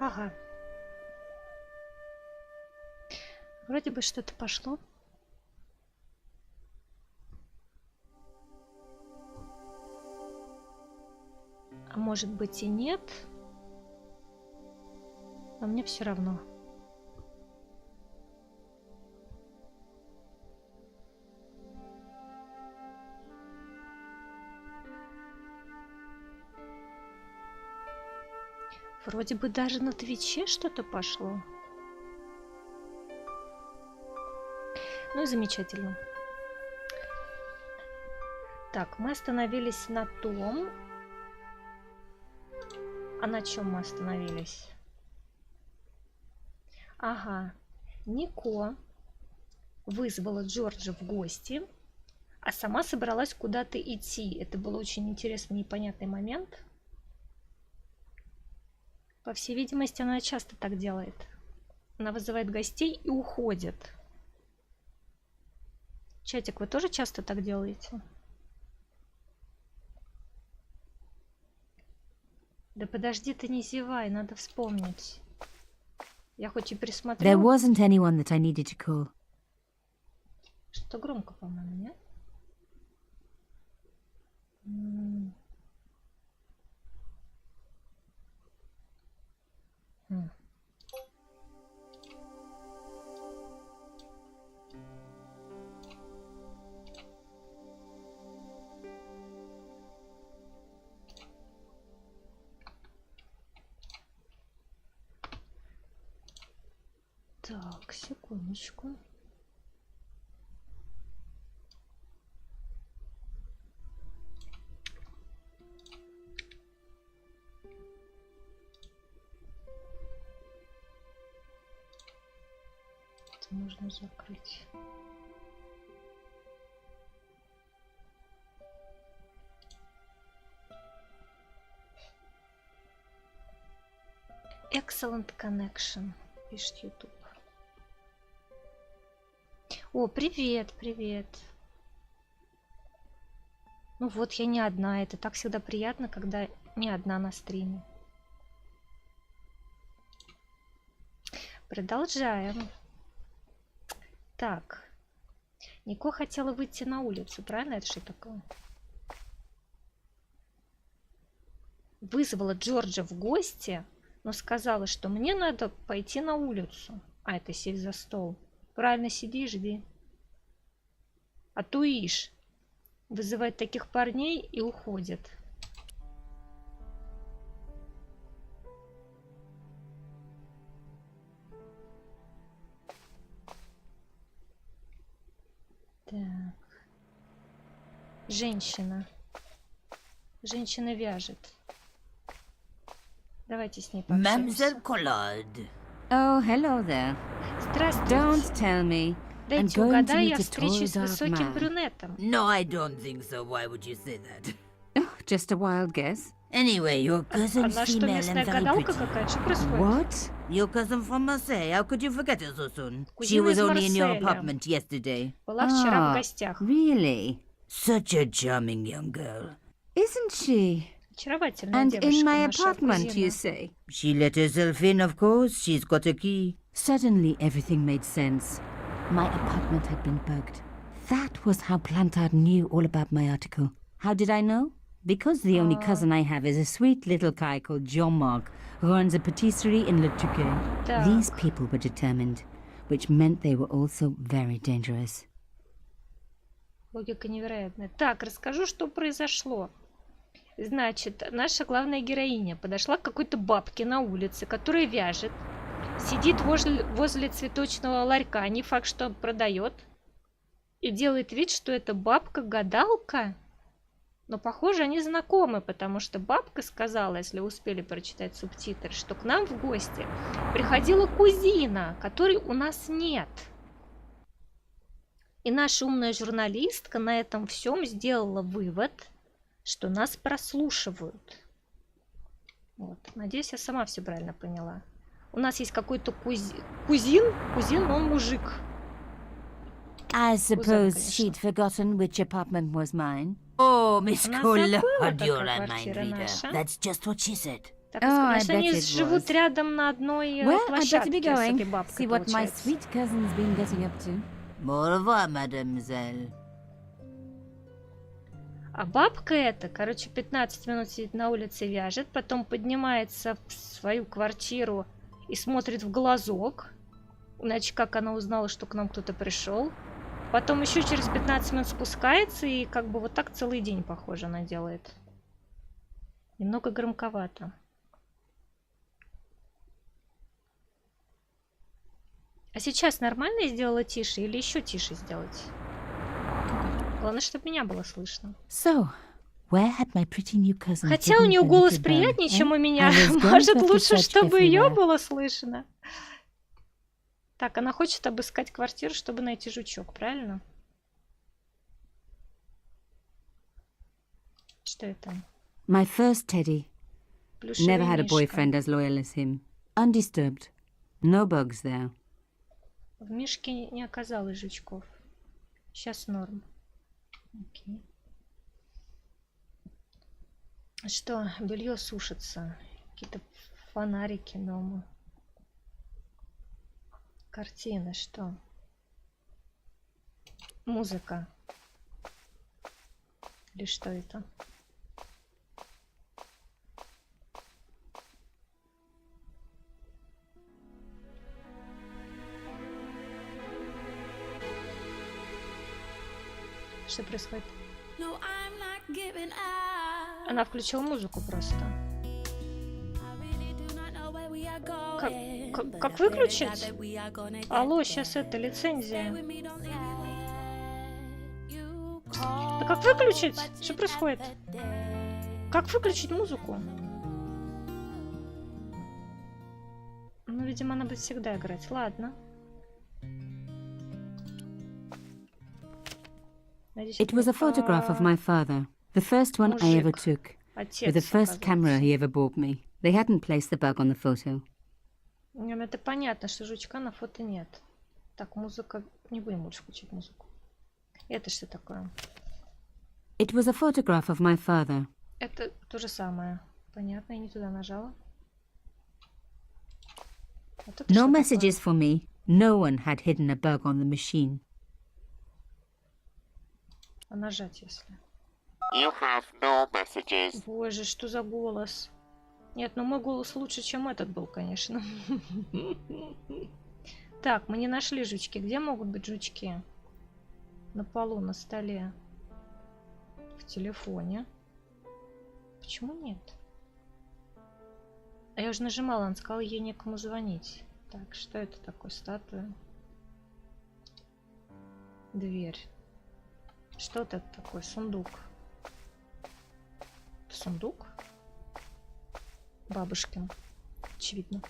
Ага. Вроде бы что-то пошло. А может быть и нет. Но мне все равно. Вроде бы даже на Твиче что-то пошло. Ну и замечательно. Так, мы остановились на том. А на чем мы остановились? Ага. Нико вызвала Джорджа в гости, а сама собралась куда-то идти. Это был очень интересный, непонятный момент. По всей видимости, она часто так делает. Она вызывает гостей и уходит. Чатик, вы тоже часто так делаете? Да подожди, ты не зевай, надо вспомнить. Я хоть и пересмотрю. There wasn't anyone that I needed to call. Что громко, по-моему, нет? Так, секундочку. Это можно закрыть. Excellent connection, пишет YouTube. О, привет, привет. Ну вот, я не одна. Это так всегда приятно, когда не одна на стриме. Продолжаем. Так. Нико хотела выйти на улицу, правильно? Это что такое? Вызвала Джорджа в гости, но сказала, что мне надо пойти на улицу. А это сесть за стол. Правильно, сиди и жди. А то ишь. Вызывает таких парней и уходит. Так. Женщина. Женщина вяжет. Давайте с ней пообщаемся. Oh, hello there. Здравствуйте. Don't tell me. I'm Дайте going to угадаю, meet я a встречусь с tall, dark высоким man. брюнетом. No, I don't think so. Why would you say that? Oh, just a wild guess. Anyway, your cousin's Она что, female местная and very гадалка pretty. какая-то? Что происходит? What? Your cousin from Marseille. How could you forget her so soon? She Кузина was из only in your Марселя. apartment yesterday. Была вчера в Ah, гостях. really? Such a charming young girl. Isn't she? Очаровательная And девушка, in my наша apartment, кузина. you say? She let herself in, of course. She's got a key. Suddenly, everything made sense. My apartment had been bugged. That was how Plantard knew all about my article. How did I know? Because the only cousin I have is a sweet little guy called Jean-Marc, who runs a patisserie in Le Touquet. Так. These people were determined, which meant they were also very dangerous. Логика невероятная. Так, расскажу, что произошло. Значит, наша главная героиня подошла к какой-то бабке на улице, которая вяжет. Сидит возле цветочного ларька, не факт, что продает. И делает вид, что это бабка-гадалка. Но, похоже, они знакомы, потому что бабка сказала, если успели прочитать субтитры, что к нам в гости приходила кузина, которой у нас нет. И наша умная журналистка на этом всем сделала вывод, что нас прослушивают. Вот. Надеюсь, я сама все правильно поняла. У нас есть какой-то кузин, он мужик. I suppose конечно. she'd forgotten which apartment was mine. Oh, Miss Она Collard, забыла, you're какая a mind квартира reader. наша. That's just what she said. Так, Oh, I значит, bet они it живут was. рядом на одной Well, I'd better площадке be с этой going. бабкой, See what my получается. sweet cousin's been getting up to. Au revoir, mademoiselle. А бабка эта, короче, 15 минут сидит на улице, вяжет, потом поднимается в свою квартиру и смотрит в глазок. Иначе как она узнала, что к нам кто-то пришел. Потом еще через 15 минут спускается, и как бы вот так целый день, похоже, она делает. Немного громковато. А сейчас нормально я сделала тише или еще тише сделать? Главное, чтобы меня было слышно. So, where had my pretty new cousin Хотя у hidden нее the голос little bug, приятнее, чем eh? у меня. I was going Может, to have to лучше, search чтобы ее everywhere. было слышно. Так, она хочет обыскать квартиру, чтобы найти жучок, правильно? Что это? My first teddy. Плюшевый Never had a мишка. boyfriend as loyal as him. Undisturbed. No bugs there. В мишке не оказалось жучков. Сейчас норм. Окей. Что, белье сушится. Какие-то фонарики дома. Картины, что? Музыка. Или что это? Что происходит? Она включила музыку просто. Как выключить? Алло, сейчас это лицензия. Да как выключить? Что происходит? Как выключить музыку? Ну, видимо, она будет всегда играть. Ладно. Надеюсь, It was a photograph of my father. The first one I ever мужик. took. Отец, With the first camera оказывается. he ever bought me. They hadn't placed the bug on the photo. Ну, это понятно, что жучка на фото нет. Так, музыка... Не будем больше включать музыку. Это что такое? It was a photograph of my father. Это то же самое. Понятно, я не туда нажала. Вот это No что messages for me. No one had hidden a bug on the machine. такое? А нажать, если... You have no messages. Боже, что за голос? Нет, ну мой голос лучше, чем этот был, конечно. Так, мы не нашли жучки. Где могут быть жучки? На полу, на столе. В телефоне. Почему нет? А я уже нажимала, он сказал, ей некому звонить. Так, что это такое? Статуя. Дверь. Что это такое? Сундук. Сундук? Бабушкин. Очевидно.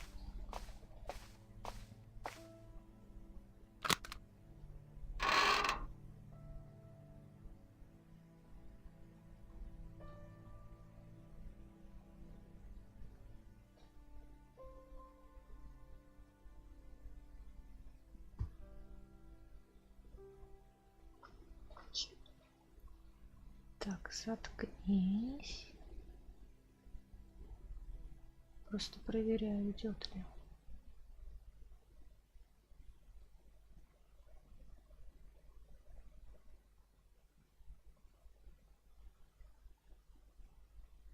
Так, заткнись. Просто проверяю, идет ли.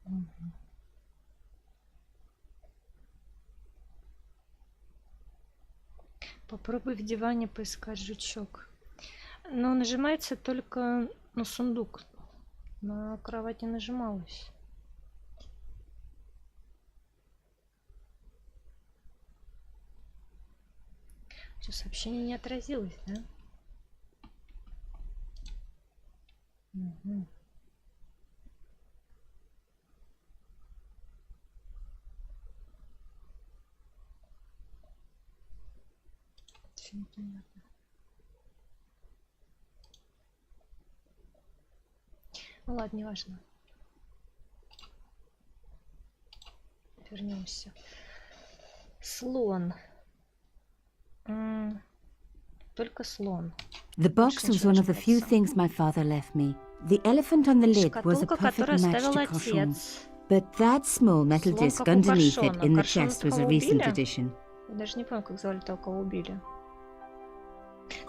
Мгм. Попробуй в диване поискать жучок. Но нажимается только на сундук. На кровать не нажималось. Что, сообщение не отразилось, да? Мгм. Всё непонятно. Ну ладно, неважно. Вернемся. Слон. Только слон. The box was one of the few things my father left me. The elephant on the lid was a Шкатулка, perfect которую match оставил to caution. отец. But that small metal Слон disc как у underneath it Коршуна. in the Коршуна chest was a такого recent убили? addition. Я даже не помню, как звали того, кого убили.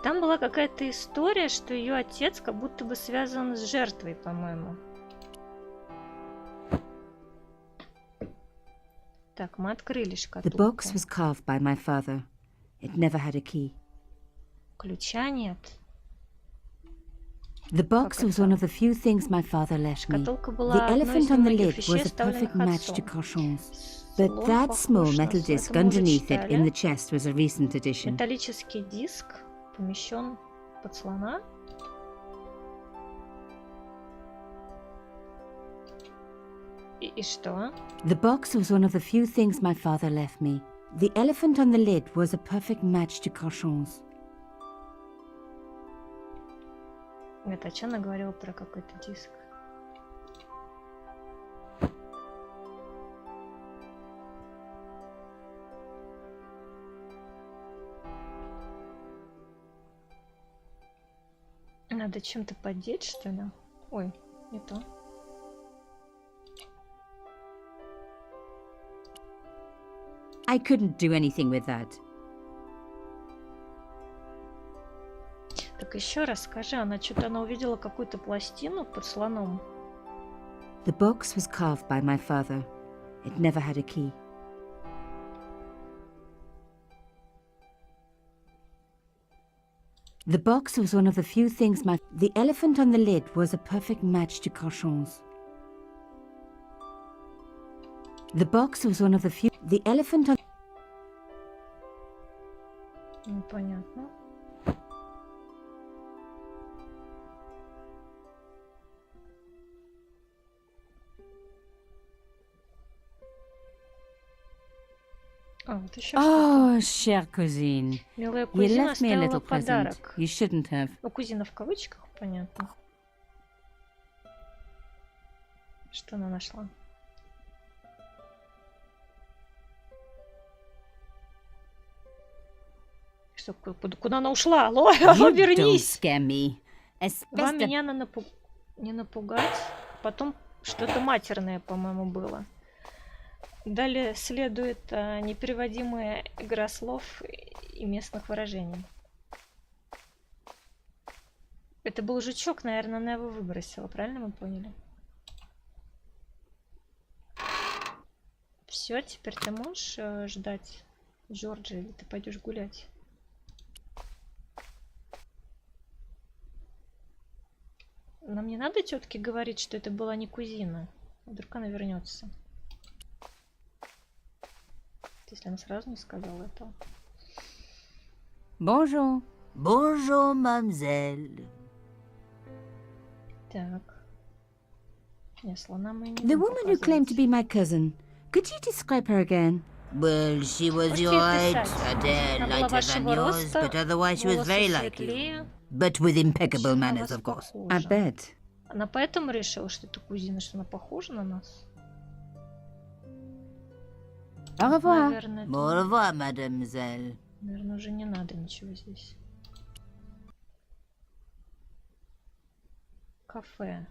Там была какая-то история, что ее отец как будто бы связан с жертвой, по-моему. Так, мы открыли The шкатулку. box was carved by my father. It never had a key. Ключа нет. The box Как was это? one of the few things my father left me. Шкатулка The была одной elephant из on the немногих lid вещей, was a оставленных perfect match to отцом. Cochon's. But Слон that small похож на metal слон. disc Это мы уже underneath it in the читали. chest was a recent addition. Металлический диск помещен под слона. И что? The box was one of the few things my father left me. The elephant on the lid was a perfect match to Cochon's. Это что она говорила про какой-то диск? Надо чем-то поддеть, что ли? Ой, не то. I couldn't do anything with that. Так еще раз скажи, она увидела какую-то пластину под слоном. The box was carved by my father. It never had a key. The box was one of the few things The elephant on the lid was a perfect match to Cochon's. The box was one of the few... The elephant on... Непонятно. А, вот еще что-то. Oh, chère cousine. Милая You кузина left me a оставила little present. подарок. You shouldn't have. Ну, кузина в кавычках, понятно. Что она нашла? Что, куда она ушла? Алло, алло, You don't вернись! scare me. Вам Especially... меня не напугать. Потом что-то матерное, по-моему, было. Далее следует непереводимая игра слов и местных выражений. Это был жучок, наверное, она его выбросила. Правильно мы поняли? Все, теперь ты можешь ждать Джорджа, или ты пойдешь гулять? Нам не надо тетке говорить, что это была не кузина. Вдруг она вернется. Если она сразу не сказала этого. Bonjour. Bonjour, mademoiselle. Так. Не, слона мы не The будем woman who claimed to показывать. be my cousin. Could you describe her again? Well, she was Можете your height, писать. a day Она была lighter than вашего yours, роста, but otherwise she was волосы very like you. светлее. But with impeccable Чем на manners, вас of course. похожа. I bet. Она поэтому решила, что это кузина, что она похожа на нас? Au revoir. Наверное, это- Au revoir, mademoiselle. наверное, уже не надо ничего здесь. Кафе.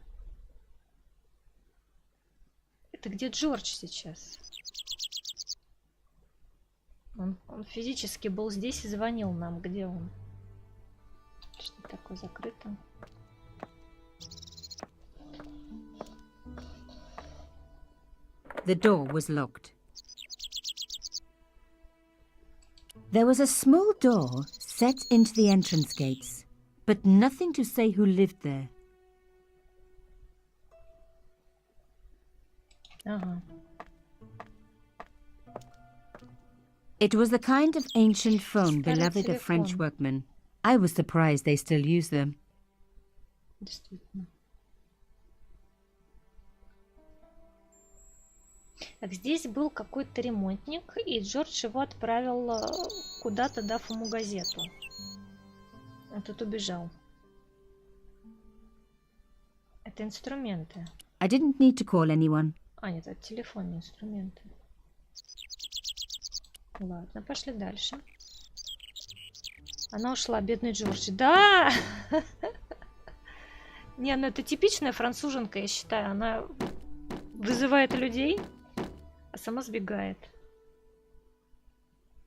Это где Джордж сейчас? Он физически был здесь и звонил нам. Где он? Что такое закрыто? The door was locked. There was a small door set into the entrance gates, but nothing to say who lived there. Ага. It was the kind of ancient phone Старый beloved of French телефон. workmen. I was surprised they still use them. Действительно. Так, здесь был какой-то ремонтник, и Джордж его отправил куда-то, дав ему газету. А тут убежал. Это инструменты. I didn't need to call anyone. А, нет, это телефонные инструменты. Ладно, пошли дальше. Она ушла, бедный Джордж. Да! Не, ну это типичная француженка, я считаю. Она вызывает людей, а сама сбегает.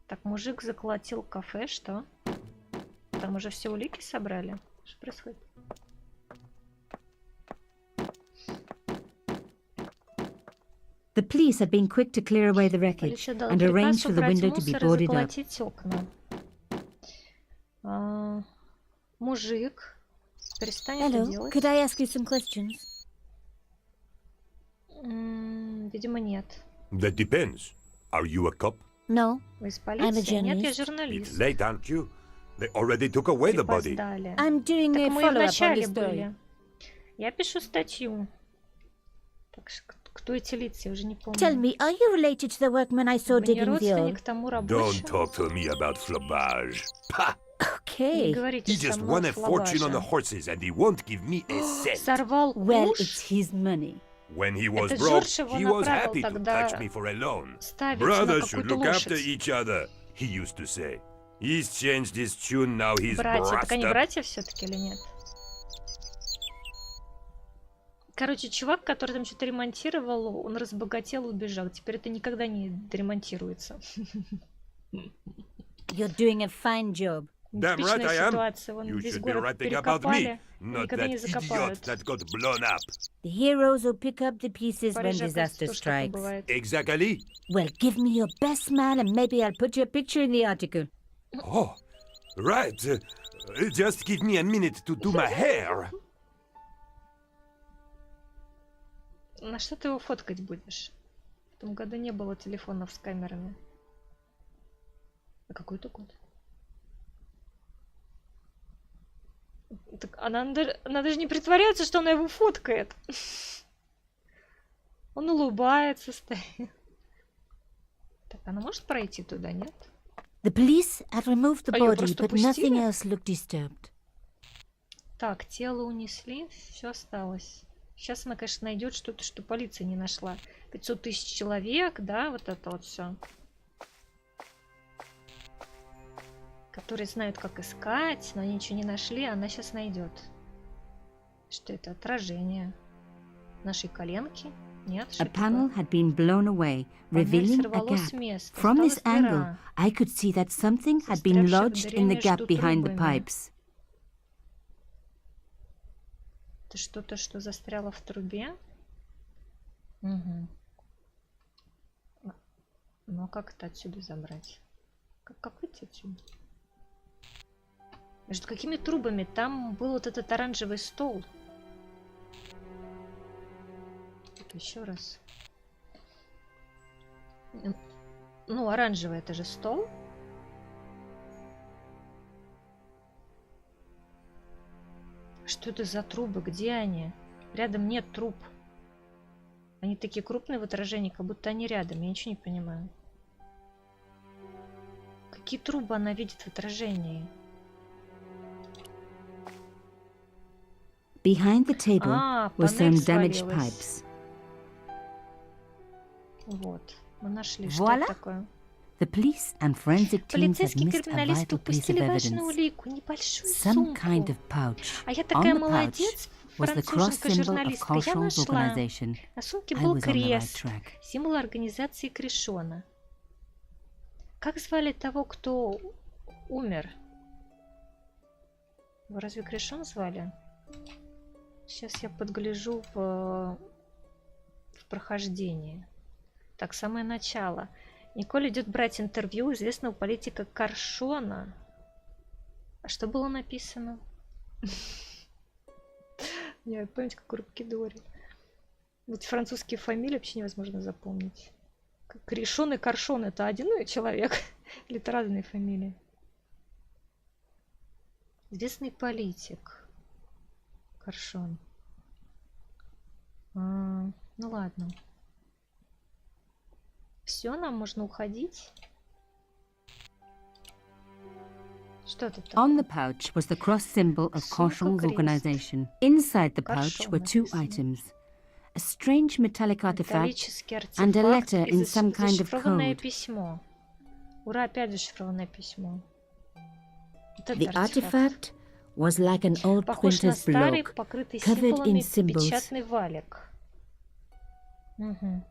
Так, мужик заколотил кафе, что? Там уже все улики собрали? Что происходит? The police had been quick to clear away the wreckage Полиция дала and приказ arranged for the убрать window to be мусор и boarded up. заколотить окна. Мужик, перестань это Hello, делать. could I ask you some questions? Видимо, нет. That depends. Are you a cop? No, Вы из I'm a полиции? Нет, я journalist. It's журналист. late, aren't you? They already took away the body. Опоздали. I'm doing Так a мы и в follow-up on начале this story. были. Я пишу статью. Так что кто эти лица, я уже не помню. Tell me, are you related to the workman I saw Вы не digging the родственник hole? тому Don't рабочему? talk to me about flambage. Pah! Не Okay. говорите He со just мной won a fortune on the флабажа. horses and he won't give me a cent. Сорвал Well, уж, it's his money. When he was Это broke, Джордж его he was направил happy to тогда touch me for a loan. ставить на Brothers should какую-то look after лошадь. each other, he used to say. He's changed his tune, now he's Братья. Так они brassed up. братья все-таки или нет? Короче, чувак, который там что-то ремонтировал, он разбогател и убежал. Теперь это никогда не доремонтируется. You're doing a fine job. Damn right I Типичная am. ситуация. Вон You весь should be город writing about me, перекопали, и not никогда that не idiot закопают. that got blown up. The heroes who pick up the pieces В when Париже, оказывается, disaster тоже такое strikes. бывает. Exactly. Well, give me your best smile and maybe I'll put your picture in the article. Oh, right. Just give me a minute to do my hair. На что ты его фоткать будешь? В том году не было телефонов с камерами. А какой это год? Так она даже не притворяется, что она его фоткает. Он улыбается, стоит. Так, она может пройти туда, нет? The police had removed the А её body, просто but nothing пустили? else looked disturbed. Так, тело унесли, все осталось. Сейчас она, конечно, найдет что-то, что полиция не нашла. 500 тысяч человек, да, вот это вот все. Которые знают, как искать, но они ничего не нашли, она сейчас найдет. Что это? Отражение нашей коленки? Нет, что A это panel такое? had been blown away, Панель revealing a сорвалась с gap. места. From this Осталась angle, дыра. I could see that something had been Застрявшая в lodged дыре in the между gap behind the трубами. pipes. Это что-то, что застряло в трубе? Угу. Ну, а как это отсюда забрать? Как выйти отсюда? Между какими трубами? Там был вот этот оранжевый стол. Так, еще раз. Ну, оранжевый это же стол. Что это за трубы? Где они? Рядом нет труб. Они такие крупные в отражении, как будто они рядом. Я ничего не понимаю. Какие трубы она видит в отражении? Behind the table were some панель damaged свалилась. pipes. Вот. Мы нашли. Что Вуаля! это такое? The police and forensic teams had Полицейские missed a криминалисты vital piece of упустили важную evidence. улику, небольшую Some сумку. kind of pouch. А я On такая the pouch молодец, was the cross symbol of француженка-журналистка. Я Koshon's нашла. organization. На сумке I был was on the right крест, track. символ организации Кришона. Как звали того, кто умер? Его разве Кришон звали? Сейчас я подгляжу в прохождении. Так, самое начало. Николь идет брать интервью известного политика Коршона. А что было написано? Не, помните, как у рыбки Дори. Вот французские фамилии вообще невозможно запомнить. Кришон и Коршон — это один человек? Или это разные фамилии? Известный политик. Коршон. Ну ладно. Все, нам можно уходить. Что это такое? On the pouch was the cross symbol of Сумка Koshon's крест. organization. Inside the pouch Коршон were two написано. items. A strange metallic artifact Металлический and a артефакт letter и in some kind of зашифрованное code. письмо. Ура, опять зашифрованное письмо. Вот это The артефакт. artifact was like an old Похож на printer's старый, block, покрытый covered in символами symbols. печатный валик. Мгм.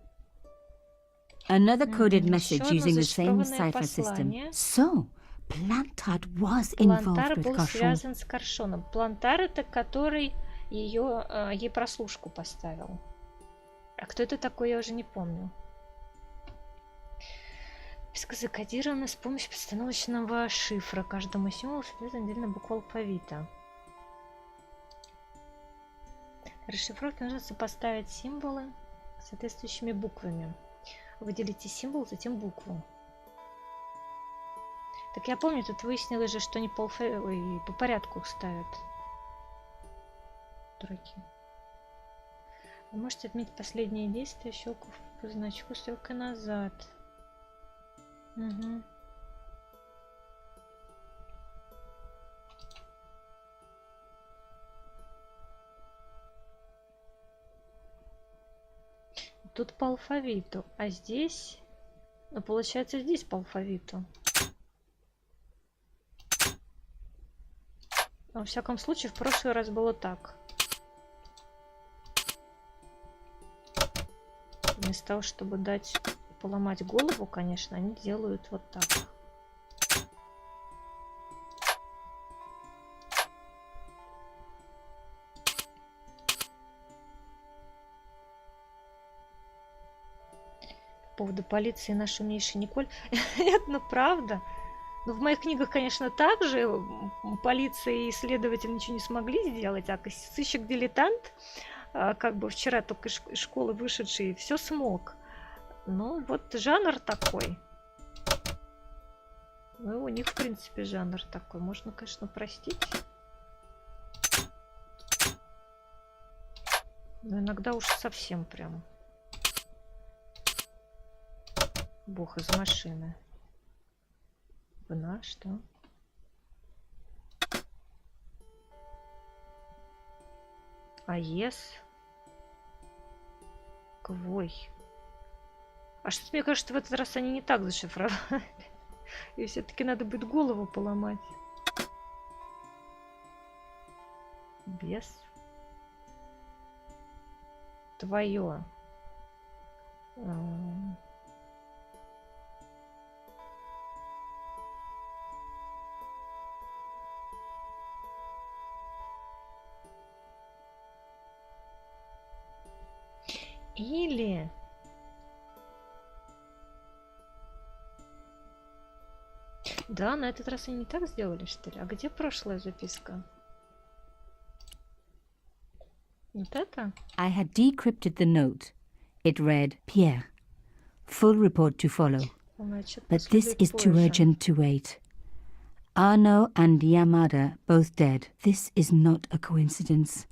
Another coded Еще message одно using the same зашифрованное cipher system. послание. So, Plantard was Плантар involved with был Cauchon. связан с Коршуном. Плантар это который ей прослушку поставил. А кто это такой, я уже не помню. Список закодирован с помощью постановочного шифра. Каждому символу следует отдельная буква алфавита. Расшифровке нужно сопоставить символы с соответствующими буквами. Выделите символ, затем букву. Так я помню, тут выяснилось же, что они по порядку их ставят. Дураки. Вы можете отметить последнее действие, щелкнув по значку стрелкой назад. Угу. Тут по алфавиту, а здесь... Ну, получается, здесь по алфавиту. Во всяком случае, в прошлый раз было так. Вместо того, чтобы дать поломать голову, конечно, они делают вот так. По поводу полиции нашей умнейшей Николь. Нет, ну правда. Ну, в моих книгах, конечно, так же. Полиция и следователь ничего не смогли сделать, а сыщик-дилетант, как бы вчера только из школы вышедший, все смог. Ну, вот жанр такой. Ну, у них, в принципе, жанр такой. Можно, конечно, простить. Но иногда уж совсем прям. Бог из машины. Вна, что? АЕС. Квой. А что-то мне кажется, в этот раз они не так зашифровали. И все-таки надо будет голову поломать. Без. Твое. Или... Да, на этот раз они не так сделали, что ли? А где прошлая записка? Вот это? I had decrypted the note. It read, Pierre, full report to follow. Значит, But this последует is too позже. urgent to wait. Arno and Yamada both dead. This is not a coincidence.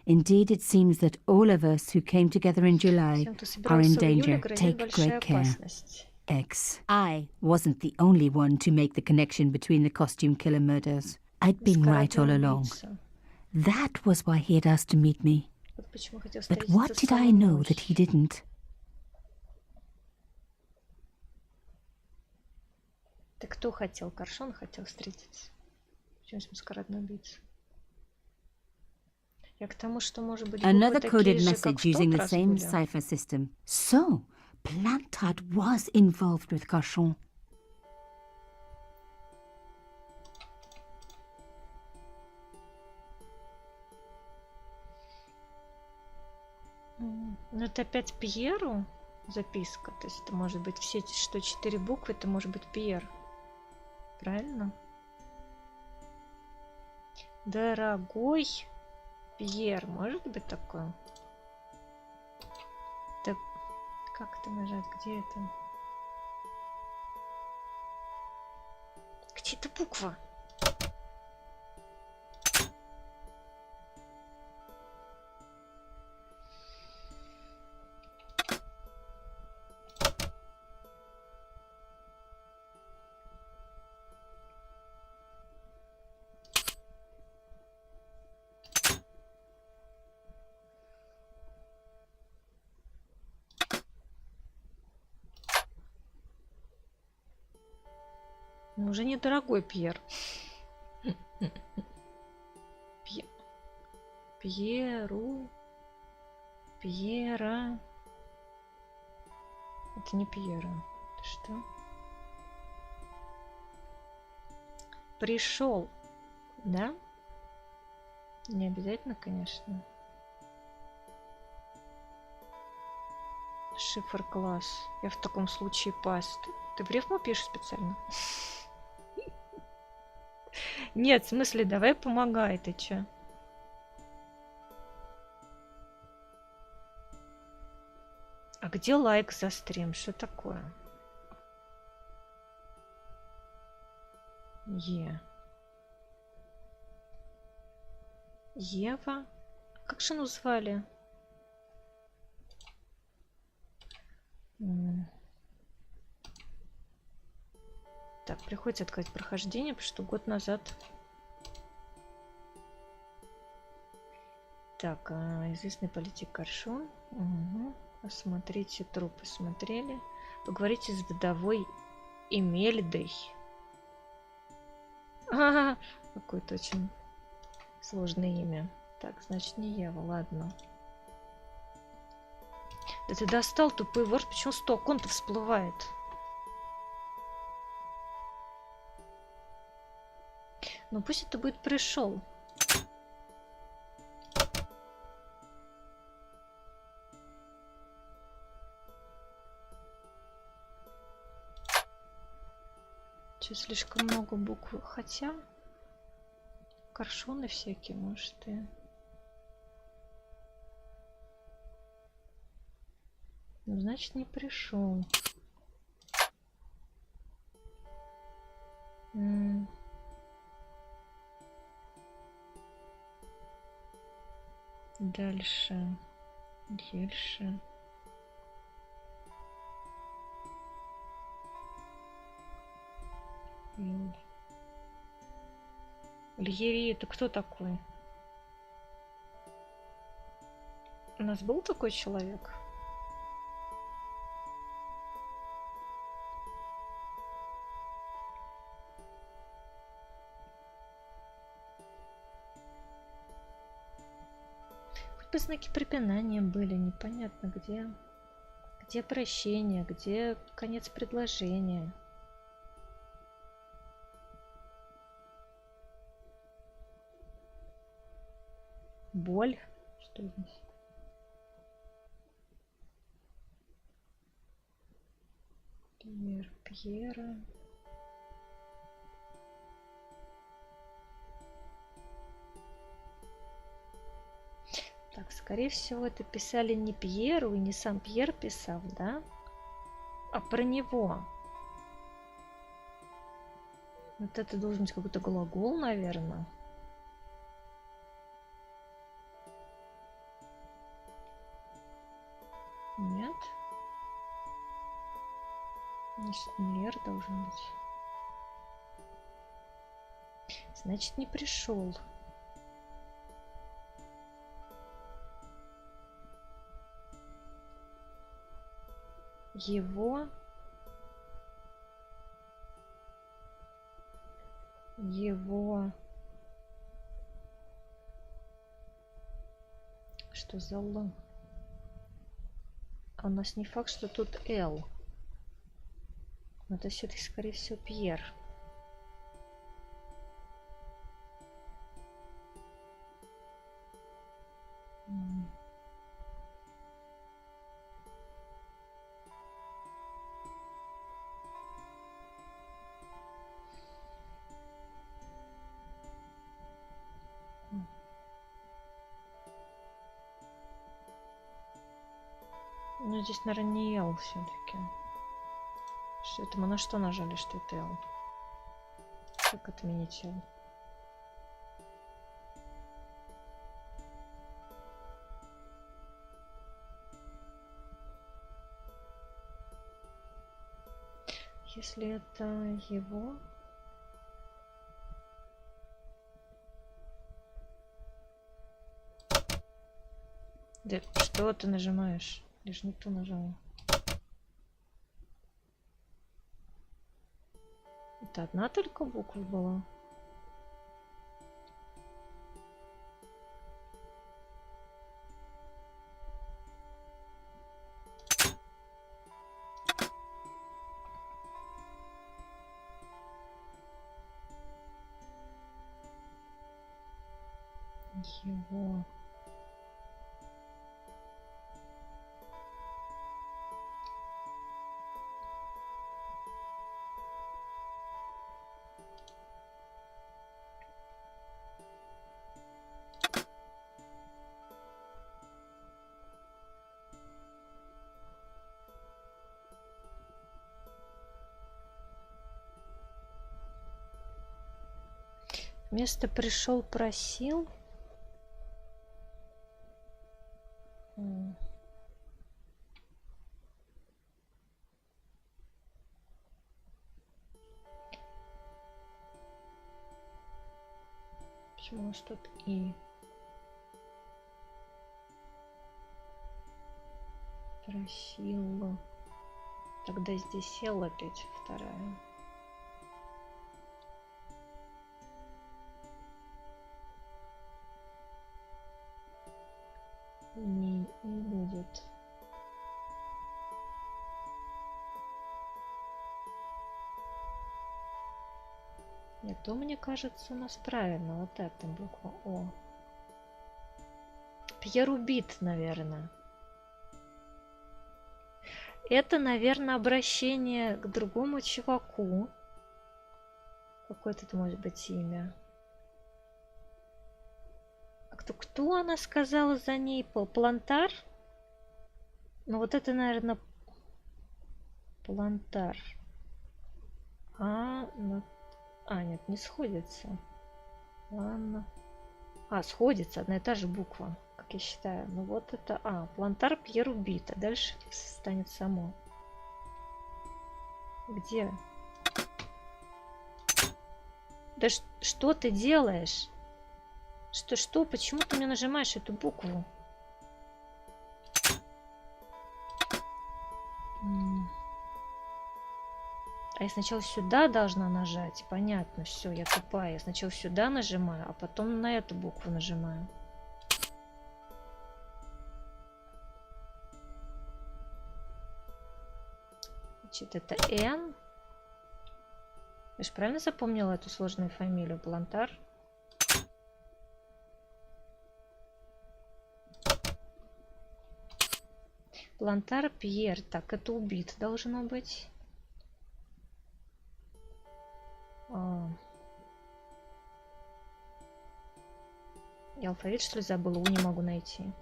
Indeed, it seems that all of us who came together in July Тем, кто are in собирался в июле, danger. грозит Take большая great care. опасность. X. I wasn't the only one to make the connection between the costume killer murders. I'd been right all Маскарадный along. убийца. That was why he had asked to meet me. Вот почему хотел But встретиться what со did I мной. know that he didn't? Ты кто хотел? Коршун хотел встретиться. Почему с маскарадный убийца? Я к тому, что, может быть, Another буквы coded такие же, как message в using тот the раз same были. cipher system. So, Plantard was involved with Cauchon. Ну, это опять Пьеру записка. То есть это может быть все, что 4 буквы, это может быть Пьер. Правильно? Дорогой Пьер. Может быть такое? Так, как это нажать? Где это? Где эта буква? Ну, уже недорогой Пьер. Пьеру. Пьера. Это не Пьера. Это что? Пришел. Да? Не обязательно, конечно. Шифр класс. Я в таком случае пас. Ты в рифму пишешь специально? Нет, в смысле, давай помогай, ты чё? А где лайк за стрим? Что такое? Ева? Как же ну звали? Так, приходится открыть прохождение, потому что год назад... Так, известный политик Коршун. Угу. Посмотрите трупы. Смотрели. Поговорите с вдовой Эмельдой. Какое-то очень сложное имя. Так, значит, не Ева, ладно. Да ты достал, тупой вор, почему 100 окон-то всплывает? Ну пусть это будет пришел. Че, слишком много букв? Хотя... Коршуны всякие, может, и... Ну, значит, не пришел. Дальше. Дальше. Льери, это кто такой? У нас был такой человек? Хоть бы знаки препинания были, непонятно где. Где прощение, где конец предложения. Боль. Что здесь? Пьера. Так, скорее всего, это писали не Пьеру, и не сам Пьер писал, да? А про него. Вот это должен быть какой-то глагол, наверное. Нет? Значит, Мер должен быть. Значит, не пришел. Его. Что за Л? А у нас не факт, что тут Л. Это все-таки, скорее всего, Пьер. Ну, здесь, наверное, не Л все-таки. Что это мы на что нажали, что это Л? Как отменить Л? Если это его... Да что ты нажимаешь? Я же не ту нажала. Это одна только буква была. Его. Вместо пришел, просил. Почему у нас тут и? Просил. Тогда здесь сел опять вторая. Не будет. Нет, то мне кажется у нас правильно. Вот эта буква О. Пьер убит, наверное. Это, наверное, обращение к другому чуваку. Какое тут может быть имя? Кто она сказала за ней? Плантар? Ну вот это, наверное, Плантар. Ну... нет, не сходится. Ладно. Сходится, одна и та же буква, как я считаю. Ну вот это... Плантар Пьер убит, а дальше станет само. Где? Да что ты делаешь? Что? Почему ты мне нажимаешь эту букву? А я сначала сюда должна нажать. Понятно, все, я тупая. Я сначала сюда нажимаю, а потом на эту букву нажимаю. Значит, это Н. Я же правильно запомнила эту сложную фамилию? Плантар. Плантар Пьер. Так, это убит должно быть. Я алфавит, что ли, забыла? У, не могу найти.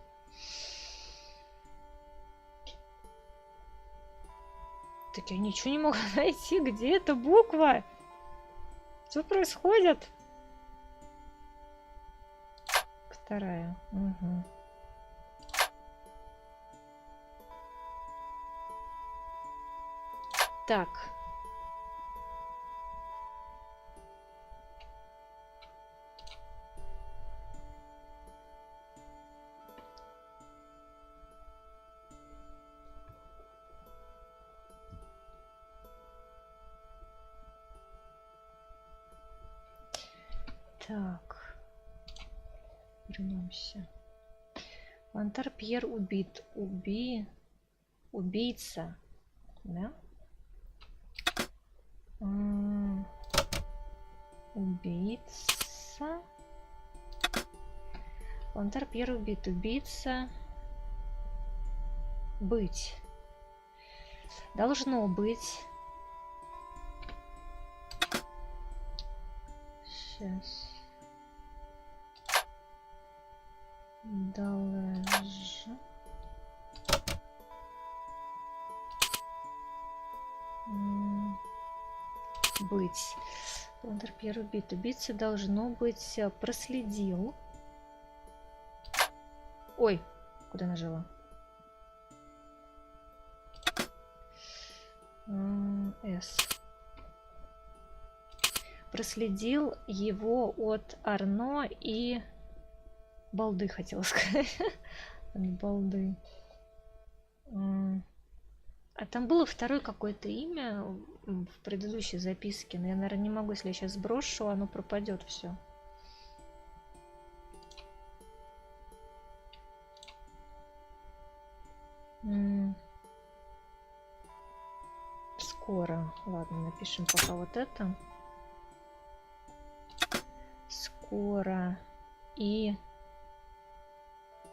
Так я ничего не могу найти. Где эта буква? Что происходит? Вторая. Угу. Так. Так. Вернемся. Плантар Пьер убит. Убийца. Да? Убийца. Плантар Пьер убит. Убийца. Быть. Должно быть. Сейчас. Быть. Плантар Пьер убит. Убийца должно быть проследил. Ой, куда нажала? С. Проследил его от Арно и Балды, хотела сказать. Балды. А там было второе какое-то имя в предыдущей записке. Но я, наверное, не могу, если я сейчас сброшу, оно пропадет все. Скоро. Ладно, напишем пока вот это. Скоро и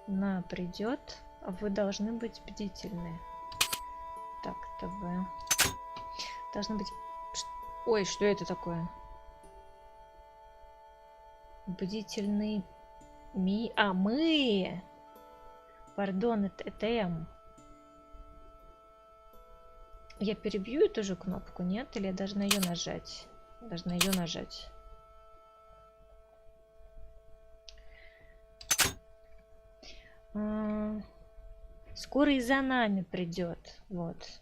Она придет. Вы должны быть бдительны. Так, ТВ. Должны быть... Ой, что это такое? Бдительный... мы! Пардон, это М. Я перебью эту же кнопку, нет? Или я должна ее нажать? Должна ее нажать. Скоро и за нами придет. Вот.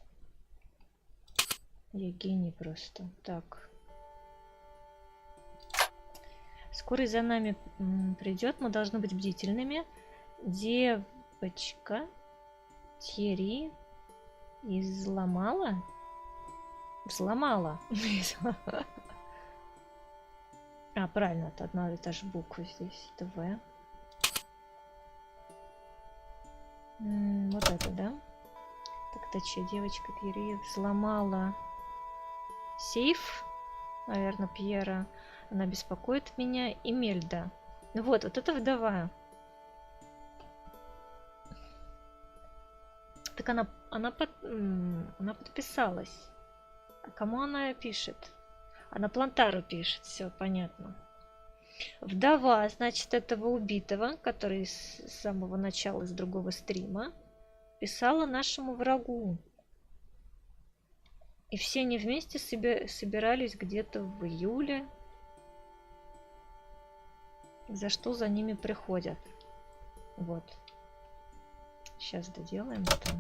Я гений просто. Так. Скоро и за нами придет. Мы должны быть бдительными. Девочка Терри изломала? Взломала. А, правильно, это одна и та же буква здесь. Это В. Вот это, да? Так, это че? Девочка Терри взломала сейф. Наверное, Пьера. Она беспокоит меня. И Мельда. Вот это вдова. Так она подписалась. А кому она пишет? Она Плантару пишет, все понятно. Вдова, значит, этого убитого, который с самого начала из другого стрима, писала нашему врагу. И все они вместе собирались где-то в июле. За что за ними приходят. Вот. Сейчас доделаем это.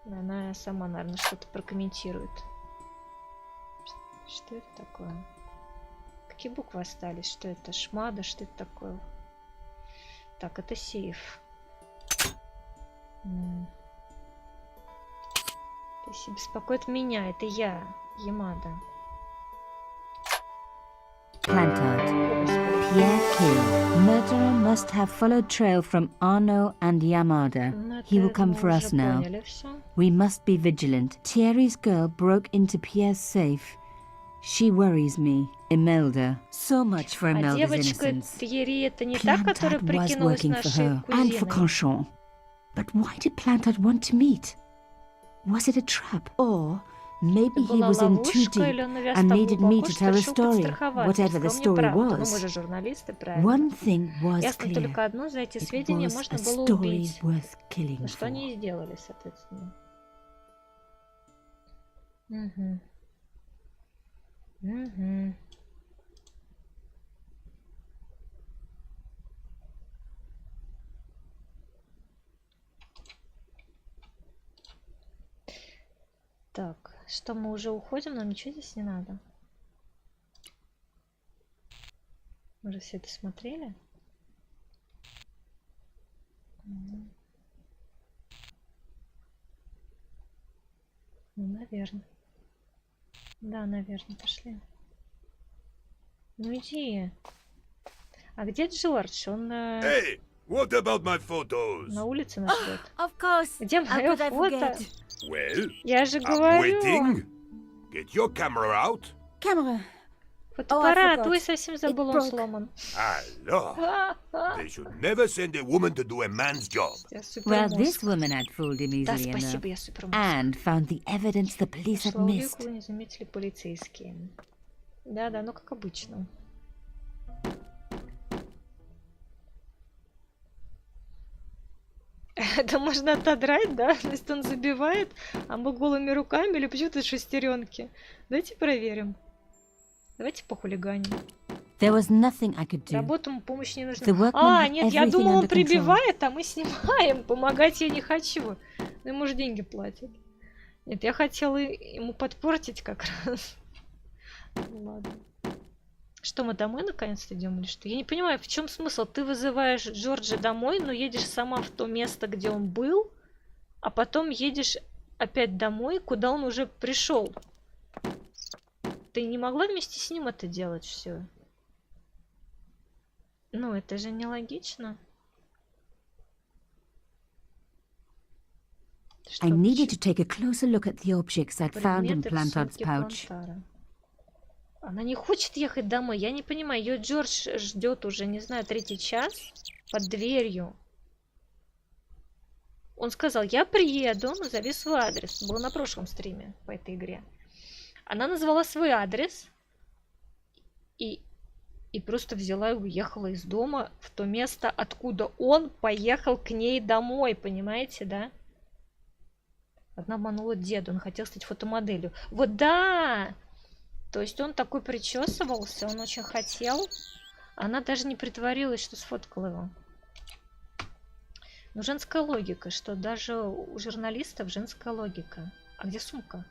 Она сама, наверное, что-то прокомментирует. Что это такое? Какие буквы остались? Что это? Шмада? Что это такое? Так, это сейф. То есть беспокоит меня. Это я, Ямада. Plantard. Pierre killed. Murderer must have followed trail from Arno and Yamada. He will come for us now. We must be vigilant. Thierry's girl broke into Pierre's safe. She worries me. Imelda. So much for Imelda's девочка innocence. Thierry это не та, которая Plantard was прикинулась working for нашей her and for кузиной. Conchon. But why did Plantard want to meet? Was it a trap? Or maybe he was in too deep and needed me to tell a story, whatever the story was. One thing was Ясно clear. только одно, за эти It сведения was можно a было story убить. worth killing Ну, что for. они и сделали, соответственно. Угу. Угу. Так, что мы уже уходим, нам ничего здесь не надо. Мы же все это смотрели. Ну, наверное. Да, наверное, пошли. Ну иди. А где Джордж? Он Hey, what about my photos? на улице нас ждет. Of course. Где How мое could I фото? forget? Well, Я же I'm говорю. waiting. Get your camera out. Camera. Фотоаппарат. forgot. Ой, совсем забыл, он broke. сломан. Alors, they should never send a woman to do a man's job. Я Well, супермозг. this woman had fooled him Да, easily enough. спасибо, я супермозг. And found the evidence the police had Шла улику, missed. не заметили полицейские. Да, ну как обычно. Это можно отодрать, да? То есть он забивает, а мы голыми руками или почему-то шестеренки. Давайте проверим. Давайте похулиганим. There was nothing I could do. Работу помощь не нужна. The workman А, had нет, я everything думала, он under control. прибивает, а мы снимаем. Помогать я не хочу. Ну, ему же деньги платят. Нет, я хотела ему подпортить как раз. Ладно. Что, мы домой наконец-то идем или что? Я не понимаю, в чем смысл? Ты вызываешь Джорджа домой, но едешь сама в то место, где он был, а потом едешь опять домой, куда он уже пришел. Ты не могла вместе с ним это делать все? Ну, это же нелогично. I needed to take a closer look at the objects I'd found in Предметы в Plantard's сумке pouch. Плантара. Она не хочет ехать домой. Я не понимаю. Ее Джордж ждет уже, не знаю, 3-й час под дверью. Он сказал, я приеду, назови свой адрес. Было на прошлом стриме по этой игре. Она назвала свой адрес и просто взяла и уехала из дома в то место, откуда он поехал к ней домой, понимаете, да? Она обманула деда, он хотел стать фотомоделью. Вот да! То есть он такой причесывался, он очень хотел. Она даже не притворилась, что сфоткала его. Но женская логика, что даже у журналистов женская логика. А где сумка?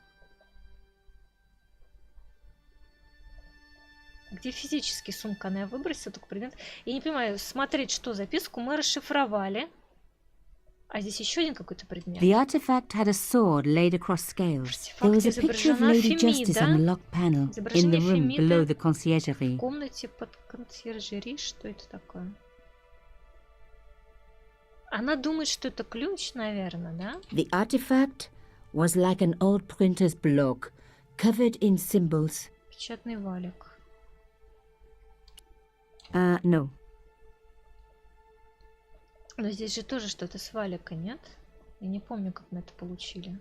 Где физически сумка? Она ее выбросила, только предмет. Я не понимаю, смотреть, что записку мы расшифровали. А здесь еще один какой-то предмет. The artifact had a sword laid across scales. There was a picture of Lady Justice on the locked panel in the room below the conciergerie. В комнате под консьержери. Что это такое? Она думает, что это ключ, наверное, да? The artifact was like an old printer's block, covered in symbols. Печатный валик. No. Но здесь же тоже что-то с валика, нет? Я не помню, как мы это получили.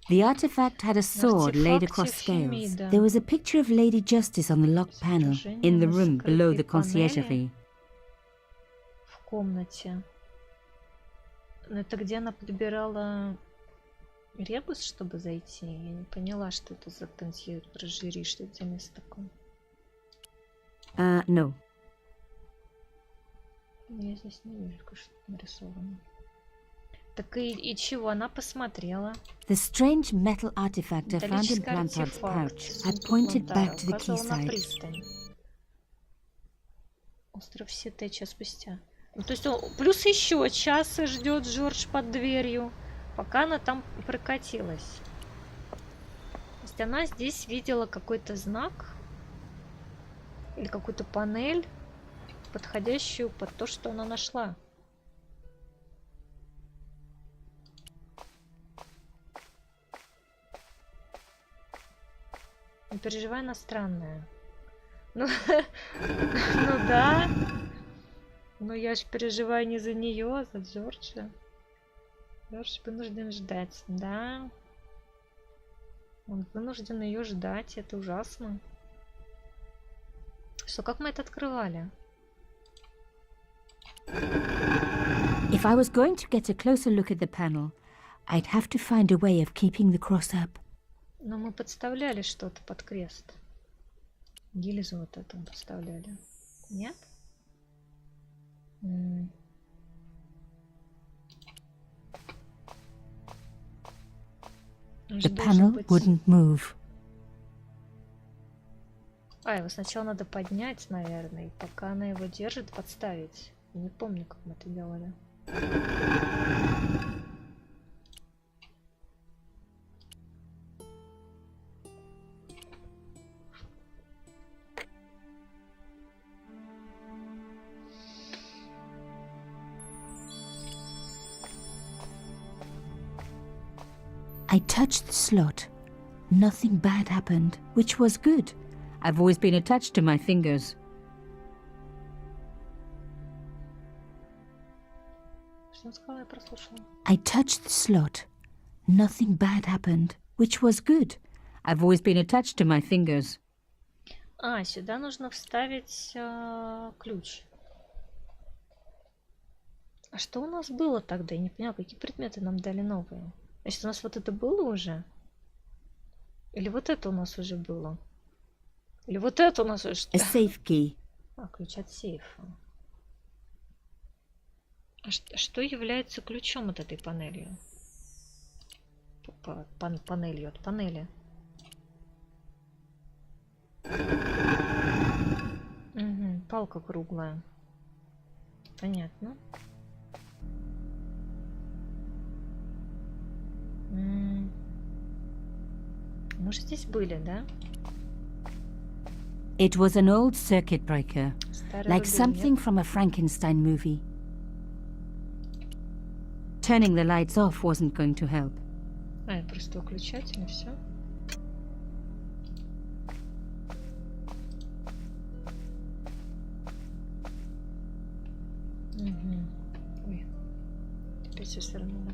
The artifact had a sword laid across scales. There was a picture of Lady Justice on the locked panel in the room below the conciergerie. В комнате. Но это где она подбирала ребус, чтобы зайти? Я не поняла, что это за консьержери, что это за место такое. No. Я здесь не вижу, что нарисовано. Так и чего? Она посмотрела. The strange metal artifact I found in Plantard's pouch. I pointed back to the quayside. Остров Сите час спустя. Ну, то есть он плюс еще час ждет Джордж под дверью, пока она там прокатилась. То есть она здесь видела какой-то знак или какую-то панель, подходящую под то, что она нашла. Не переживай, она странная. Ну, ну да. Но я же переживаю не за нее, а за Джорджа. Джордж вынужден ждать, да. Он вынужден ее ждать, это ужасно. Что, как мы это открывали? If I was going to get a closer look at the panel, I'd have to find a way of keeping the cross up. Но мы подставляли что-то под крест. Гильзу вот эту подставляли. Нет? The panel wouldn't move. Его сначала надо поднять, наверное, и пока она его держит, подставить. Я не помню, как мы это делали. I touched the slot. Nothing bad happened, which was good. I've always been attached to my fingers. Что он сказал, я прослушала. I touched the slot. Nothing bad happened, which was good. I've always been attached to my fingers. Сюда нужно вставить ключ. А что у нас было тогда? Я не поняла, какие предметы нам дали новые. Значит, у нас вот это было уже? Или вот это у нас уже было? Или вот это у нас уже что? A safe key. Ключ от сейфа. Что является ключом от этой панели? Панелью от панели. Угу, палка круглая. Понятно. Мы же здесь были, да? It was an old circuit breaker, like something from a Frankenstein movie. Turning the lights off wasn't going to help. Просто выключатель и все. Ой. фиксированная.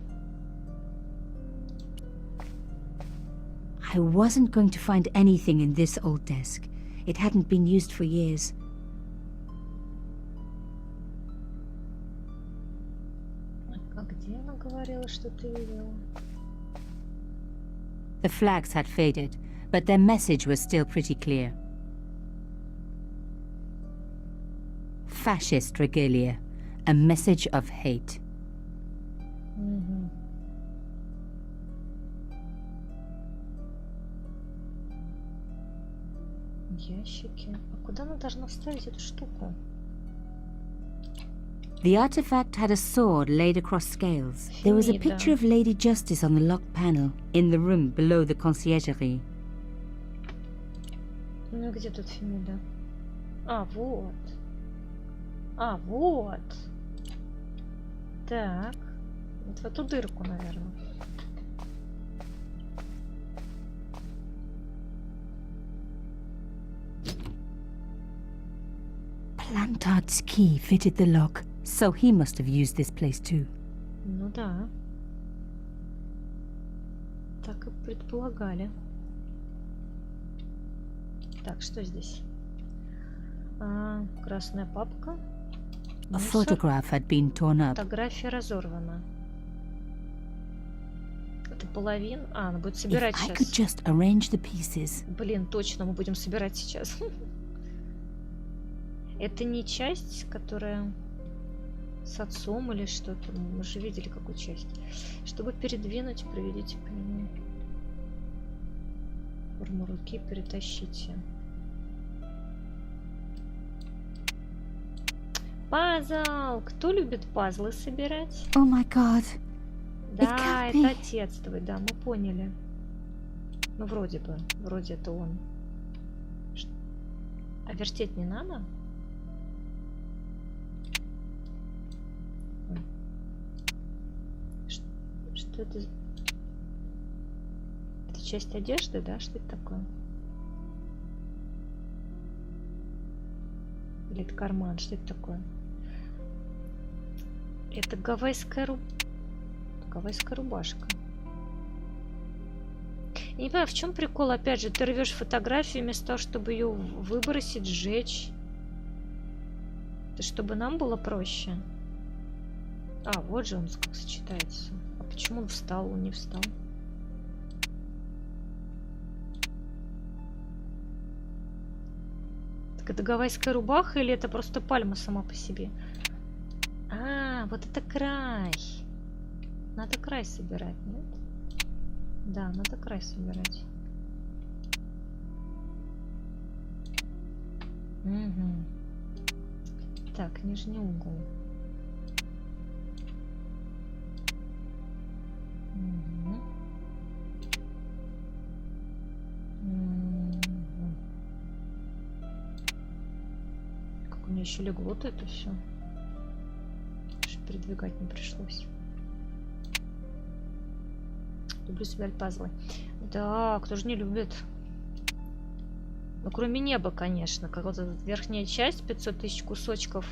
I wasn't going to find anything in this old desk. It hadn't been used for years. А где она говорила, что ты видела? The flags had faded, but their message was still pretty clear. Fascist regalia, a message of hate. Угу. Ящики. А куда она должна вставить эту штуку? The artifact had a sword laid across scales. There was a Finita. picture of Lady Justice on the locked panel in the room below the conciergerie. Ну где тут Фемида? А, вот. А, вот. Так. Вот в эту дырку, наверное. Plantard's key fitted the lock, so he must have used this place too. Ну да. Так и предполагали. Так, что здесь? Красная папка. A Мусор. photograph had been torn up. Фотография разорвана. Это половина. Она будет If собирать I could сейчас. just arrange the pieces. Блин, точно, мы будем собирать сейчас. Это не часть, которая с отцом или что-то. Мы же видели, какую часть. Чтобы передвинуть, проведите к нему. Форму руки перетащите. Пазл! Кто любит пазлы собирать? Oh my god. Да, can't это be. отец твой, да, мы поняли. Ну, вроде бы. Вроде это он. А вертеть не надо? Что это? Это часть одежды, да? Что это такое? Или это карман? Что это такое? Это гавайская рубашка. Я не понимаю, в чем прикол? Опять же, ты рвешь фотографию вместо того, чтобы ее выбросить, сжечь. Это чтобы нам было проще. А, вот же он как сочетается. А почему он встал, он не встал? Так это гавайская рубаха или это просто пальма сама по себе? А, вот это край. Надо край собирать, нет? Да, надо край собирать. Угу. Так, нижний угол. Угу. Угу. Как у меня еще легло-то это все. Передвигать не пришлось. Люблю собирать пазлы. Да, кто же не любит? Ну, кроме неба, конечно. Как вот эта верхняя часть, 500 тысяч кусочков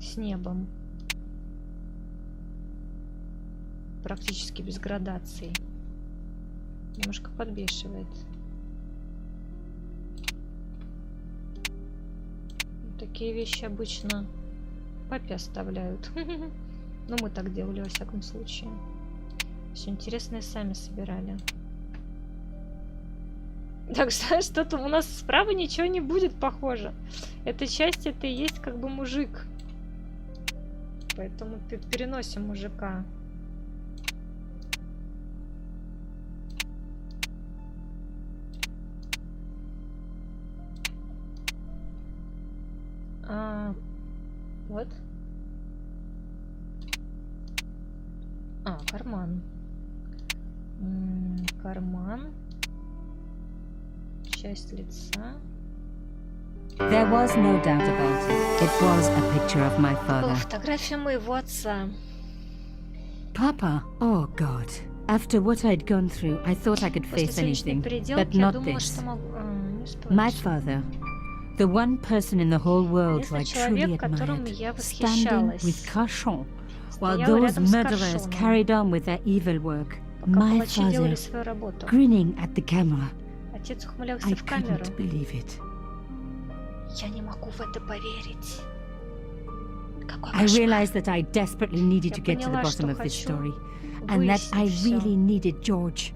с небом. Практически без градаций. Немножко подбешивает. Такие вещи обычно папе оставляют. Но мы так делали во всяком случае. Все интересное сами собирали. Так что что-то у нас справа ничего не будет, похоже. Эта часть, это и есть как бы мужик. Поэтому переносим мужика. Вот. А, карман. Карман. Часть лица. There was no doubt about it. It was a picture of my Была father. фотография моего отца. Papa? Oh God. After what I'd gone through, I thought I could После face солнечной anything, переделки but я not думала, this. что могу... не My успеваешь. father, the one person in the whole world who I Единственный truly человек, которым admired, я standing восхищалась. with Cachon While стоял those рядом с murderers Коршуном, carried on with their evil work, пока my палачи делали father, свою работу. grinning at the camera, Отец ухмылялся I в камеру. couldn't believe it. Я не могу в это поверить. Какой I кошмар. realized that I desperately needed Я to get to the поняла, bottom что of this хочу story, and that I выяснить всё. really needed George.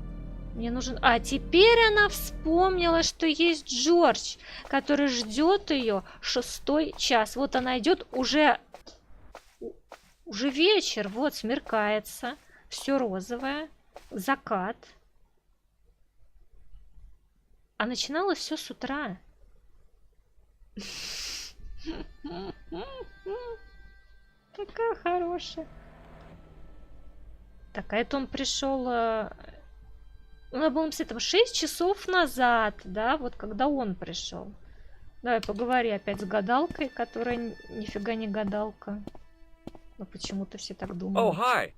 Мне нужен... А теперь она вспомнила, что есть Джордж, который ждет ее 6-й час. Вот она идет уже вечер, вот смеркается, все розовое, закат. А начиналось все с утра. Такая хорошая. Так, а это он пришел... Надо было написать там 6 часов назад, да, вот когда он пришел. Давай поговори опять с гадалкой, которая нифига не гадалка. Но почему-то все так Oh, думают. hi.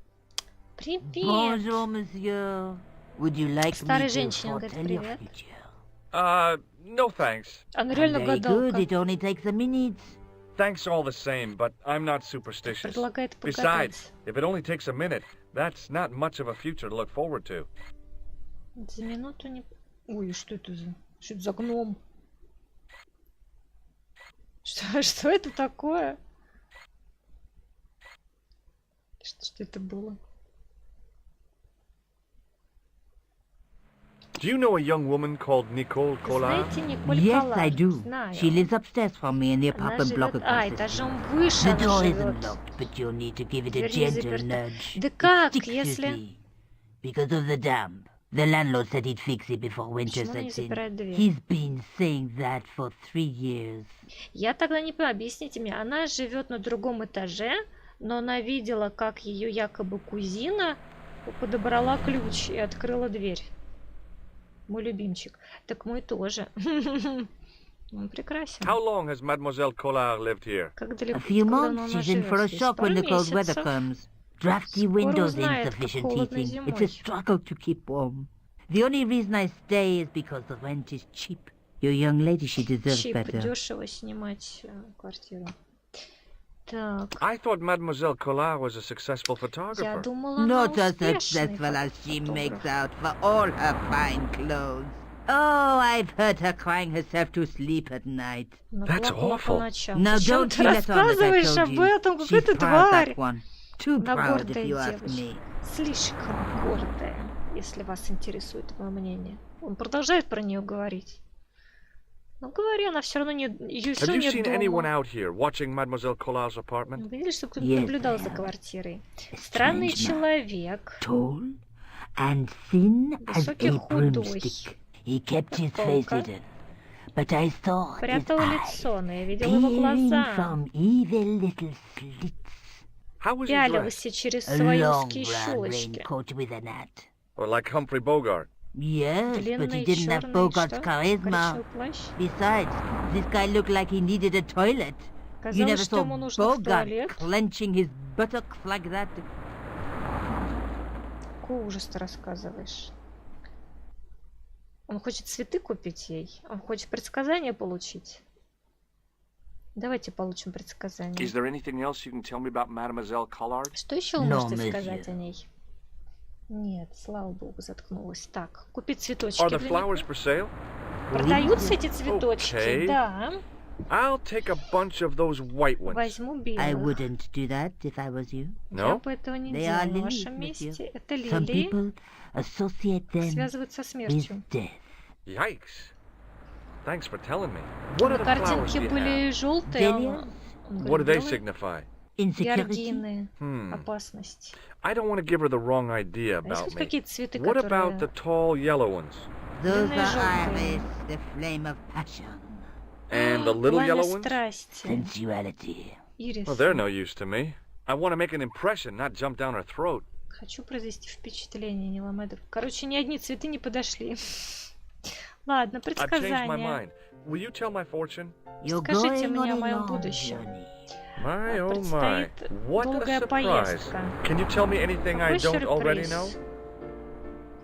Привет! Bonjour, monsieur. Would you like Старой me to женщине он foretell говорит your привет. future? No thanks. Она реально Very good. гадалка. It only takes a minute. Thanks all the same, but I'm not superstitious. Предлагает Besides, погадать. if it only takes a minute, that's not much of a future to look forward to. За минуту не... Ой, что это за гном? Что это такое? Что это было? Do you know a young woman called Nicole Вы Collard? знаете, Николь Yes, Коллар? I do. Знаю. She lives upstairs from me in the Она apartment block живет... across the street. этажом выше The она door живет. isn't locked, but you'll need to give it a Дверь не gentle заперта. nudge. Да It как, sticks, you если... see, because of the damp. The landlord said he'd fix it before winter Почему она не sets in. запирает дверь? He's been saying that for 3 years. Я тогда не понимаю, объясните мне. Она живет на другом этаже, но она видела, как ее якобы кузина подобрала ключ и открыла дверь. Мой любимчик. Так мой тоже. Он прекрасен. How long has Mademoiselle Collard lived here? Как A далеко, few как давно months, она she's in for a живет здесь? shock Пару when the cold weather месяцев. comes. Drafty Скоро windows, узнает, как insufficient холодно heating. It's зимой. a struggle to keep warm. The only reason I stay is because the rent is cheap. Your young lady, she deserves Чип, better. дешево снимать квартиру. Так, I thought Mademoiselle Collard was a successful я photographer. думала, она Not as успешный successful as she makes фотограф. out for all her fine clothes. Oh, I've heard her crying herself to sleep at night. Она That's плакала по awful. ночам. Now Зачем don't ты you let on that I рассказываешь told об you. этом? Какая She's ты proud, тварь! that one. Too Она proud, if гордая you ask девочка. me. Слишком гордая, если вас интересует мое мнение. Он продолжает про нее говорить. Ну, говори, она все равно не... Ее Have все you нет seen anyone дома. out here watching Mademoiselle Collard's apartment? Вы видели, что кто-нибудь Yes, наблюдал за I have. квартирой? A Странный strange man. человек. Tall and thin as Высокий, a худой. broomstick. He kept his Как face паука. hidden. But I saw his Прятал eyes лицо, но я видела его peering глаза. from evil little slits. How was he dressed? Пялился через A свои long узкие brown щелочки. raincoat with a net. Or like Humphrey Bogart? Yes, but he Длинный didn't have черный, Bogart's что? charisma. Коричневый плащ. Besides, this guy looked like he needed a toilet. You Казалось, never что saw ему нужно в Bogart туалет. clenching his buttocks like that. Какой ужас ты рассказываешь. Он хочет цветы купить ей. Он хочет предсказания получить. Давайте получим предсказание. Is there anything else you can tell me about Mademoiselle Collard? Что еще вы No, можете monsieur. сказать о ней? Нет, слава богу, заткнулась. Так, купить цветочки. Are the для flowers него. for sale? Продаются эти цветочки? Okay. Да. I'll take a bunch of those white ones. Возьму I белых. wouldn't do that if I was you. Я No? бы этого не They делала are на lilies, вашем monsieur. месте. Это Some лилии. people associate them Связывают со with смертью. death. Yikes. Thanks for telling me. What are На the flowers картинке you have? были желтые, а Dahlias? он What do говорит, they белые. signify? Insecurity. Георгины. Hmm. Опасность. I don't want to give her the wrong idea А есть about хоть me. какие-то цветы, What about the которые... tall yellow ones? Those Длинные are желтые. iris, the flame of passion, And the little Пламя yellow ones? страсти. sensuality. Ирис. Well, they're no use to me. I want to make an impression, not jump down her throat. Хочу произвести впечатление, не ломай дров. Короче, ни одни цветы не подошли. Ладно, I've changed my предсказание. mind. Will you tell my fortune? You're Скажите going мне о on a моем long будущем. journey. My oh my. Предстоит What a долгая surprise. поездка. Can you tell me anything I Какой don't already know? сюрприз?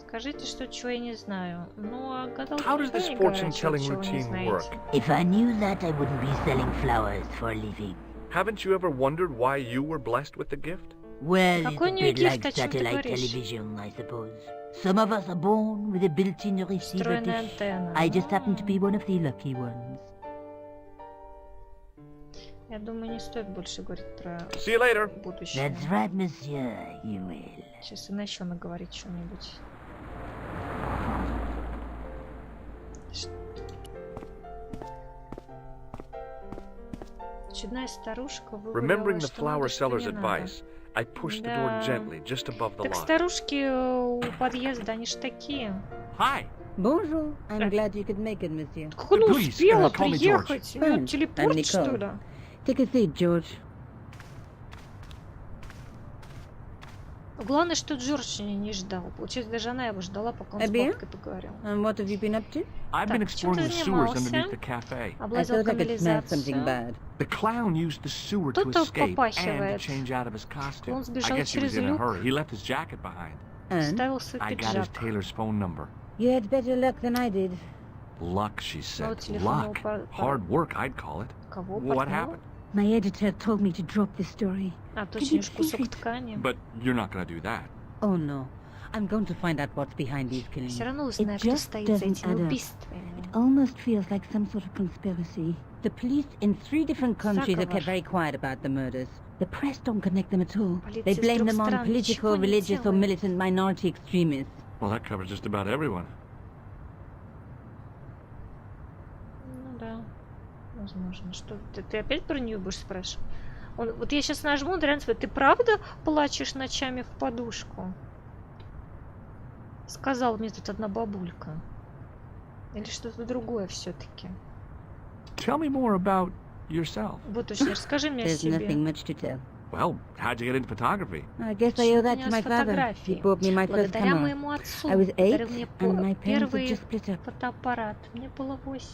Скажите, что чего я не знаю. Ну, а гадалки How does никогда this не говорят, fortune-telling чего не routine знаете. work? If I knew that, I wouldn't be selling flowers for a living. Haven't you ever wondered why you were blessed with the gift? Well, Какой у it's a нее bit гифт, like о чем ты satellite говоришь? television, I suppose. Some of us are born with a built-in receiver Встроенная dish. антенна. I just happen to be one of the lucky ones. Я думаю, не стоит больше говорить про See you later. будущее. That's right, monsieur, you will. Сейчас она еще наговорит что-нибудь. Чудная старушка Remembering выговорила, the что flower надо, что seller's не надо. advice, I pushed the door Да. gently just above the Так lock. старушки у подъезда, они ж такие. Hi. Bonjour. I'm glad you could make it, monsieur. Как она Please, успела call me приехать? У нее Fine. телепорт, I'm что Nicole. ли? Take a seat, George. Главное, что Джордж не ждал. Получается, даже она его ждала, пока он с Обе? бабкой поговорил. And what have you been up to? I've been Так, чем exploring ты the sewers занимался? underneath the cafe. I Облазил thought I could smell something канализацию. bad. The clown used the sewer to Кто-то escape and to попахивает. change out of his costume. Он I сбежал guess he was через in a люк. hurry. He left his jacket behind. And Ставил свой I got his пиджак. tailor's phone number. you had better luck than I did. Luck, she said. телефонного Luck. Hard work, I'd call it. Кого? What Партнера? happened? My editor told me to drop this story. А, Did точно, you ж кусок see it? ткани. But you're not going to do that. Oh no. I'm going to find out what's behind these killings. Все равно It узнаю, кто just стоит за doesn't этими add up. убийствами. Almost feels like some sort of conspiracy. The police in 3 different countries have kept Заговор. very quiet about the murders. The press don't connect them at all. Полиция They с blame 3 them on стран political, ничего не religious, or делает. militant minority extremists. Well, that covers just about everyone. Ну да, возможно. Что ты опять про нее будешь спрашивать? Вот я сейчас нажму, он реально спрашивает, ты правда плачешь ночами в подушку? Сказала мне тут одна бабулька. Или что-то другое все-таки. Tell me more about yourself. Вот точно, расскажи мне о There's себе. nothing much to tell. Well, how'd you get into photography? I guess I owe that to my father. He Фотографии. bought me my first Благодаря camera. моему отцу. I was 8, Подарил мне and my parents had первый just split up. фотоаппарат. Мне было 8.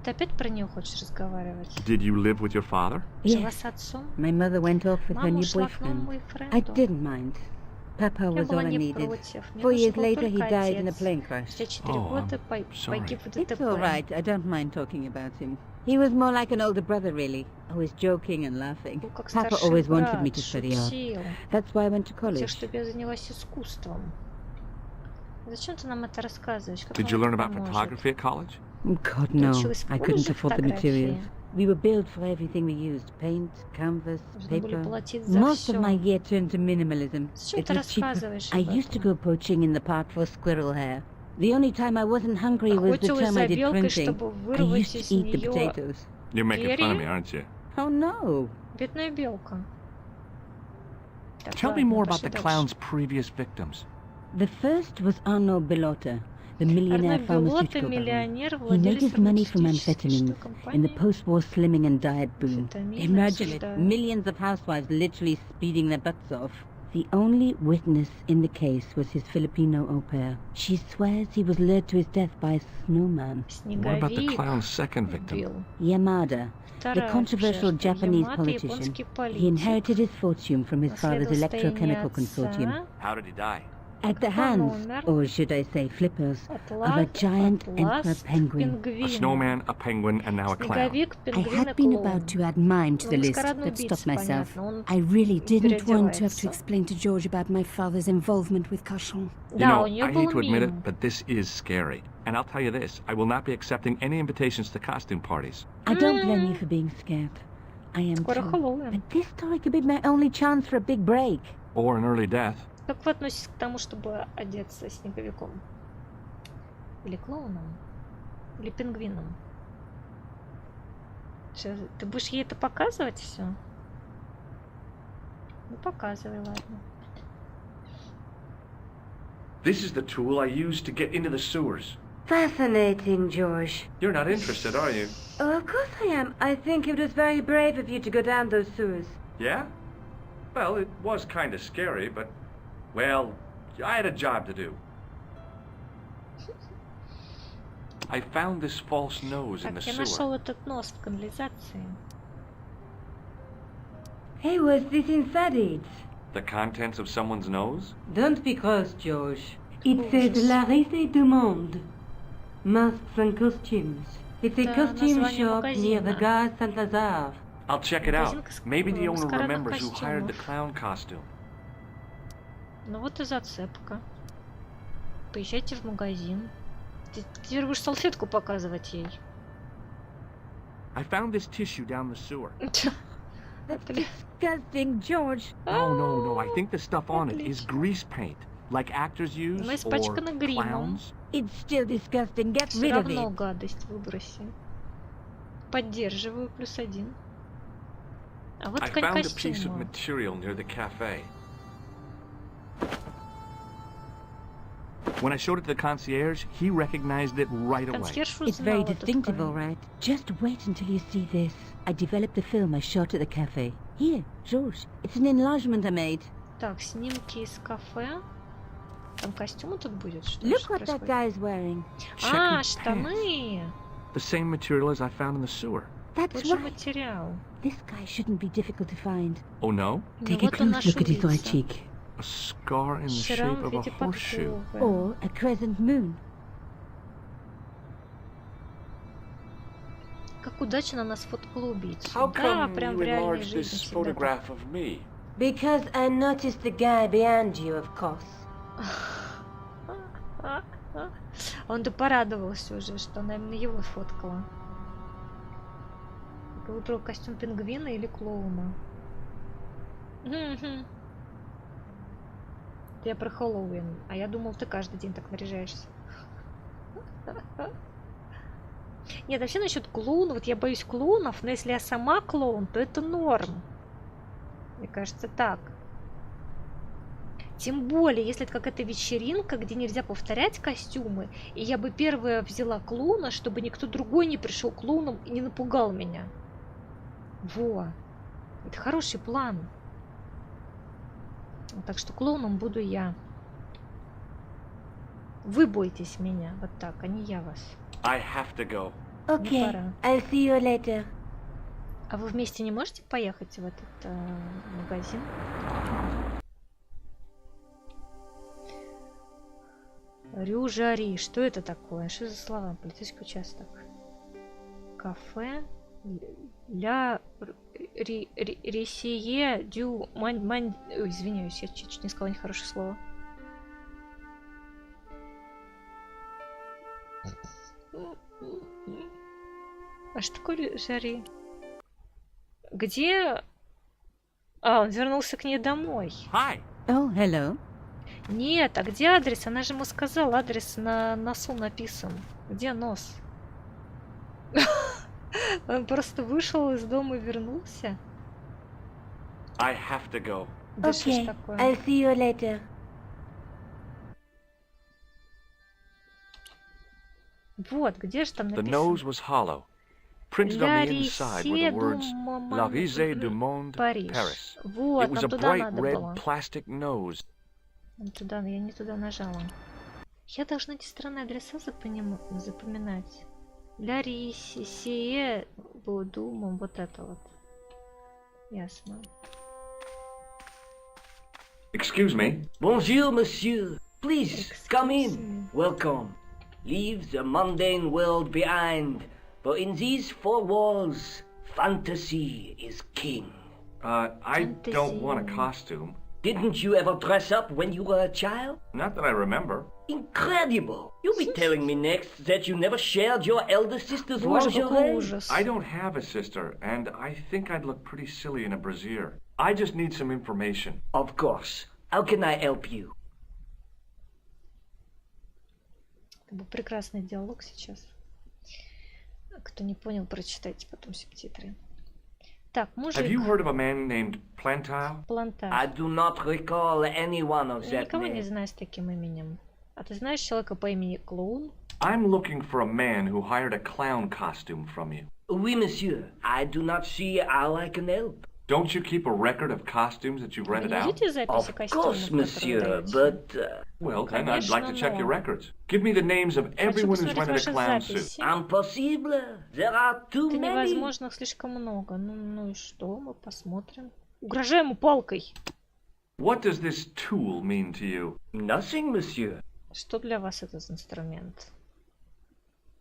Ты опять про нее хочешь разговаривать? Did you live with your father? Жила Yes, с отцом? my mother went off with her Мама new ушла к boyfriend. новому I бойфренду. didn't mind. Papa Я was all была I не needed. против. Мне 4 нужен years был later, he только died in a отец. plane crash. Спустя 4 Oh, года I'm sorry. погиб в It's ДТП. all right. I don't mind talking about him. He was more like an older brother, really. Always joking and laughing. Был как Papa старший always wanted брат, me to study art. шутил. That's why I went to Хотел, college. чтобы я занялась искусством. Зачем ты нам это рассказываешь? Как Did you нам learn это about поможет? photography at college? God, Ты no. училась в I couldn't колледже afford the фотографии. materials. We were billed for everything we used. Paint, canvas, Нужно были paper. платить за Most of всё. my year turned to minimalism. Зачем It ты was cheaper. рассказываешь I об used to этом? go poaching in the park for squirrel hair. The only time I wasn't hungry was the Охотилась term за I did белкой, printing. чтобы I вырвать used из to eat the нее potatoes. You're making fun of me, перья. aren't you? Oh no. Бедная белка. Так, Tell me ладно, more about пошли the дальше. clown's previous victims. The first was Arno Bellotta, the millionaire Арно Белотто, pharmaceutical baron. миллионер, He made владелец his money from фармацевтической amphetamines in the компании. post-war slimming and diet boom. Амфетамины Imagine it, осуждаю. millions of housewives literally speeding their butts off. The only witness in the case was his Filipino au pair. She swears he was lured to his death by a snowman. What about the Снеговик clown's second victim? убил. Yamada, the Вторая controversial жертва. Japanese Ямато, politician. японский He политик. inherited his fortune from his father's Наследовал electrochemical состояние consortium. отца. How did he die? At the Как он hands, умер? or should I say flippers, От of a giant emperor ласт penguin. A пингвина. snowman, a penguin, and now a clown. Снеговик, I пингвин и had been клоун. about to add mine to the Ну, list, маскарадный but убийца, stopped myself. понятно. Он I really didn't want to have переодевается. to explain to George about my father's involvement with Cauchon. You Да, know, у нее I был hate to admit мим. it, but this is scary. And I'll tell you this, I will not be accepting any invitations to costume parties. I don't blame you for being scared. I am Скоро too. Хэллоуин. But this story could be my only chance for a big break. Or an early death. Как вы относитесь к тому, чтобы одеться снеговиком? Или клоуном? Или пингвином? Сейчас, ты будешь ей это показывать все? Ну показывай, ладно. This is the tool I used to get into the sewers. Fascinating, George. You're not interested, are you? Oh, of course I am. I think it was very brave of you to go down those sewers. Yeah? Well, it was kind of scary, but, well, I had a job to do. I found this false nose in the Так, я sewer. нашел этот нос в канализации. Hey, was this inside it? The contents of someone's nose? Don't be cross, George. It says La Risée du Monde. Masks and costumes. It's a Да, costume название shop near the магазина. Gare Saint-Lazare. I'll check it out. Магазин Maybe the owner маскарадных remembers who hired the костюмов. clown costume. Ну вот и зацепка. Поезжайте в магазин. Ты теперь будешь салфетку показывать ей. I found this tissue down the sewer. Disgusting, George. Oh, no. I think the stuff on it is grease paint, like actors use, Она or испачкана гримом. clowns. It's still disgusting. Get Все rid of равно it. гадость выброси. Поддерживаю, +1. А вот I ткань found a piece of костюма. material near the cafe. When I showed it to the concierge, he recognized it right away. Консьерж It's very узнал эту distinctive, ткань. all right. Just wait until you see this. I developed a film I shot at the cafe. Here, George. It's an enlargement I made. Так, снимки из кафе. Там костюмы тут будет? Что Look что what that происходит? guy is wearing. Check А, his pants. штаны. The same material as I found in the sewer. That's Тот же right. материал. This guy shouldn't be difficult to find. Oh no? Ну Take a вот он close наш look at his right убийца. cheek. A scar in the Шрам shape в of a виде horseshoe. подковы. Or a crescent moon. Как удачно нас сфоткал убийцу. How Да, come прям you в реальной enlarged жизни this всегда так. photograph of me? Because I noticed the guy behind you, of course. Он-то порадовался уже, что она именно его сфоткала. Ты выбрал костюм пингвина или клоуна? Мгм. Я про Хэллоуин, а я думал, ты каждый день так наряжаешься. Нет, вообще насчет клоуна, вот я боюсь клоунов, но если я сама клоун, то это норм. Мне кажется, так. Тем более, если это какая-то вечеринка, где нельзя повторять костюмы, и я бы первая взяла клоуна, чтобы никто другой не пришел клоуном и не напугал меня. Во. Это хороший план. Так что клоуном буду я. Вы бойтесь меня, вот так, а не я вас. I have to go. Okay, пора. I'll see you later. А вы вместе не можете поехать в этот магазин? Рюжари. Что это такое? Что за слова? Полицейский участок. Кафе. Ля Ресие дю Ой, извиняюсь, я чуть не сказала нехорошее слово. А что такое Жари? Где... А, он вернулся к ней домой. Hi. Oh, hello. Нет, а где адрес? Она же ему сказала, адрес на носу написан. Где нос? Он просто вышел из дома и вернулся. I have to go. Да что ж Okay, такое? I'll see you later. Вот, где же там The написано? nose was hollow. Printed on La the inside were the words La Risée du Monde, Париж. Paris. Вот, It was a нам туда bright надо red было. plastic nose. Нам туда, я не туда нажала. Я должна эти странные адреса запоминать. Ля Рисие было думом, вот это вот. Ясно. Excuse me. Bonjour, monsieur. Please, Excuse come me. in. Welcome. Leave the mundane world behind, for in these four walls, fantasy is king. I don't want a Fantasy. costume. Didn't you ever dress up when you were a child? Not that I remember. Incredible! You'll be telling me next that you never shared your elder sister's Боже, какой lingerie? ужас. I don't have a sister, and I think I'd look pretty silly in a brassiere. I just need some information. Of course. How can I help you? Это был прекрасный диалог сейчас. Кто не понял, прочитайте потом субтитры. Так, Have you мужик, heard of a man named Plantile? I плантаж. do not recall any one of Я that никого не name. знаю с таким именем. А ты знаешь человека по имени Клоун? I'm looking for a man who hired a clown costume from you. Oui, monsieur. I do not see how I can help. Don't you keep a record of costumes that you've Вы rented не out? ведете записи Of костюмов, course, которые monsieur, даете? but Well, then I'd like to Конечно, check your но. records. Give me the names of everyone who's посмотреть rented a ваши clown suit. записи. impossible. There are too Это many. невозможно, их слишком много. Ну и что? Мы посмотрим. Угрожаем ему палкой. What does this tool mean to you? Nothing, monsieur. Что для вас этот инструмент?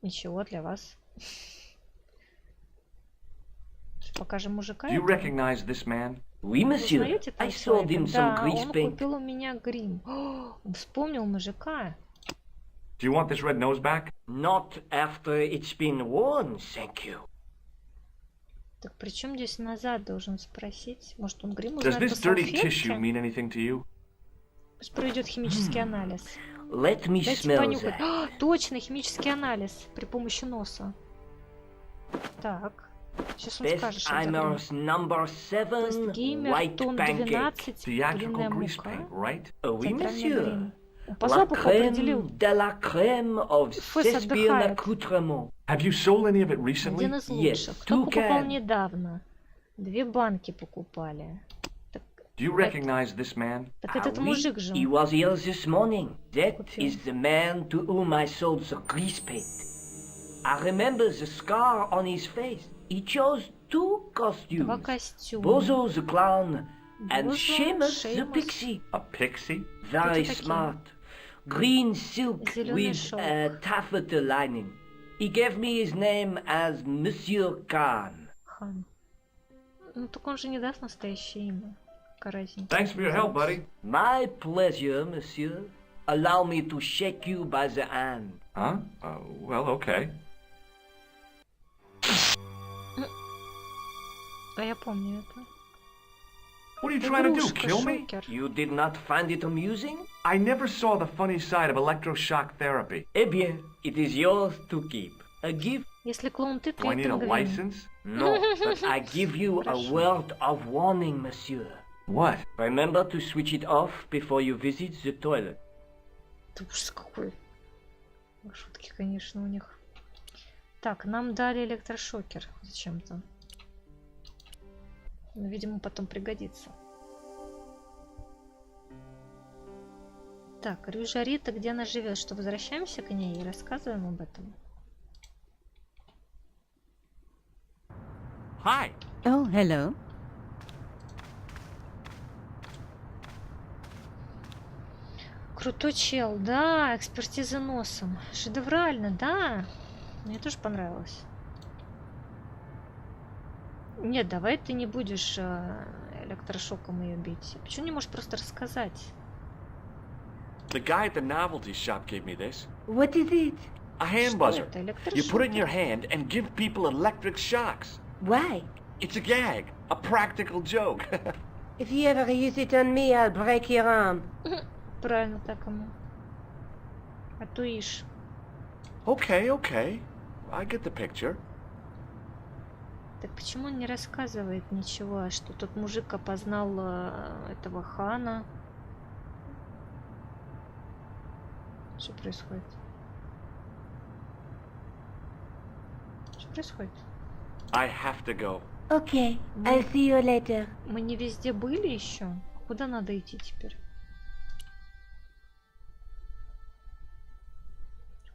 Ничего для вас. покажем мужика. Do you этого. recognize this man? Oui, Вы monsieur. узнаете I этого sold человека? him some Да, grease он paint. купил у меня грим. О, он вспомнил мужика. Do you want this red nose back? Not after it's been worn, thank you. Так при чем здесь назад, должен спросить? Может, он грим Does узнает по this dirty tissue салфетке? mean anything to you? Пусть проведет химический анализ. Let me Дайте smell понюхать. that. Точно, химический анализ при помощи носа. Так. Сейчас он Best скажет, что это грим. Imers number 7, Геймер, white тон pancake. 12, Theatrical куриная grease мука. paint, right? Oui, Центральный monsieur. грим. Он по La запаху определил. crème de la crème of Фэс Shakespeare отдыхает. accoutrement. Have you sold any of it recently? Один из Yes, лучших. Кто two покупал can. недавно? 2 банки покупали. Так, Do you recognize this man? так этот Ah, oui, мужик же. he was here this morning. That Купил. is the man to whom I sold the grease paint. I remember the scar on his face. He chose 2 Два costumes. костюма. Bozo the clown and Bozo, Seamus the Seamus. pixie. A pixie? Very такие? smart. Green silk Зелёный with шелк. a taffeta lining. He gave me his name as Monsieur Khan. Хан. Ну так он же не даст настоящее имя. Какая разница? Thanks for your help, buddy. My pleasure, monsieur. Allow me to shake you by the hand. Huh? Well, okay. А я помню это. What are you trying to do? Игрушка, Kill me? шокер. You did not find it amusing? I never saw the funny side of electroshock therapy. Eh bien, it is yours to keep. A gift? Если клоун ты, то Do I need это a грим. license? No, but I give you a word of warning, monsieur. What? Remember to switch it off before you visit the toilet. Ты ужас какой. Шутки, конечно, у них. Так, нам дали электрошокер зачем-то. Но, видимо, потом пригодится. Так, рыжая Рита, где она живет? Что, возвращаемся к ней и рассказываем об этом? Hi. Oh, hello. Крутой чел, да, экспертиза носом. Шедеврально, да. Мне тоже понравилось. Нет, давай ты не будешь электрошоком ее бить. Почему не можешь просто рассказать? The guy at the novelty shop gave me this. What is it? A hand Что buzzer. это? You put it in your Электрошокер. hand and give people electric shocks. Why? It's a gag, a practical joke. If you ever use it on me, I'll break your arm. Правильно так ему. А то ишь. Okay. I get the picture. Так почему он не рассказывает ничего, что тот мужик опознал этого хана? Что происходит? Что происходит? I have to go. Okay, I'll see you later. Мы не везде были еще? Куда надо идти теперь?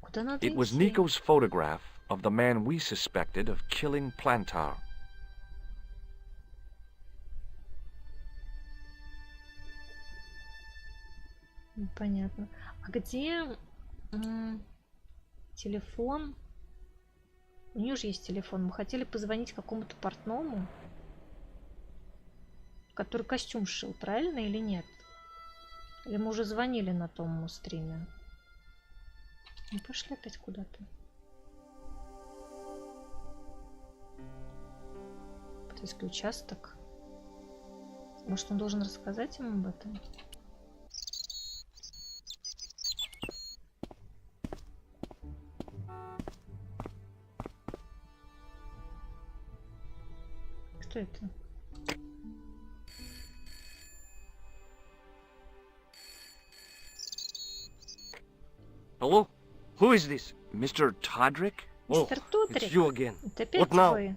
Куда надо It was идти? Nico's photograph of the man we suspected of killing Plantar. Понятно. А где телефон? У нее же есть телефон. Мы хотели позвонить какому-то портному, который костюм шил, правильно или нет? Или мы уже звонили на том стриме? Мы пошли опять куда-то. Полицейский участок. Может, он должен рассказать им об этом? Кто это? Hello? Who is this? Mr. Todrick? Мистер Тотрик. It's you again. Это опять What now? вы.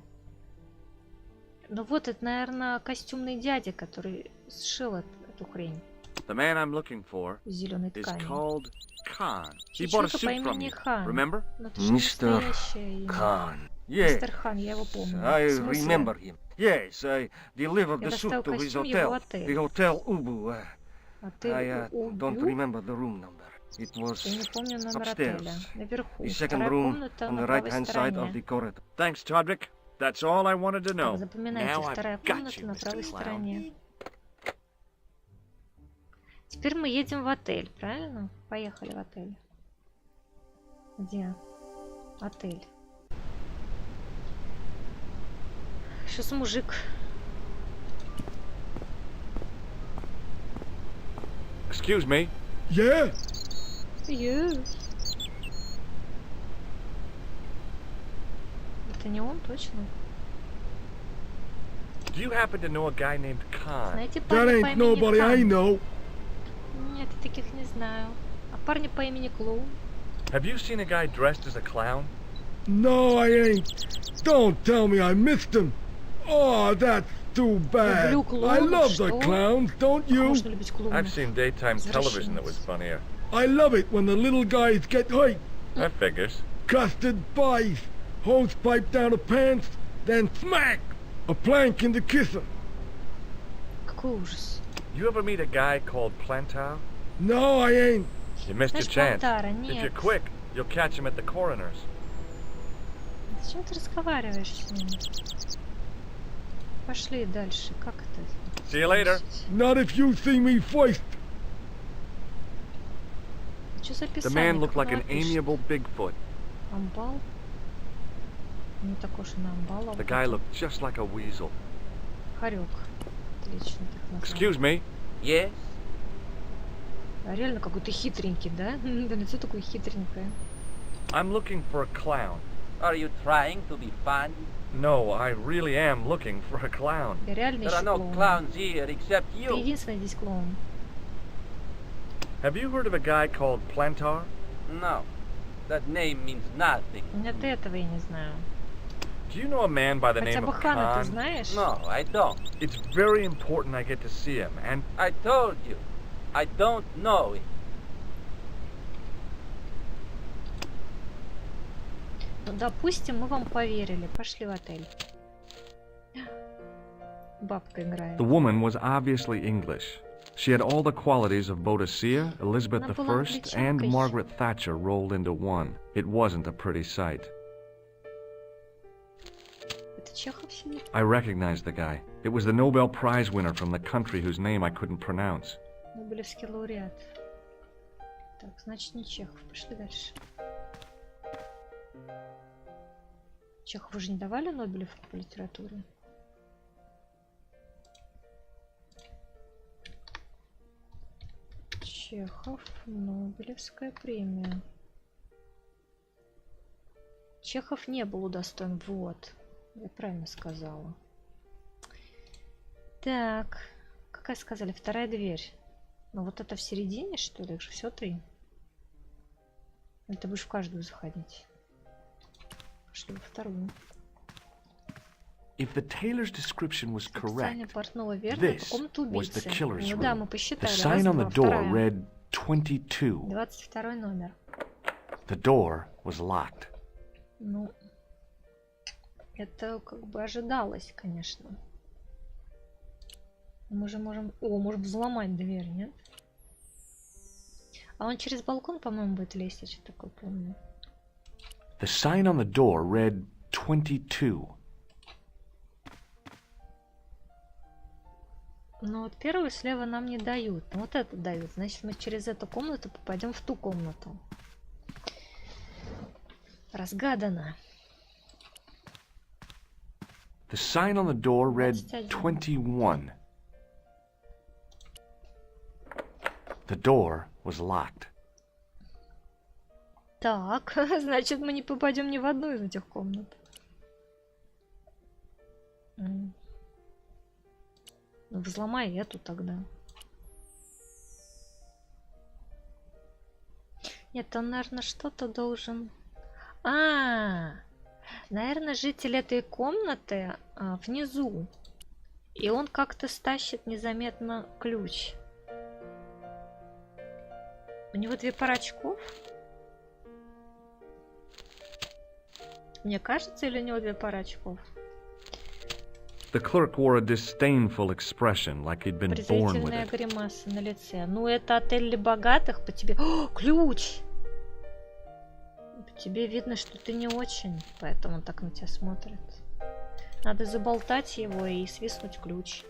Ну вот, это, наверное, костюмный дядя, который сшил эту хрень The man I'm looking for из зеленой is ткани. called Khan. He Чучука bought a по suit from имени you. Хан. Remember? Ну, это же Мистер настоящее имя. Khan. Мистер Хан, я его помню. I В смысле? remember him. Yes, I delivered Я the достал suit to his костюм его hotel. отеля. The Hotel Ubu. Отель I don't Убю? remember the room number. It was Я не помню номер upstairs. отеля. Наверху. The second Вторая room комната on на the правой right-hand side of стороне. the corridor. Thanks, Todrick. That's all I wanted to Так, know. запоминайте, Now I've вторая got комната you, на Mr. правой Clown. стороне. Теперь мы едем в отель, правильно? Поехали в отель. Где? Отель. Сейчас мужик. Excuse me. Yeah? Это не он, точно? Do you happen to know a guy named Khan? Знаете That парня по ain't имени nobody I Хан? know. Нет, я таких не знаю. А парня по имени Клоун? Have you seen a guy dressed as a clown? No, I ain't. Don't tell me I missed him. Oh, that's too bad. Люблю I клоунов, love the что? clowns, don't Как you? можно любить клоунов? I've seen daytime television that was Извращенец. funnier. I love it when the little guys get hurt. That figures. Custard pies, hose pipe down the pants, then smack! A plank in the kisser. Какой ужас. You ever meet a guy called Plantar? No, I ain't. You missed your Знаешь, chance. Плантара, If you're нет. quick, you'll catch him at the coroner's. Зачем ты разговариваешь с ним? Пошли дальше. Как это? See you later. Not if you see me first. Что за The описание? man looked Как like оно an пишет? amiable Bigfoot. Амбал? Не такой уж и на амбал, а The вот guy это. looked just like a weasel. Хорек. Отлично так назвал. Excuse me. Yes? А реально какой-то хитренький, да? Да, лицо такое хитренькое. I'm looking for a clown. Are you trying to be funny? No, I really am looking for a clown. Я реально There ищу are no клоуна. clowns here except Ты you. единственный здесь клоун. Have you heard of a guy called Plantar? No. That name means nothing. Нет, этого я не знаю. Do you know a man by the Хотя name бы of Хана ты Khan? знаешь? No, I don't. It's very important I get to see him, and I told you. I don't know it. Ну, допустим, мы вам поверили. Пошли в отель. Бабка играет. The woman was obviously English. She had all the qualities of Boadicea, Elizabeth Она была I, and англичанкой. Margaret Thatcher rolled into one. It wasn't a pretty sight. Это Чехов сидит? I recognized the guy. It was the Nobel Prize winner from the country whose name I couldn't pronounce. Нобелевский лауреат. Так, значит, не Чехов. Пошли дальше. Чехову же не давали Нобелевку по литературе? Чехов, Нобелевская премия. Чехов не был удостоен. Вот. Я правильно сказала. Так. Какая сказали? Вторая дверь. Ну вот это в середине, что ли? Все три. Или ты будешь в каждую заходить? Пошли во вторую. If the tailor's description was Описание correct, портного верно, this в комнату was the убийцы. killer's Ну да, room. мы The посчитали. Раз, sign on два, the door вторая. read 22. 22 номер. The door was locked. Ну, это как бы ожидалось, конечно. Мы же можем... О, можем взломать дверь, нет? А он через балкон, по-моему, будет лезть, я что-то такое помню. The sign on the door read 22. Ну вот первую слева нам не дают. Но вот это дают. Значит, мы через эту комнату попадем в ту комнату. Разгадано. The sign on the door read 21. 21. The door was locked. Так, значит, мы не попадем ни в одну из этих комнат. Ну, взломай эту тогда. Нет, он, наверное, что-то должен... Наверное, житель этой комнаты внизу. И он как-то стащит незаметно ключ. У него 2 пары очков? Мне кажется, или у него 2 пары очков? The clerk wore a disdainful expression, like he'd been born with Презрительная it. гримаса на лице. Ну, это отель для богатых, по тебе... О, ключ! По тебе видно, что ты не очень, поэтому он так на тебя смотрит. Надо заболтать его и свистнуть ключ.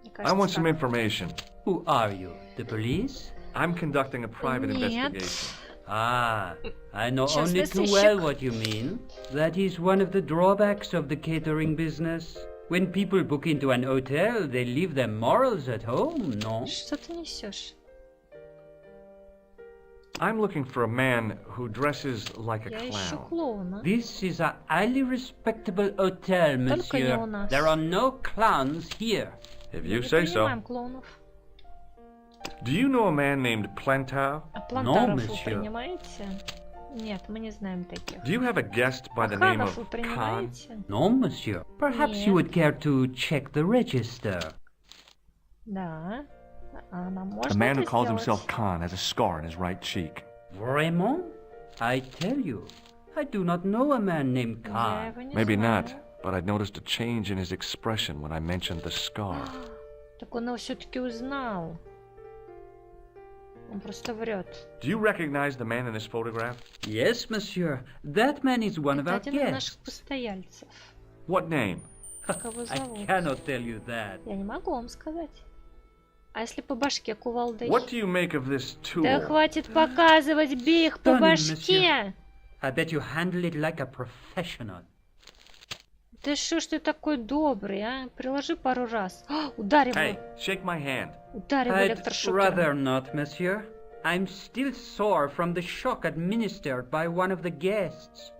Мне I want кажется, some так. information. Who are you? The police? I'm conducting a private Нет. investigation. Ah, I know Частный only too сыщик. well what you mean. That is one of the drawbacks of the catering business. When people book into an hotel, they leave their morals at home, no? Что ты несешь? I'm looking for a man who dresses like a Я ищу clown. клоуна. This is a highly respectable hotel, Только не у monsieur. нас. There are no clowns here. If Мы you не say so. принимаем клоунов. Do you know a man named Plantau? А плантаров вы monsieur. принимаете? Нет, мы не знаем таких. Do you have a guest by the name Ханов вы of Khan? принимаете? No, monsieur. Perhaps you would care to check the register. Да. А нам можно A man who это calls сделать? himself Khan has a scar on his right cheek. Vraiment? I tell you, I do not know a man named Я Khan. его не Maybe знаю. not, but I noticed a change in his expression when I mentioned the scar. Так он его все-таки узнал. Он просто врет. Do you recognize the man in this photograph? Yes, monsieur. That man is one of Это our один из наших guests. постояльцев. What name? Как его I зовут? cannot tell you that. Я не могу вам сказать. А если по башке кувалдой? What do you make of this Да tool? хватит показывать, бей их по Stunning, башке! I bet you handle it like a professional. Ты что ж ты такой добрый, а? Приложи пару раз. Ударь его! Hey, shake my hand. Ударь его I'd электрошокером. rather not, monsieur. I'm still sore from the shock administered by one of the guests.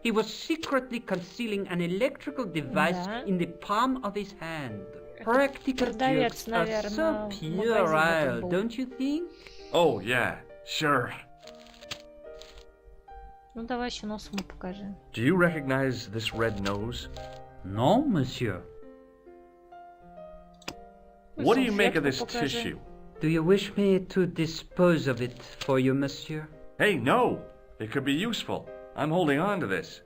He was secretly concealing an electrical device Да. in the palm of his hand. Practical продавец, jokes are наверное, so в puerile, магазине это был. don't you think? Oh, yeah, sure. Ну давай еще нос ему покажи. Do you recognize this red nose? No, monsieur. What do you make of this Салфетку покажи. tissue? Do you wish me to dispose of it for you, monsieur? Hey, no! It could be useful. I'm holding on to this.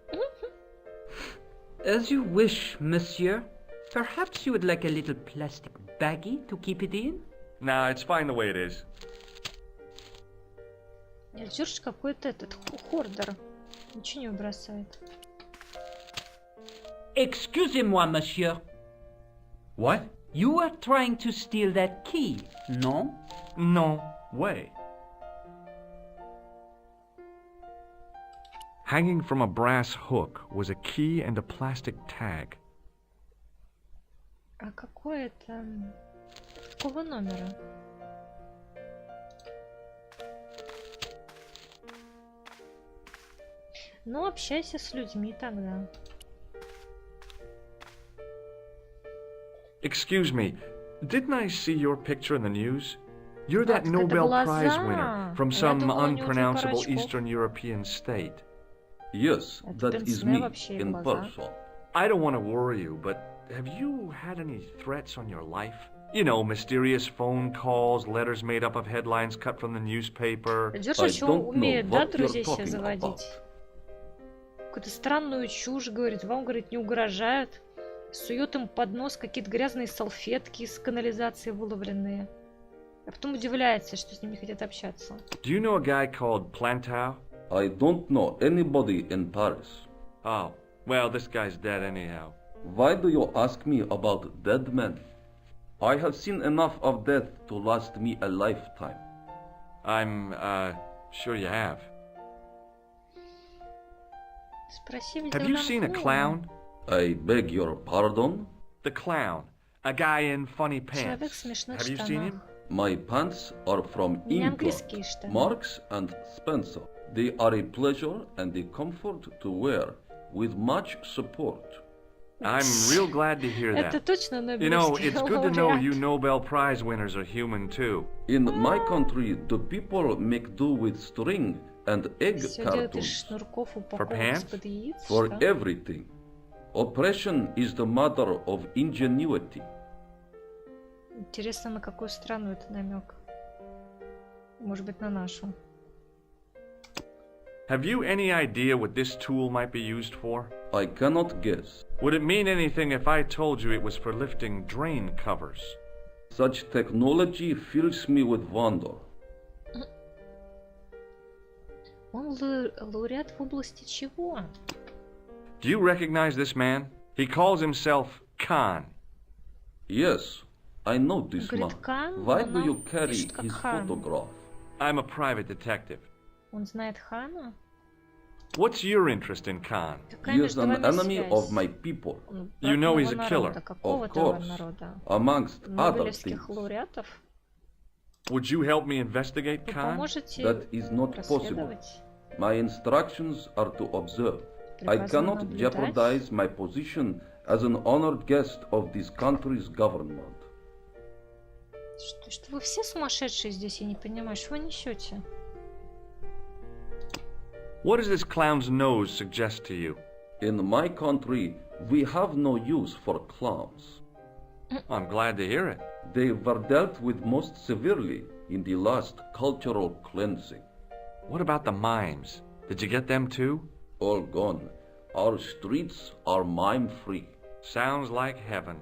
As you wish, monsieur. Perhaps you would like a little plastic baggie to keep it in? Nah, it's fine the way it is. Чушь какой-то этот хордер. Ничего не бросает. Excusez-moi, monsieur. What? You are trying to steal that key, no? No way. Hanging from a brass hook was a key and a plastic tag. А какой это? Какого номера? Ну, общайся с людьми тогда. Excuse me, didn't I see your picture in the news? You're that так это Nobel глаза. Prize winner from Я some думала, у него unpronounceable только Eastern European state. Yes, Это that is пенсне me вообще in глаза. person. I don't want to worry you, but have you had any threats on your life? You know, mysterious phone calls, letters made up of headlines cut from the newspaper. Держишь, I еще don't know умеет, да, what you're друзей себе talking заводить? about. Какую-то странную чушь, говорит. Вам, говорит, не угрожают. Сует им под нос какие-то грязные салфетки из канализации выловленные. А потом удивляется, что с ним не хотят общаться. Do you know a guy called Plantau? I don't know anybody in Paris. Oh, well, this guy's dead anyhow. Why do you ask me about dead men? I have seen enough of death to last me a lifetime. I'm, sure you have. Спроси Have you seen a clown? I beg your pardon? The clown. A guy in funny Человек pants. в смешных Have you seen him? штанах. My pants are from У меня England. английские штаны. Marks and Spencer. They are a pleasure and a comfort to wear, with much support. I'm real glad to hear Это that. точно You know, Нобелевский it's good to know лауреат. you Nobel Prize winners are human too. In my country, the people make do with string and egg Все делают из cartoons шнурков, упаковок pants? из-под яиц. for что? everything. Oppression is the mother of ingenuity. Интересно, на какую страну это намек? Может быть, на нашу. Have you any idea what this tool might be used for? I cannot guess. Would it mean anything if I told you it was for lifting drain covers? Such technology fills me with wonder. Он лауреат в области чего? Do you recognize this man? He calls himself Khan. Yes, I know this Говорит, man. Кан, Why но do you нам carry пишет как his Хан. photograph? I'm a private detective. Он знает Хана? What's your interest in Khan? Какая He is между an вами enemy связь? of my people. Он You know враг he's a моего killer. народа. Какого Of твоего course. народа? Amongst other Нобелевских things. лауреатов? Would you help me investigate Вы Khan? поможете That is not possible. расследовать? My instructions are to observe. I Приказано cannot наблюдать? jeopardize my position as an honored guest of this country's government. Что вы все сумасшедшие здесь, я не понимаю, что вы несете? What does this clown's nose suggest to you? In my country, we have no use for clowns. I'm glad to hear it. They were dealt with most severely in the last cultural cleansing. What about the mimes? Did you get them too? All gone. Our streets are mime-free. Sounds like heaven.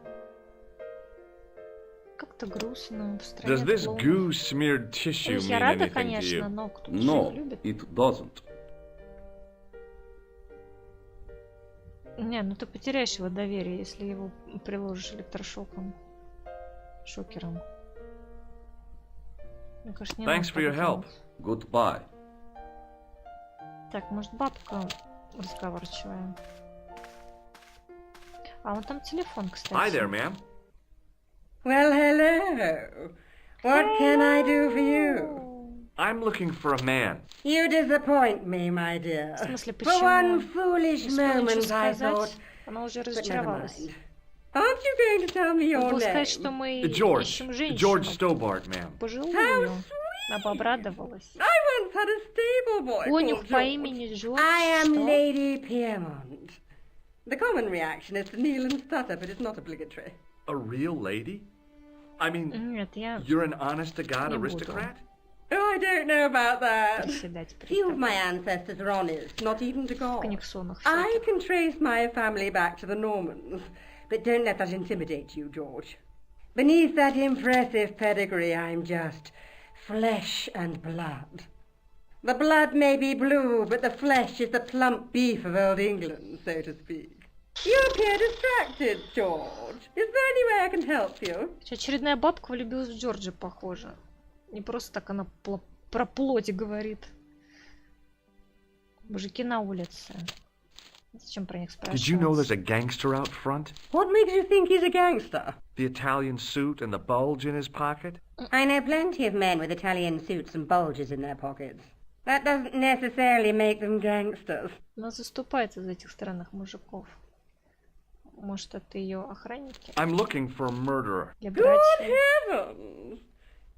Как-то грустно в стране Does this клоунов. goo-smeared tissue Я mean рада, anything to конечно, you? но кто-то же No, их любит. it doesn't. Не, ну ты потеряешь его доверие, если его приложишь электрошоком. Шокером. Мне кажется, не Thanks надо for your так help. делать. Goodbye. Так, может, бабка разговорчивая. А вон там телефон, кстати. Hi there, ma'am. Well, hello. What can I do for you? I'm looking for a man. You disappoint me, my dear. В смысле, For one почему? foolish Успела ничего moment I thought, сказать? Она уже but never разочаровалась. mind. Aren't you going to tell me Надо your было сказать, name? что мы George. ищем George женщину. Stobart, ma'am. Пожилую. Она бы обрадовалась. I once had a stable boy Конюх called по George. имени Джордж. I am Что? Lady Piermont. The common reaction is to kneel and stutter, but it's not obligatory. A real lady? I mean, Нет, я you're an honest-to-God Не буду. aristocrat? Oh, I don't know about that. приседать при Few of таком my ancestors are honest, not even to God. конюксонах I всяких. can trace my family back to the Normans, but don't let that intimidate you, George. Beneath that impressive pedigree, I'm just flesh and blood. The blood may be blue, but the flesh is the plump beef of old England, so to speak. You appear distracted, George. Is there any way I can help you? Очередная бабка влюбилась в Джорджа, похоже. Не просто так она про плоть говорит. Мужики на улице. Зачем про них спрашивать? Did you know there's a gangster out front? What makes you think he's a gangster? The Italian suit and the bulge in his pocket? I know plenty of men with Italian suits and bulges in their pockets. That doesn't necessarily make them gangsters. Она заступается за этих странных мужиков. Может, это ее охранники? I'm looking for a murderer. Или Good братья? heavens!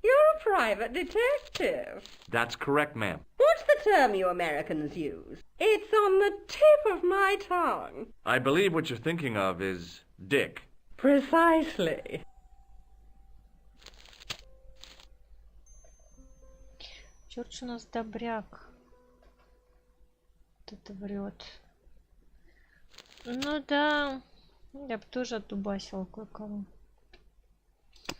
You're a private detective. That's correct, ma'am. What's the term you Americans use? It's on the tip of my tongue. I believe what you're thinking of is dick. Precisely. Джордж у нас добряк. Вот это врет. Ну да, я бы тоже отдубасила кое-кого.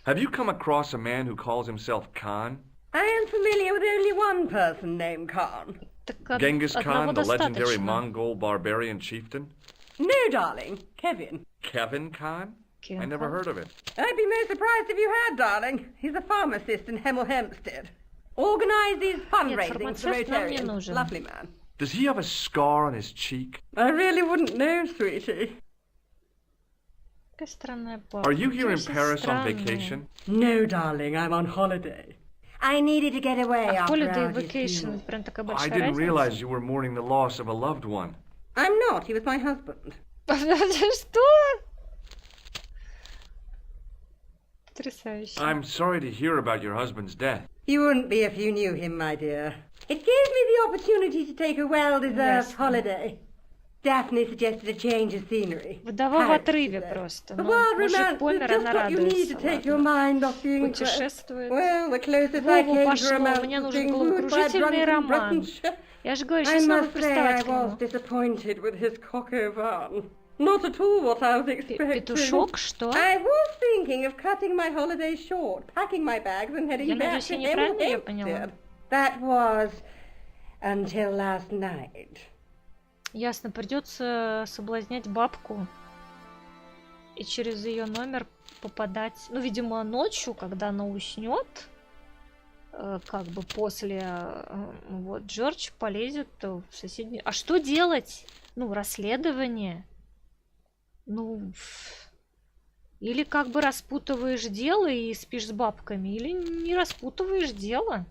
Have you come across a man who calls himself Khan? I am familiar with only one person named Khan. Так Genghis Khan, одного the legendary достаточно. Mongol barbarian chieftain? No, darling. Kevin. Kevin Khan? I Kevin never Khan? heard of him. I'd be most surprised if you had, darling. He's a pharmacist in Hemel Hempstead. Organises fundraising for the farmacевт нам не Rotarians. нужен. Lovely man. Does he have a scar on his cheek? I really wouldn't know, sweetie. Какая странная баба. Are you here in Очень Paris on странная. vacation? No, darling, I'm on holiday. I needed to get away А after holiday our vacation, dispute. прям такая I большая didn't разница. realize you were mourning the loss of a loved one. I'm not. He was my husband. Что? Потрясающе. I'm sorry to hear about your husband's death. You wouldn't be if you knew him, my dear. It gave me the opportunity to take a well-deserved Ясно. holiday. Daphne suggested a change of scenery. Вдова в Paris, отрыве she said. просто. The Ну, world мужик romance is помер, just она what you need радуется. to take your Ладно. mind off the English. Путешествует. Well, the closest I Вову came to пошло, romance мне was нужен being wooed by a головокружительный drunken роман. Breton. Я же говорю, I сейчас надо must say I приставать к was нему. disappointed with his coq au vin. Not at all what I was expecting. Петушок, что? I was thinking of cutting my holiday short, packing my bags and heading Я back надеюсь, to я неправильно её Hemel поняла. Hempstead. That was until last night. Ясно, придется соблазнять бабку. и через ее номер попадать, ну, видимо, ночью, когда она уснет, как бы после, вот, Джордж полезет в соседнюю... А что делать? Ну, расследование. Ну, или как бы распутываешь дело и спишь с бабками, или не распутываешь дело.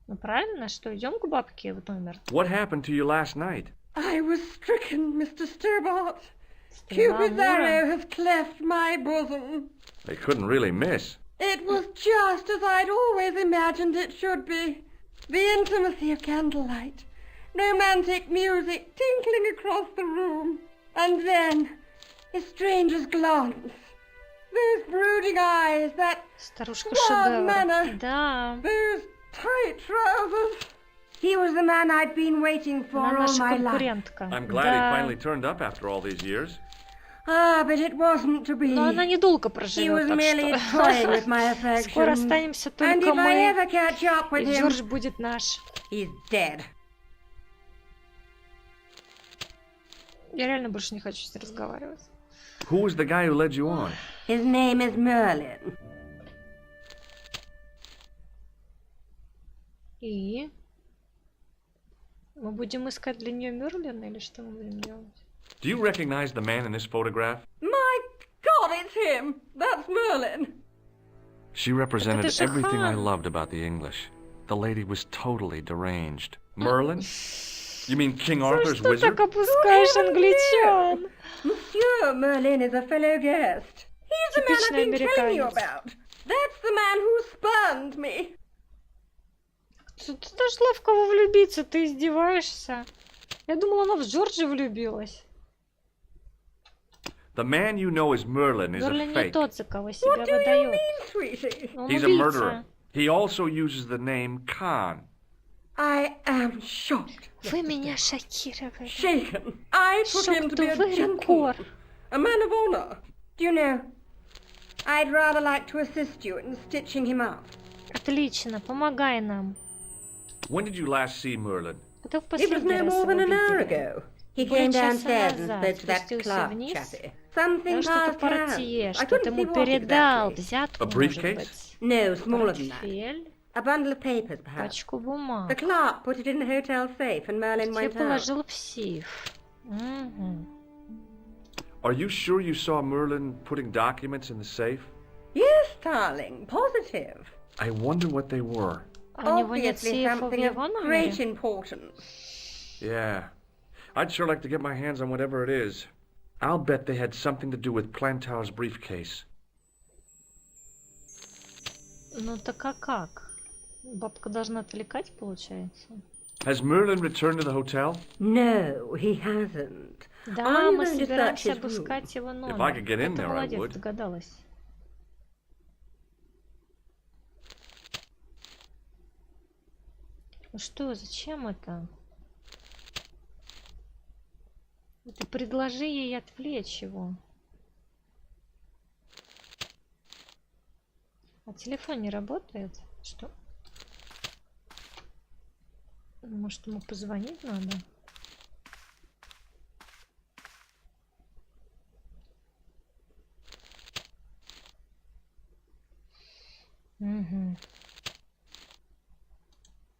Ну, правильно, что идем к бабке в номер. What happened to you last night? I was stricken, Mr. Sturbart. Cupid's arrow has cleft my bosom. They couldn't really miss. It was just as I'd always imagined it should be. The intimacy of candlelight, romantic music tinkling across the room, and then a stranger's glance. Those brooding eyes, that Старушка suave шедевр. manner, Да. those tight trousers. He was the man I'd been waiting for Она all наша my life. конкурентка. I'm glad he finally turned up after all these years. Ah, but it wasn't to be. Но она недолго He проживет, was так merely toying with my что affection. скоро останемся And только if I мы, ever catch up with и him, Джордж будет наш. he's dead. Я реально больше не хочу с ней разговаривать. Who was the guy who led you on? His name is Merlin. И мы будем искать для нее Мерлина или что мы будем делать? Do you recognize the man in this photograph? My God, it's him! That's Merlin! She represented это же everything I Хан. loved about the English. The lady was totally deranged. Merlin? You mean King Arthur's Что wizard? так опускаешь англичан? Monsieur Merlin is a fellow guest. He's the man I've Типичный been telling you американец. about. That's the man who spurned me. Ты дошла в кого влюбиться, ты издеваешься? Я думала, она в Джорджа влюбилась. The man you know as Merlin is a Мерлин не fake. тот, за кого себя What do you выдает. mean, sweetie? Он He's a убийца. murderer. He also uses the name Khan. I am shocked. Вы меня шокировали. Shaken. I took him to be a Шок-то gentleman. вырекор. A man of honor. Do you know, I'd rather like to assist you in stitching him up. Отлично, помогай нам. When did you last see Merlin? Когда в It was последний no раз more его than an hour видели? ago. He Более came часа downstairs and назад spoke to that спустился clerk вниз. chappie. Something Что-то past портье, I что-то couldn't ему see what передал, exactly. взятку, A может briefcase? быть. No, smaller than that. Портфель, A bundle of papers, perhaps. пачку бумаг. The clerk put it in the hotel safe and Merlin Я went out. положила в сейф. Мгм. Are you sure you saw Merlin putting documents in the safe? Yes, darling, positive. I wonder what they were. А у него нет Obviously сейфа в something of его great номере? importance. Yeah. I'd sure like to get my hands on whatever it is. I'll bet they had something to do with Plantow's briefcase. Ну так а как? Бабка должна отвлекать, получается? Has Merlin returned to the hotel? No, he hasn't. Да, Are you мы going to search собираемся his room? обыскать его номер. I could get in Это there, I молодец, would. догадалась. Ну что, зачем это? Ты предложи ей отвлечь его. А телефон не работает? Что? Может, ему позвонить надо? Угу.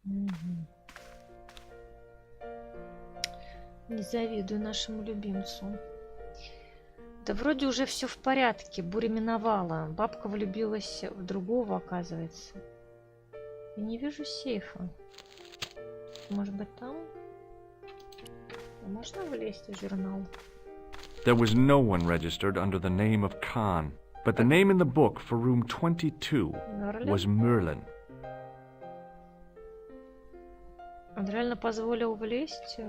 Угу. Не завидую нашему любимцу. Да вроде уже все в порядке, буря миновала. Бабка влюбилась в другого, оказывается. Я не вижу сейфа. Может быть там? А можно влезть в журнал? There was no one registered under the name of Khan, but the name in the book for room 22 was Merlin. Он реально позволил влезть?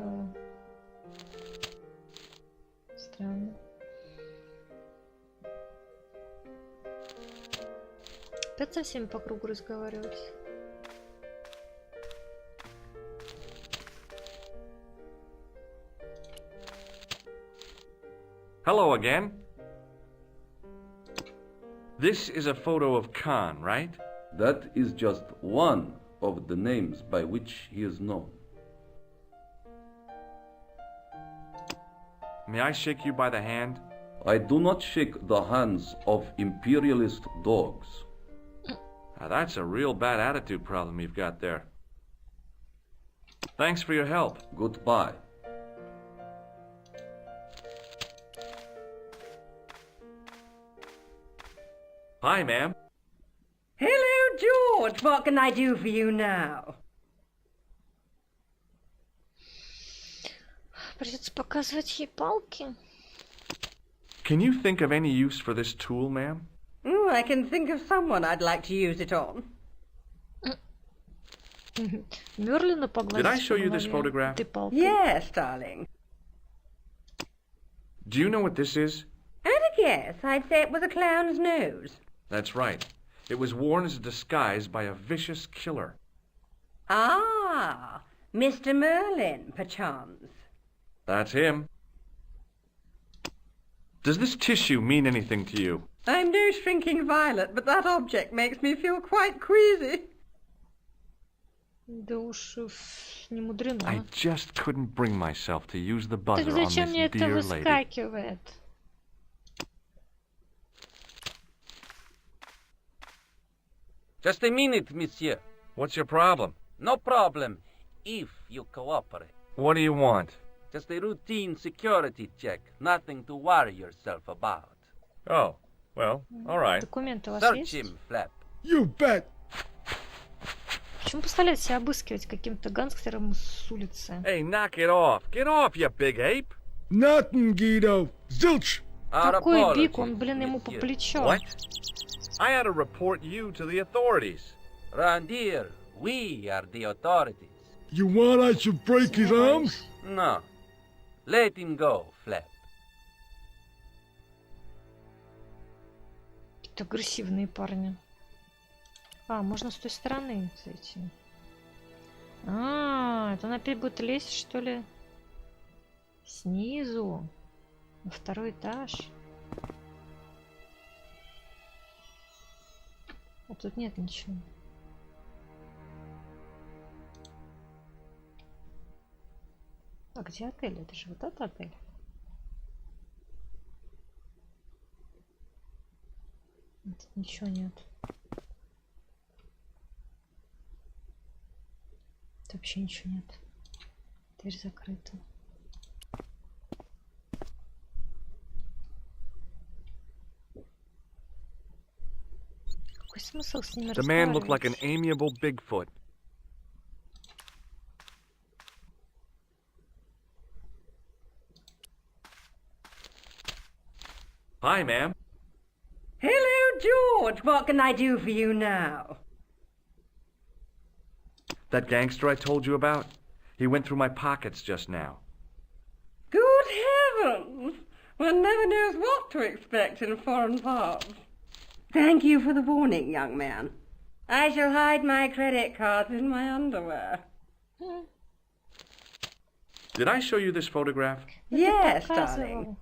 Странно. Опять со всеми по кругу разговаривать. Hello again. This is a photo of Khan, right? That is just one of the names by which he is known. May I shake you by the hand? I do not shake the hands of imperialist dogs. Now, that's a real bad attitude problem you've got there. Thanks for your help. Goodbye. Hi, ma'am. Hello, George. What can I do for you now? Придется показывать ей палки. Can you think of any use for this tool, ma'am? I can think of someone I'd like to use it on. Мерлина погладить. Did I show you this photograph? Ты палкой. Yes, darling. Do you know what this is? At a guess, I'd say it was a clown's nose. That's right. It was worn as a disguise by a vicious killer. Ah, Mr. Merlin, perchance. That's him. Does this tissue mean anything to you? I'm no shrinking violet, but that object makes me feel quite queasy. Да уж не мудрено. I just couldn't bring myself to use the buzzer Так on зачем мне this это dear lady. выскакивает? Just a minute, monsieur. What's your problem? No problem, if you cooperate. What do you want? Just a routine security check. Nothing to worry yourself about. Oh, well, all right. Документы у вас Search есть? him, Flap. You bet. Почему позволяет себя обыскивать каким-то гангстером с улицы? Hey, knock it off. Get off, you big ape. Nothing, Guido. Zilch. Our Какой бик, apologies, он, блин, ему по monsieur. плечо. What? I had to report you to the authorities. Round here, we are the authorities. You want I should break his arms? No. Let him go, Flap. Какие-то агрессивные парни. А, можно с той стороны зайти. А, это он опять будет лезть, что ли? Снизу. На второй этаж. А тут нет ничего. А где отель? Это же вот этот отель. Тут ничего нет. Тут вообще ничего нет. Дверь закрыта. Какой смысл с ними The man looked like an разговаривать? amiable Bigfoot. Hi, ma'am. Hello, George. What can I do for you now? That gangster I told you about? He went through my pockets just now. Good heavens! One never knows what to expect in foreign parts. Thank you for the warning, young man. I shall hide my credit cards in my underwear. Did I show you this photograph? Yes, Показывал. darling.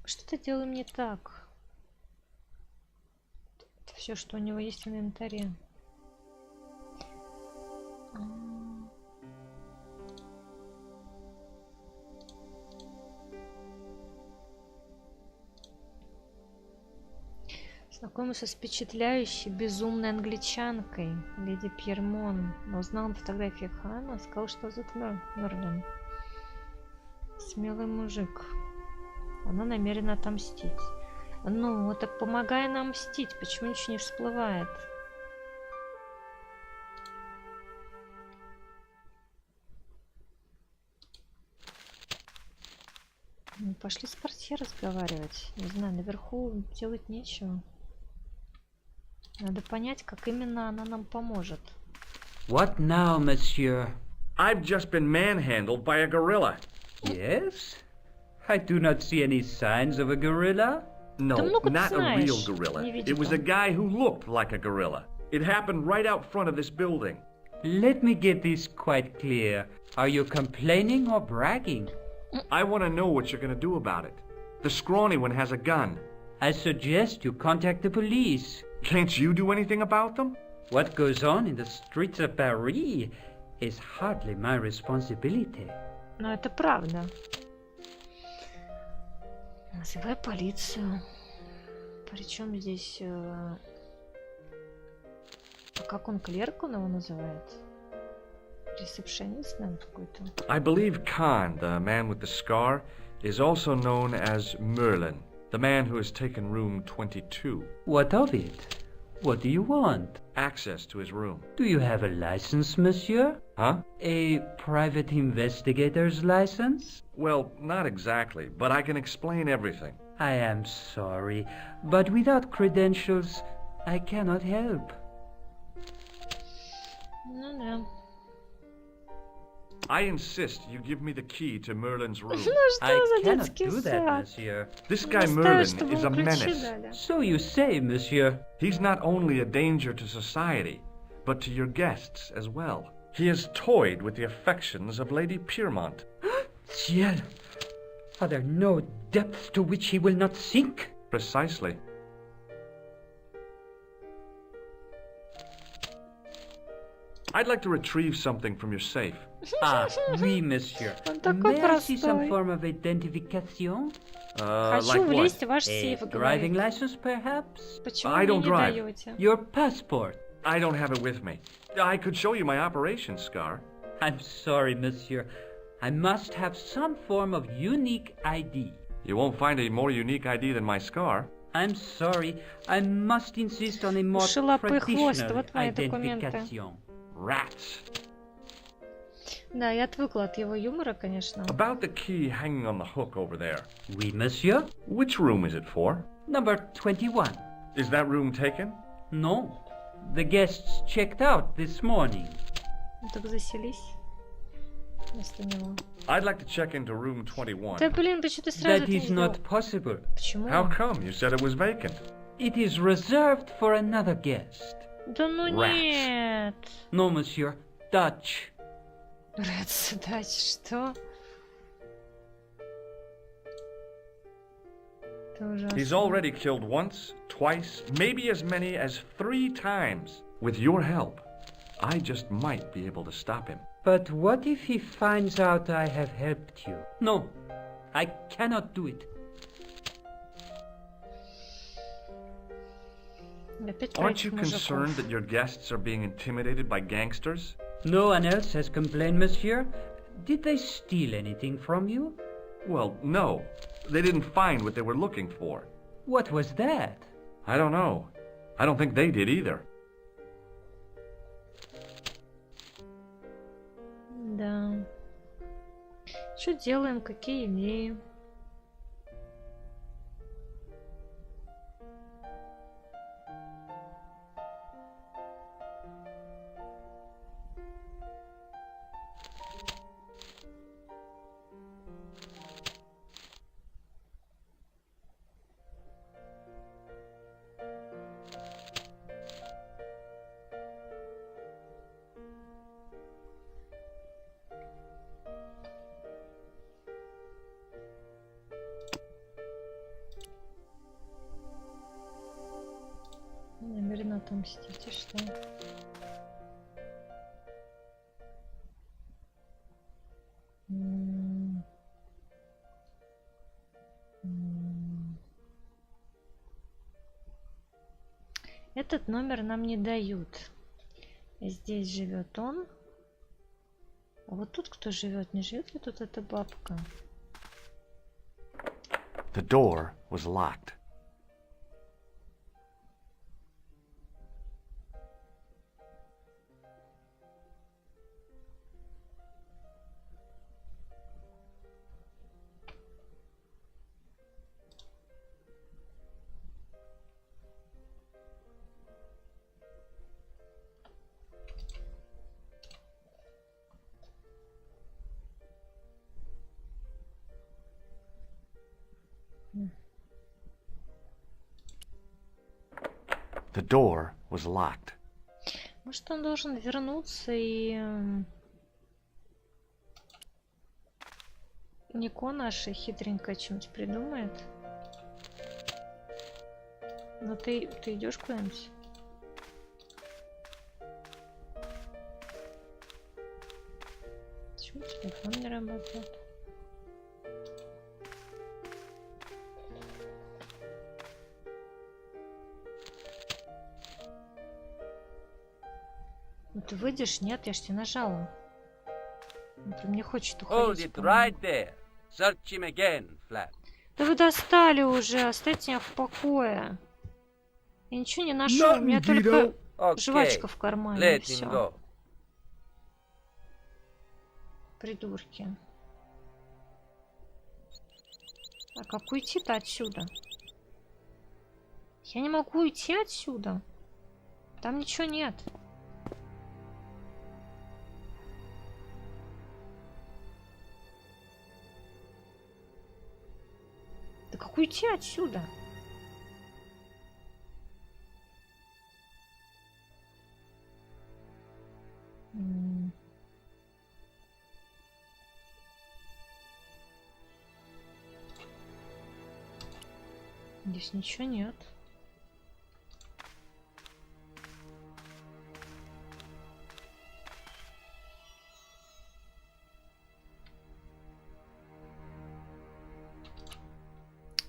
Что-то делаем не так. Это все, что у него есть в инвентаре. Знакомился с впечатляющей, безумной англичанкой, леди Пьермон. Но узнал на фотографии Хана, сказал, что зовут Мерлин. Смелый мужик. Она намерена отомстить. Ну, так помогай нам мстить. Почему ничего не всплывает? Ну, пошли с портье разговаривать. Не знаю, наверху делать нечего. Надо понять, как именно она нам поможет. What now, monsieur? I've just been manhandled by a gorilla. Yes? I do not see any signs of a gorilla. No, Да много ты not a real знаешь. gorilla. Не It was a видела. guy who looked like a gorilla. It happened right out front of this building. Let me get this quite clear. Are you complaining or bragging? I want to know what you're going to do about it. The scrawny one has a gun. I suggest you contact the police. Can't you do anything about them? What goes on in the streets of Paris is hardly my responsibility. Но это правда. Называй полицию. Причем здесь... А как он, клерк он его называет? Ресепшенист, наверное, какой-то. I believe Khan, the man with the scar, is also known as Merlin, the man who has taken room 22. What of it? What do you want? Access to his room. Do you have a license, monsieur? Huh? A private investigator's license? Well, not exactly, but I can explain everything. I am sorry, but without credentials, I cannot help. Ну да. I insist you give me the key to Merlin's room. I cannot do that, monsieur. This guy Merlin is a menace. So you say, monsieur. He's not only a danger to society, but to your guests as well. He has toyed with the affections of Lady Piermont. Ciel! Are there no depths to which he will not sink? Precisely. I'd like to retrieve something from your safe. Ah, oui, monsieur. May I see some form of identification? Хочу Like влезть в what? ваш сейф, Driving говорит. license, perhaps? Почему I мне don't не drive. даете? Your passport? I don't have it with me. I could show you my operation scar. I'm sorry, monsieur. I must have some form of unique ID. You won't find a more unique ID than my scar. I'm sorry. I must insist on a more Шелопый хвост, traditional вот мои документы. identification. Rats. Да, я отвыкла от его юмора, конечно. About the key hanging on the hook over there. Oui, monsieur. Which room is it for? Number 21. Is that room taken? No. The guests checked out this morning. Ну так заселись вместо него. I'd like to check into room 21. Да блин, почему ты сразу That это не is сделал? not possible. Почему? How come? You said it was vacant. It is reserved for another guest. Да ну Rats. нет. No, monsieur. Dutch. Рец, дать что? Это ужасно. He's already killed once, twice, maybe as many as 3 times. With your help, I just might be able to stop him. But what if he finds out I have helped you? No, I cannot do it. Опять про Aren't этих you мужиков. concerned that your guests are being intimidated by gangsters? No one else has complained, monsieur. Did they steal anything from you? Well, no. They didn't find what they were looking for. What was that? I don't know. I don't think they did either. Да. Что делаем? Какие идеи? Намеренно отомстить, и что? Этот номер нам не дают. Здесь живет он. А вот тут кто живет? Не живет ли тут эта бабка? The door was locked. The door was locked. Может, он должен вернуться и... Нико наша хитренькая что-нибудь придумает. Ну ты идешь куда-нибудь? Почему телефон не работает? Ну ты выйдешь? Нет, я ж тебе нажала. Он прям не хочет Hold уходить. it по-моему. right there. Search him again, Flap. Да вы достали уже, оставьте меня в покое. Я ничего не нашел, у меня Nothing, только Guido. жвачка в кармане. Let И him всё. go. Придурки. А как уйти-то отсюда? Я не могу уйти отсюда. Там ничего нет. Да как уйти отсюда? М. Здесь ничего нет.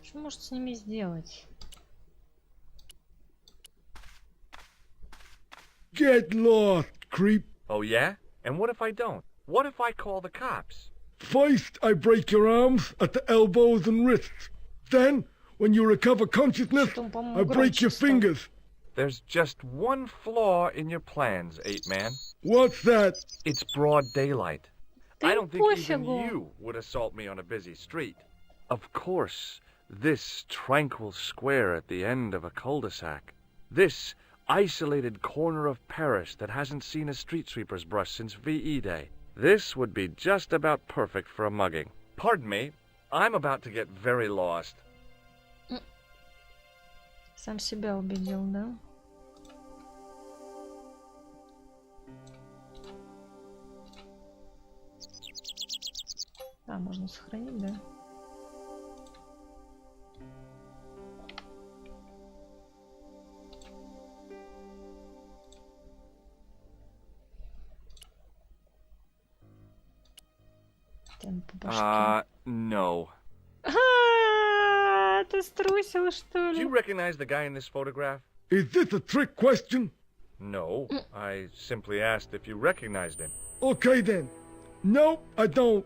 Что может с ними сделать? Get lost, creep. Oh, yeah? And what if I don't? What if I call the cops? First, I break your arms at the elbows and wrists. Then, when you recover consciousness, Что-то он, по-моему, I break your громче стал. fingers. There's just one flaw in your plans, Ape-Man. What's that? It's broad daylight. Да I им don't think even пофигу. you would assault me on a busy street. Of course, this tranquil square at the end of a cul-de-sac. This isolated corner of Paris that hasn't seen a street sweeper's brush since VE Day. This would be just about perfect for a mugging. Pardon me, I'm about to get very lost. Сам себя убедил, да? А, можно сохранить, да? Там по башке. No. А, ты струсил, что Do you ли? recognize the guy in this photograph? Is this a trick question? No. I simply asked if you recognized him. Okay then. No, I don't.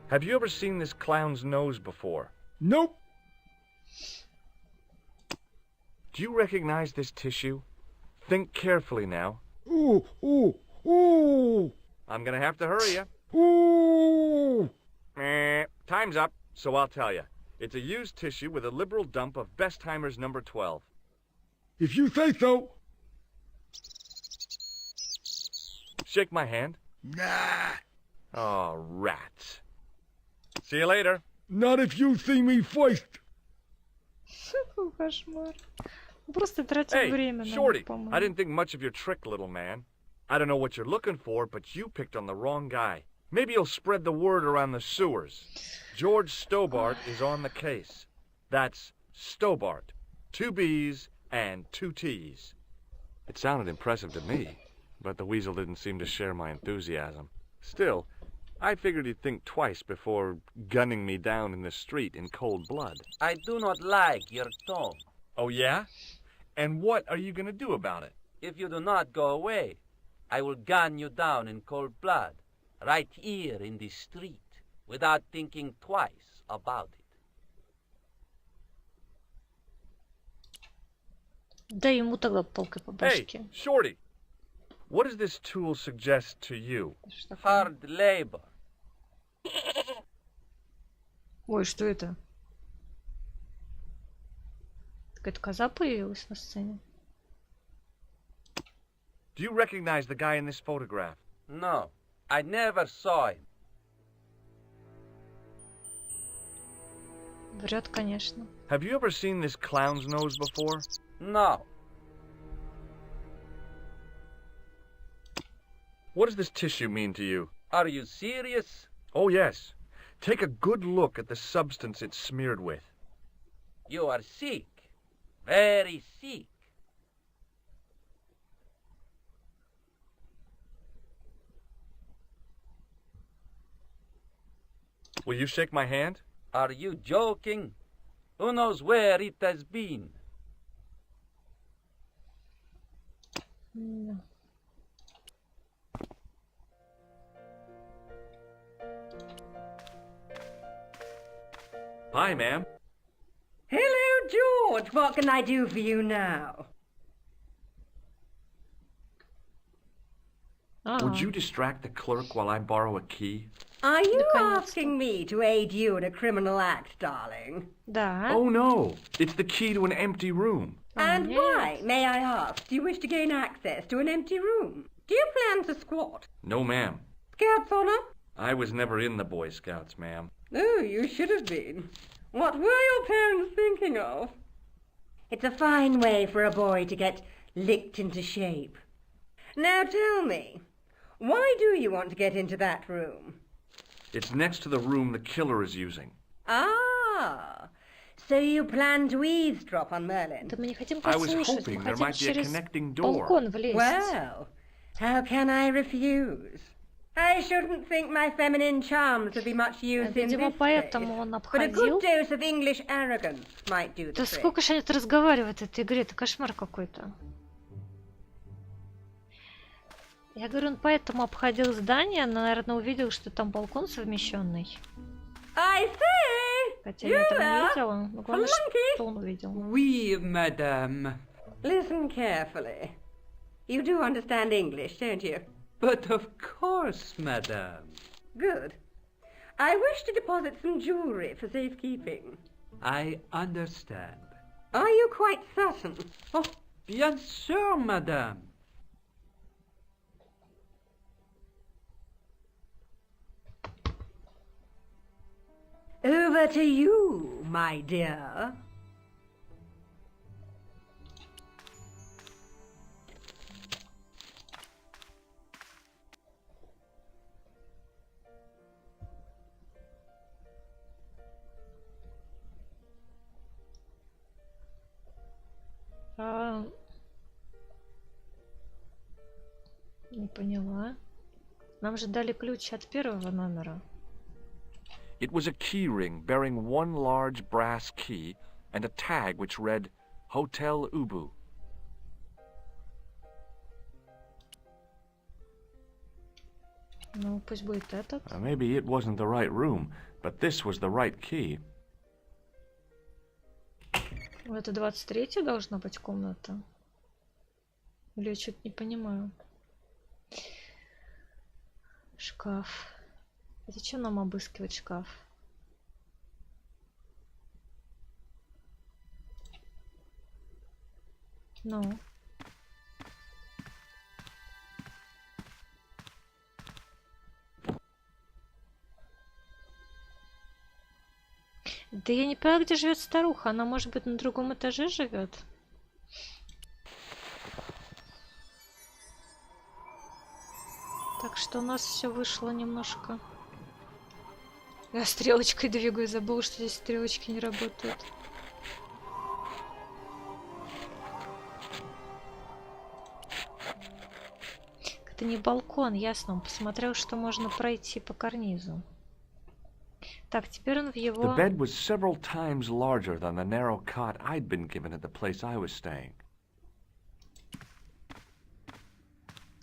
Have you ever seen this clown's nose before? Nope. Do you recognize this tissue? Think carefully now. Ooh, ooh, ooh, I'm gonna have to hurry you. ooh. Time's up, so I'll tell you. It's a used tissue with a liberal dump of Bestheimer's number 12. If you say so. Shake my hand. Nah. Oh, rats. See you later. Not if you see me first. Какой кошмар. Он просто тратил Hey, время на Shorty, них, по-моему. I didn't think much of your trick, little man. I don't know what you're looking for, but you picked on the wrong guy. Maybe you'll spread the word around the sewers. George Stobart is on the case. That's Stobart. 2 B's and 2 T's. It sounded impressive to me, but the weasel didn't seem to share my enthusiasm. Still, I figured he'd think twice before gunning me down in the street in cold blood. I do not like your tone. Oh, yeah? And what are you gonna do about it? If you do not go away, I will gun you down in cold blood, right here in the street, without thinking twice about it. Да ему тогда палкой по Hey, башке. Shorty, what does this tool suggest to you? Что такое? Hard labor. Ой, что это? Какая-то коза появилась на сцене. Do you recognize the guy in this photograph? No, I never saw him. Врет, конечно. Have you ever seen this clown's nose before? No. What does this tissue mean to you? Are you serious? Oh, yes. Take a good look at the substance it's smeared with. You are sick. Very sick. Will you shake my hand? Are you joking? Who knows where it has been? Да. Hi, ma'am. Hello, George. What can I do for you now? Would you distract the clerk while I borrow a key? Are you Наконец-то. asking me to aid you in a criminal act, darling? Да. Oh, no. It's the key to an empty room. And Нет. why, may I ask, do you wish to gain access to an empty room? Do you plan to squat? No, ma'am. Scouts honor? I was never in the Boy Scouts, ma'am. Oh, you should have been. What were your parents thinking of? It's a fine way for a boy to get licked into shape. Now tell me, why do you want to get into that room? It's next to the room the killer is using. Ah, so you plan to eavesdrop on Merlin? Да мы не хотим I was послушать, hoping мы there хотим might be a через connecting door. балкон влезть. Well, how can I refuse? I shouldn't think my feminine charms would be much use in Видимо, this поэтому case, он but a good обходил. dose of English arrogance might do the Да trick. сколько же они разговаривают в этой игре? Это кошмар какой-то. Я говорю, он поэтому обходил здание, но, наверное, увидел, что там балкон совмещенный. I say, Хотя я этого не you видела. Но главное, flunky. что он увидел. Oui, madame. Listen carefully. You do understand English, don't you? But of course, madame. Good. I wish to deposit some jewellery for safekeeping. I understand. Are you quite certain? Oh, bien sûr, madame. Over to you, my dear. Не поняла. Нам же дали ключ от первого номера. It was a key ring bearing one large brass key and a tag which read Hotel Ubu. Ну, пусть будет этот. Maybe it wasn't the right room, but this was the right key. Это 23-я должна быть комната. Или я что-то не понимаю. Шкаф. А зачем нам обыскивать шкаф? Ну. Да я не понимаю, где живет старуха. Она, может быть, на другом этаже живет? Так что у нас все вышло немножко. Я стрелочкой двигаю, забыла, что здесь стрелочки не работают. Это не балкон, ясно. Он посмотрел, что можно пройти по карнизу. Так, теперь он в его... The bed was several times larger than the narrow cot I'd been given at the place I was staying.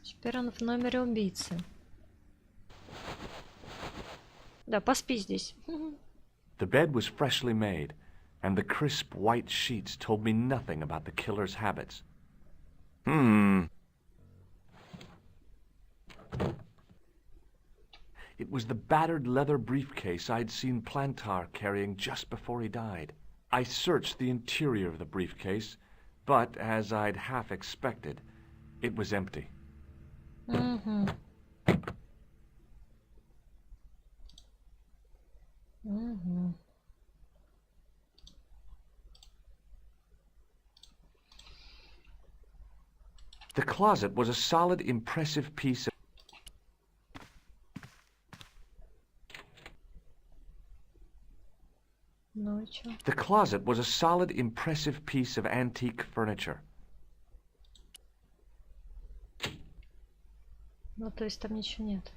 Теперь он в номере убийцы. Да, поспи здесь. The bed was freshly made, and the crisp white sheets told me nothing about the killer's habits. It was the battered leather briefcase I'd seen Plantar carrying just before he died. I searched the interior of the briefcase, but as I'd half expected, it was empty. Угу. Угу. The closet was a solid, impressive piece of... Ну и чё? The closet was a solid, impressive piece of antique furniture. Ну, то есть там ничего нет.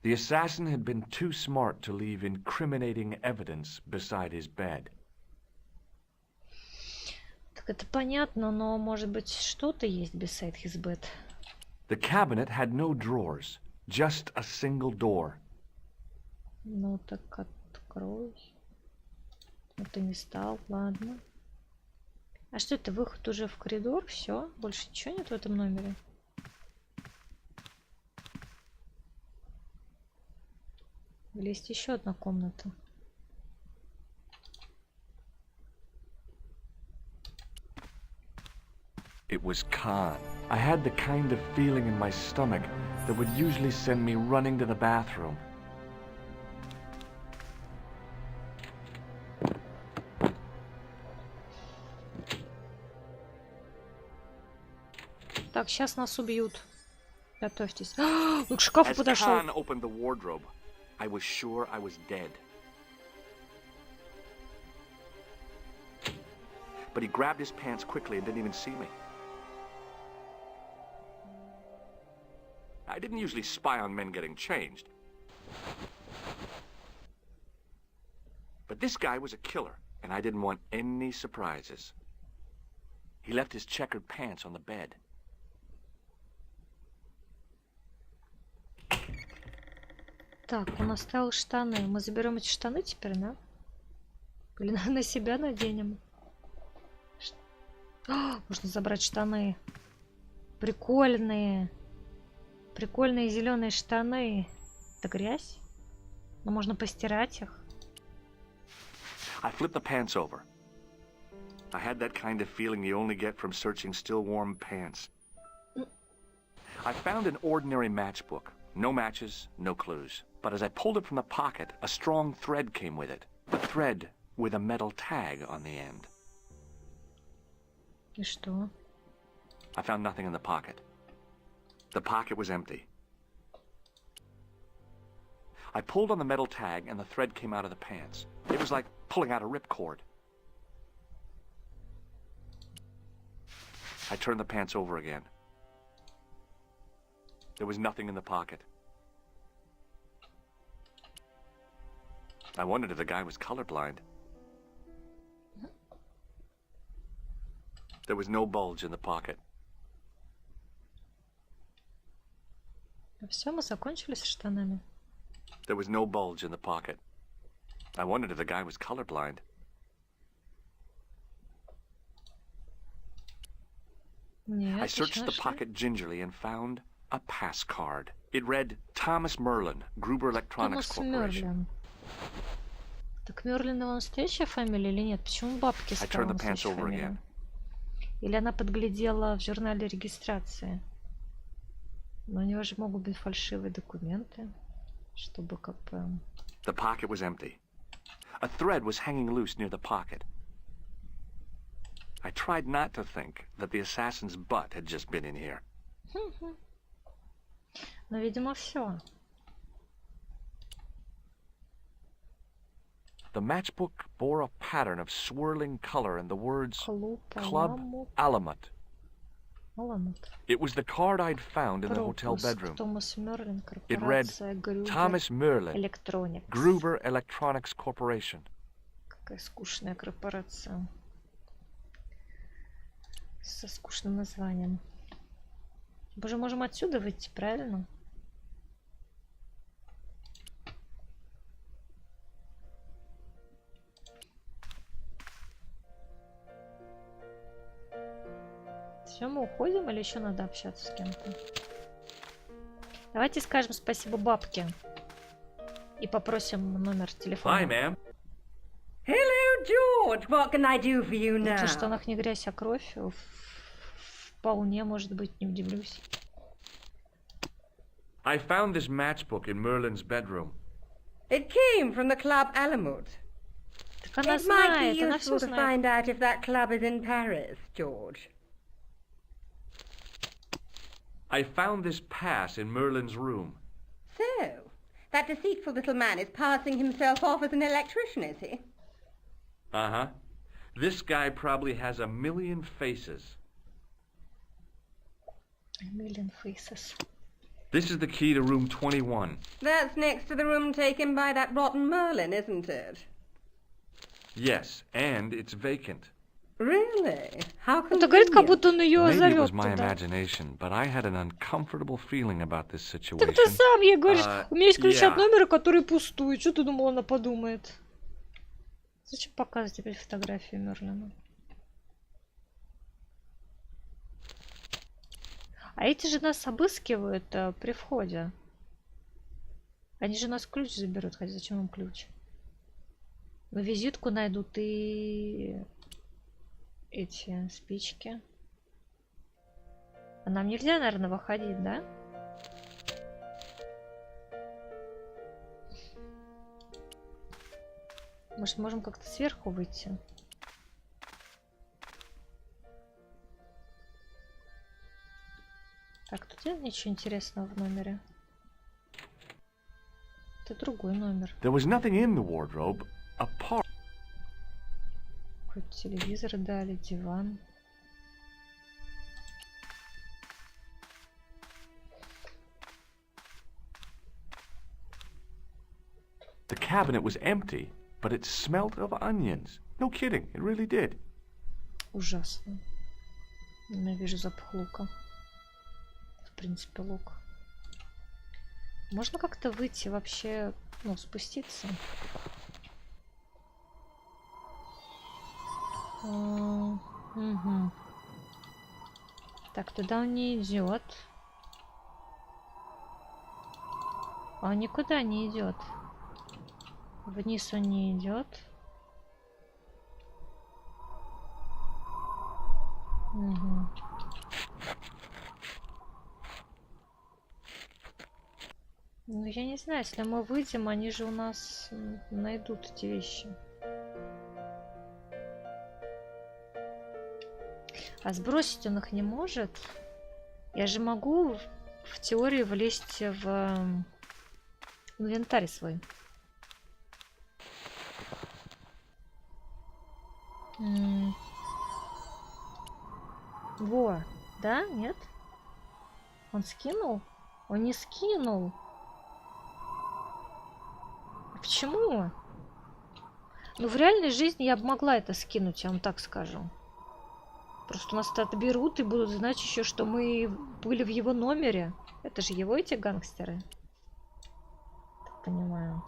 The assassin had been too smart to leave incriminating evidence beside his bed. Так это понятно, но может быть что-то есть beside his bed. The cabinet had no drawers, just a single door. Ну так открой. Ну ты не стал, ладно. А что это, выход уже в коридор? Все, больше ничего нет в этом номере? Или есть еще одна комната? It was Khan. I had the kind of feeling in my stomach that would usually send me running to the bathroom. Так, сейчас нас убьют. Готовьтесь. Он к шкафу подошел. As Khan opened the wardrobe, I was sure I was dead. But he grabbed his pants quickly and didn't even see me. I didn't usually spy on men getting changed. But this guy was a killer, and I didn't want any surprises. He left his checkered pants on the bed. Так, он оставил штаны. Мы заберем эти штаны теперь, да? Или на себя наденем? Можно забрать штаны. Прикольные. Прикольные зеленые штаны. Это грязь? Но можно постирать их. I flipped the pants over. I had that kind of feeling you only get from searching still warm pants. I found an ordinary matchbook. No matches, no clues. But as I pulled it from the pocket, a strong thread came with it. A thread with a metal tag on the end. И что? I found nothing in the pocket. The pocket was empty. I pulled on the metal tag and the thread came out of the pants. It was like pulling out a ripcord. I turned the pants over again. There was nothing in the pocket. I wondered if the guy was colorblind. There was no bulge in the pocket. Все, мы закончили с штанами. There was no bulge in the pocket. I wondered if the guy was colorblind. Нет, I searched the pocket gingerly and found a pass card. It read Thomas Merlin, Gruber Electronics Corporation. Так Мерлин его настоящая фамилия или нет? Почему бабки стала настоящей фамилией? Или она подглядела в журнале регистрации? Но у него же могут быть фальшивые документы, чтобы как бы... The pocket was empty. A thread was hanging loose near the pocket. I tried not to think that the assassin's butt had just been in here. Но, видимо, все. The matchbook bore a pattern of swirling color and the words Club Alamut. Alamut. Alamut. It was the card I'd found in the hotel bedroom. It read Thomas Merlin, Gruber Electronics Corporation. Какая скучная корпорация. Со скучным названием. Мы же можем отсюда выйти, правильно? Все, мы уходим или еще надо общаться с кем-то? Давайте скажем спасибо бабке. И попросим номер телефона. Hi, ma'am. Hello, George. What can I do for you В now? этих штанах не грязь, а кровь. Вполне, может быть, не удивлюсь. I found this matchbook in Merlin's bedroom. It came from the Club Alamut. Так она It might be знает, она все useful to знает. find out if that club is in Paris, George. I found this pass in Merlin's room. So, that deceitful little man is passing himself off as an electrician, is he? Uh-huh. This guy probably has a million faces. A million faces. This is the key to room 21. That's next to the room taken by that rotten Merlin, isn't it? Yes, and it's vacant. Really? How Это говорит, как будто он ее Maybe it зовет was my туда. imagination, but I had an uncomfortable feeling about this Так situation. ты сам ей говоришь, у меня есть ключ yeah. от номера, который пустует. Что ты думала, она подумает? Зачем показывать теперь фотографию Мерлина? А эти же нас обыскивают при входе. Они же нас ключ заберут. Хотя зачем им ключ? Ну, визитку найдут и эти спички. А нам нельзя, наверное, выходить, да? Может, можем как-то сверху выйти? Так, тут нет ничего интересного в номере. Это другой номер. There was nothing in the wardrobe apart. Какой-то телевизор дали, диван. The cabinet was empty, but it smelled of onions. No kidding, it really did. Ужасно. Ненавижу запах лука. В принципе, лук. Можно как-то выйти вообще, ну, спуститься? Угу. Так, туда он не идет. А он никуда не идет. Вниз он не идет. Угу. Ну, я не знаю, если мы выйдем, они же у нас найдут эти вещи. А сбросить он их не может. Я же могу в теории влезть в инвентарь свой. Во, да? Нет? Он скинул? Он не скинул. Почему? Ну, в реальной жизни я бы могла это скинуть, я вам так скажу. Просто нас это отберут и будут знать еще, что мы были в его номере. Это же его эти гангстеры. Так понимаю.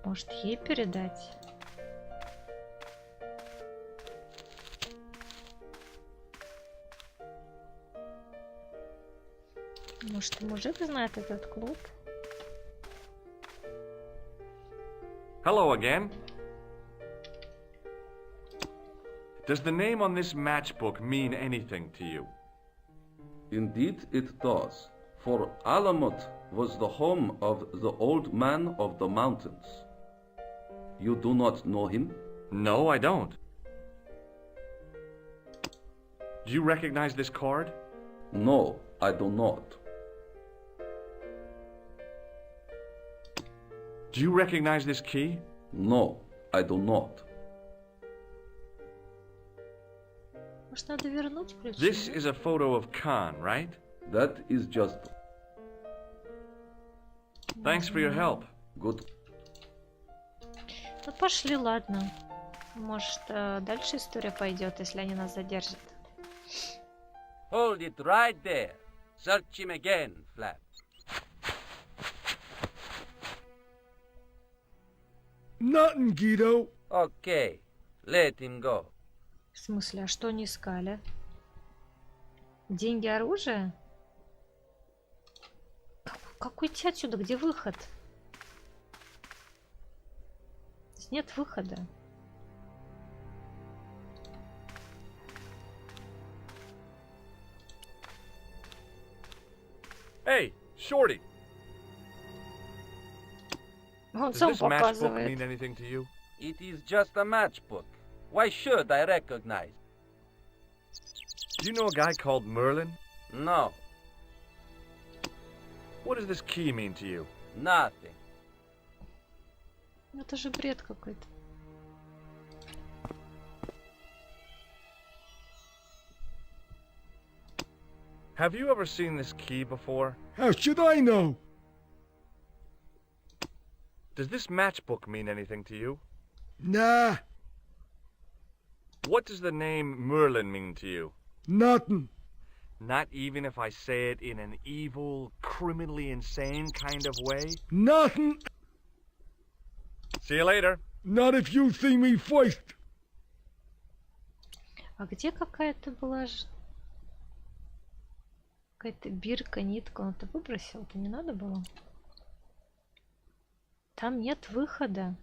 Может, ей передать? Может, мужик знает этот клуб? Hello again. Does the name on this matchbook mean anything to you? Indeed it does, for Alamut was the home of the old man of the mountains. You do not know him? No, I don't. Do you recognize this card? No, I do not. Do you recognize this key? No, I do not. Может, надо вернуть ключ? This is a photo of Khan, right? That is just... Thanks for your help. Good. Ну, пошли, ладно. Может, дальше история пойдет, если они нас задержат. Hold it right there. Search him again, Flap. Nothing, Guido. Okay, let him go. В смысле, а что они искали? Деньги, оружие? Как уйти отсюда? Где выход? Здесь нет выхода. Hey, Shorty. Он Does сам this matchbook показывает. mean anything to you? It is just a matchbook. Why should I recognize? Do you know a guy called Merlin? No. What does this key mean to you? Nothing. Это же бред какой-то. Have you ever seen this key before? How should I know? Does this matchbook mean anything to you? Nah, What does the name Merlin mean to you? nothing. Not even if I say it in an evil, criminally insane kind of way? Nothing. See you later. Not if you see me first. А где какая-то была какая-то бирка, нитка? Он это выбросил? Это не надо было? Там нет выхода.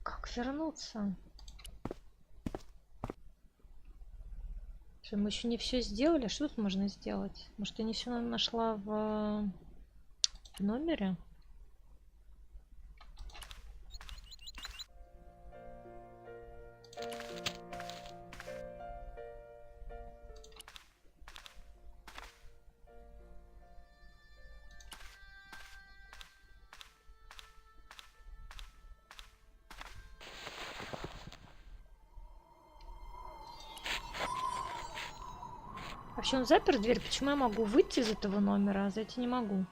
Как вернуться? Что, мы еще не все сделали? Что тут можно сделать? Может, я не все нашла в номере? Вообще он запер дверь. Почему я могу выйти из этого номера, а зайти не могу?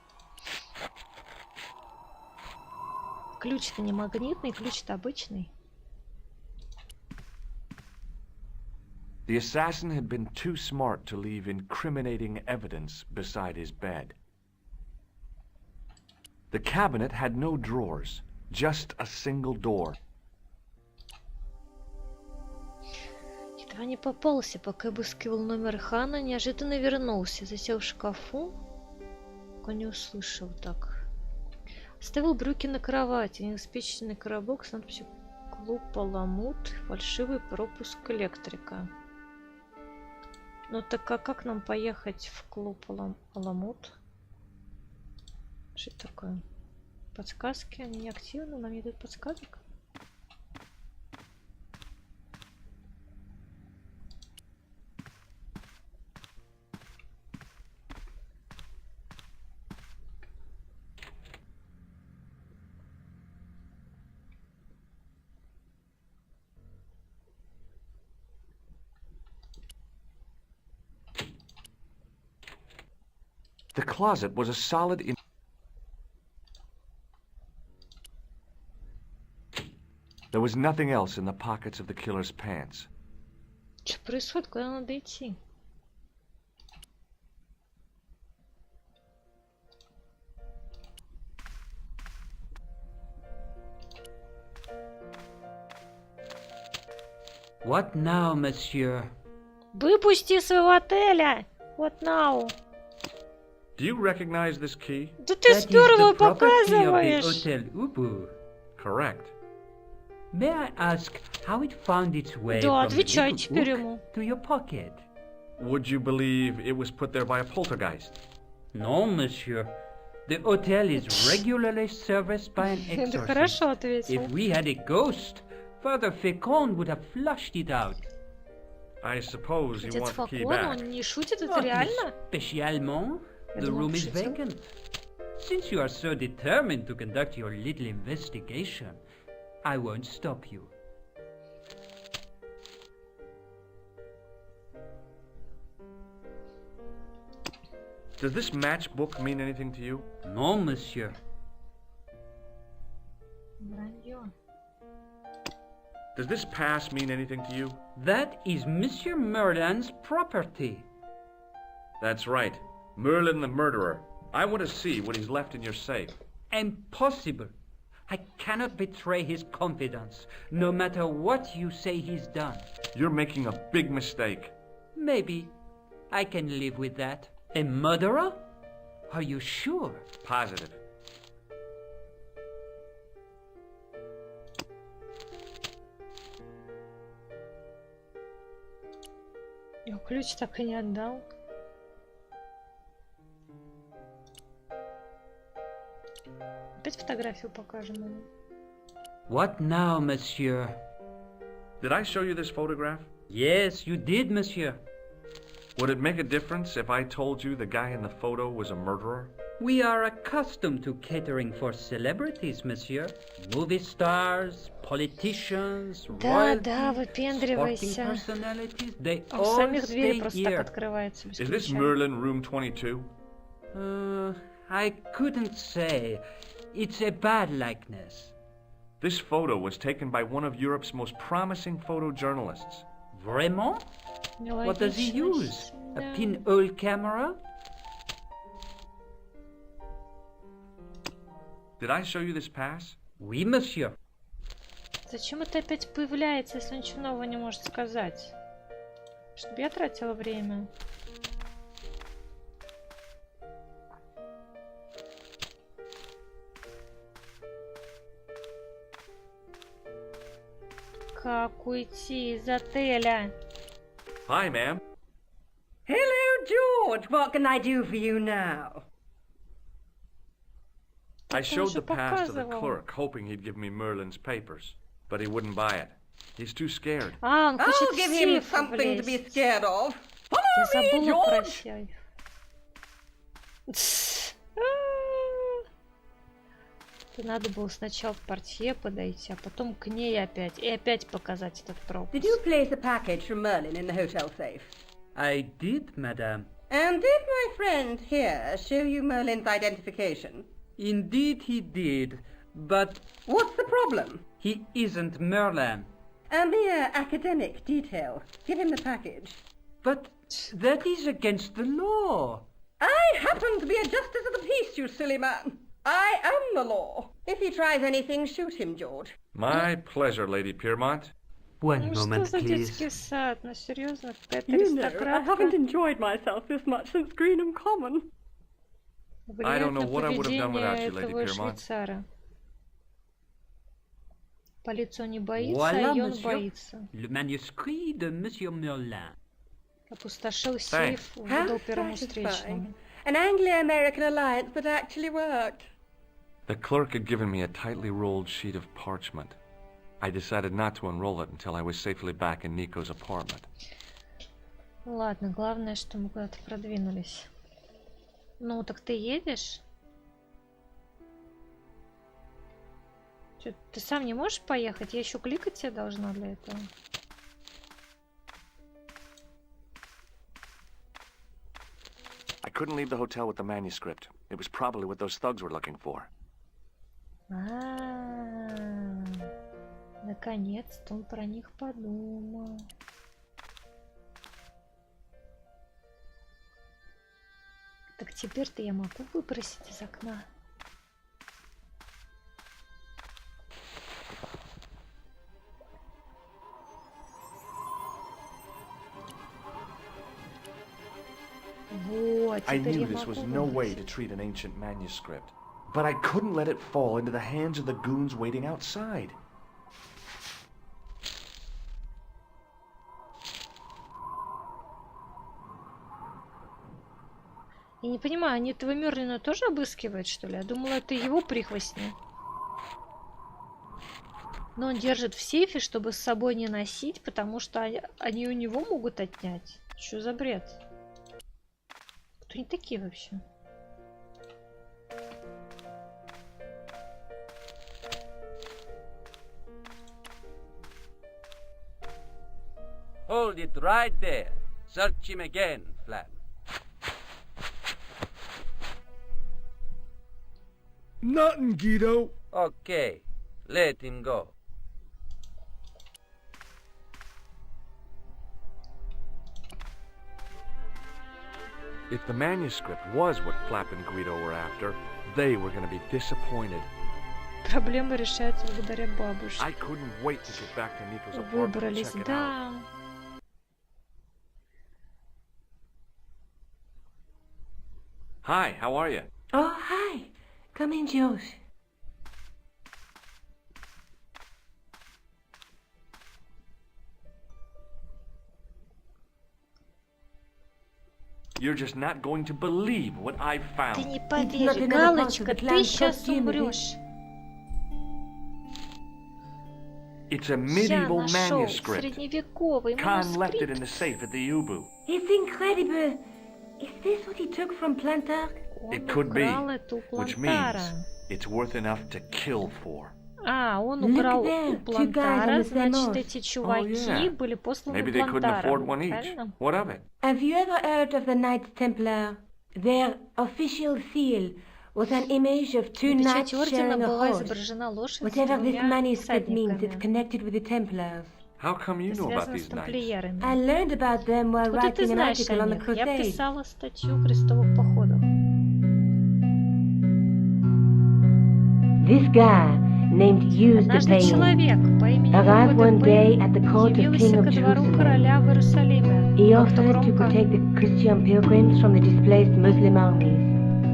Ключ-то не магнитный, ключ-то обычный. The assassin had been too smart to leave incriminating evidence beside his bed. The cabinet had no drawers, just a single door. Едва не попался, пока обыскивал номер Хана, неожиданно вернулся, засел в шкафу, пока не услышал так. Оставил брюки на кровати, необеспеченный коробок с надписью «Клуб Аламут», фальшивый пропуск электрика. Ну так а как нам поехать в клуб Аламут? Что это такое? Подсказки, они не активны, нам не дают подсказок. The closet was a solid There was nothing else in the pockets of the killer's pants. Что происходит? Куда надо идти? What now, monsieur? Выпусти своего отеля! What now? Do you recognize this key? Да ты That is здорово the property of the показываешь! Hotel Ubu. Correct. May I ask how it found its way Да, from the отвечай little теперь book ему. to your pocket? Would you believe it was put there by a poltergeist? No, monsieur. The hotel is regularly serviced by an Да exorcist. хорошо ответил. If we had a ghost, Father Fécond would have flushed it out. I suppose you Отец want the key Факон, back. он не шутит, это Not реально? spécialement. Я The думала, room is пошутил. vacant. Since you are so determined to conduct your little investigation, I won't stop you. Does this matchbook mean anything to you? No, monsieur. Вранье. Does this pass mean anything to you? That is Monsieur Merlin's property. That's right. Merlin the murderer. I want to see what he's left in your safe. Impossible. I cannot betray his confidence, no matter what you say he's done. You're making a big mistake. Maybe. I can live with that. A murderer? Are you sure? Positive. Я ключ так и не отдал. Опять фотографию покажем ему. What now, monsieur? Did I show you this photograph? Yes, you did, monsieur. Would it make a difference if I told you the guy in the photo was a murderer? We are accustomed to catering for celebrities, monsieur. Movie stars, politicians, Да, royalty, да, sporting выпендривайся. personalities, they А у all самих двери stay просто так here. открываются без Is this ключа. Merlin room 22? I couldn't say. It's a bad likeness. This photo was taken by one of Europe's most promising photojournalists. Vraiment? What does he use? A Да. pinhole camera? Did I show you this pass? Oui, monsieur. Зачем это опять появляется, если он ничего нового не может сказать? Чтобы я тратила время. Как уйти из отеля? Hi, ma'am. Hello, George. What can I do for you now? I Так он showed же the pass to the показывал. clerk, hoping he'd give me Merlin's papers, but he wouldn't buy it. He's too scared. А, он хочет I'll в give him сейф something to be влезть. scared of. Я Follow me, забыла про George. сейф. Это надо было сначала в портье подойти, а потом к ней опять. И опять показать этот пропуск. Did you place a package from Merlin in the hotel safe? I did, madame. And did my friend here show you Merlin's identification? Indeed he did, but What's the problem? he isn't Merlin. A mere academic detail. Give him the package. But that is against the law. I happen to be a justice of the peace, you silly man. I am the law. If he tries anything, shoot him, George. My pleasure, Lady Piermont. One Ну что moment, за please. детский сад? Ну серьезно, какая-то You know, I аристократка. haven't enjoyed myself this much since Greenham Common. I don't Влияет know на what I would have done without поведение you, Lady этого Piermont. швейцара. Полицию не боится, Voilà, а и он monsieur. боится. Le manuscrit de monsieur Merlin. Опустошил Thanks. сейф, выдал How первому satisfying. встречному. An Anglo-American alliance that actually worked. The clerk had given me a tightly rolled sheet of parchment. I decided not to unroll it until I was safely back in Nico's apartment. Ладно, главное, что мы куда-то продвинулись. Ну, так ты едешь? Чё, ты сам не можешь поехать? Я еще кликать тебе должна для этого. I couldn't leave the hotel with the manuscript. It was probably what those thugs were looking for. Наконец-то он про них подумал. Так теперь-то я могу выбросить из окна. Вот, I теперь knew я this могу was no way выбросить. to treat an ancient manuscript, but I couldn't let it fall into the hands of the goons waiting outside. Я не понимаю, они этого Мерлина тоже обыскивают, что ли? Я думала, это его прихвостни. Но он держит в сейфе, чтобы с собой не носить, потому что они у него могут отнять. Что за бред? Кто они такие вообще? Hold it right there. Search him again, Flap. Nothing, Guido. Okay, let him go. If the manuscript was what Flap and Guido were after, they were going to be disappointed. Проблемы решаются благодаря бабушке. I couldn't wait to get back to Nico's apartment and Выбрались, check it out. да. Hi, how are you? Oh, hi. Come in, George. You're just not going to believe what I Ты found. не not поверишь, another part of Галочка, the ты plan сейчас costume, is it? умрешь. It's a Я medieval нашел manuscript. средневековый Khan left it in манускрипт. the safe at the Ubu. It's incredible. Is this what he took from Plantark? Он It could be, украл это у which Плантара. means it's worth enough to kill for. А, он Look украл there, у two guys on Плантара, the same значит, horse. эти чуваки были посланы Maybe they couldn't afford one Плантаром, each. правильно? What of it? Have you ever heard of the Knights Templar? Their official seal was an image of two На knights печати ордена sharing a была horse. изображена лошадь с Whatever this двумя manuscript means, it's всадниками. connected with the Templars. How come you know about Связано с these knights? тамплиерами. I learned about them while Откуда ты writing an знаешь article о on the них? Я Crusade. писала статью о крестовых походах. This guy, named Hughes the Однажды Payne, человек по имени arrived one Юда day Пейн at the court of явился King of ко двору Jerusalem. короля в Иерусалиме. He Как-то offered to громко. protect the Christian pilgrims from the displaced Muslim armies.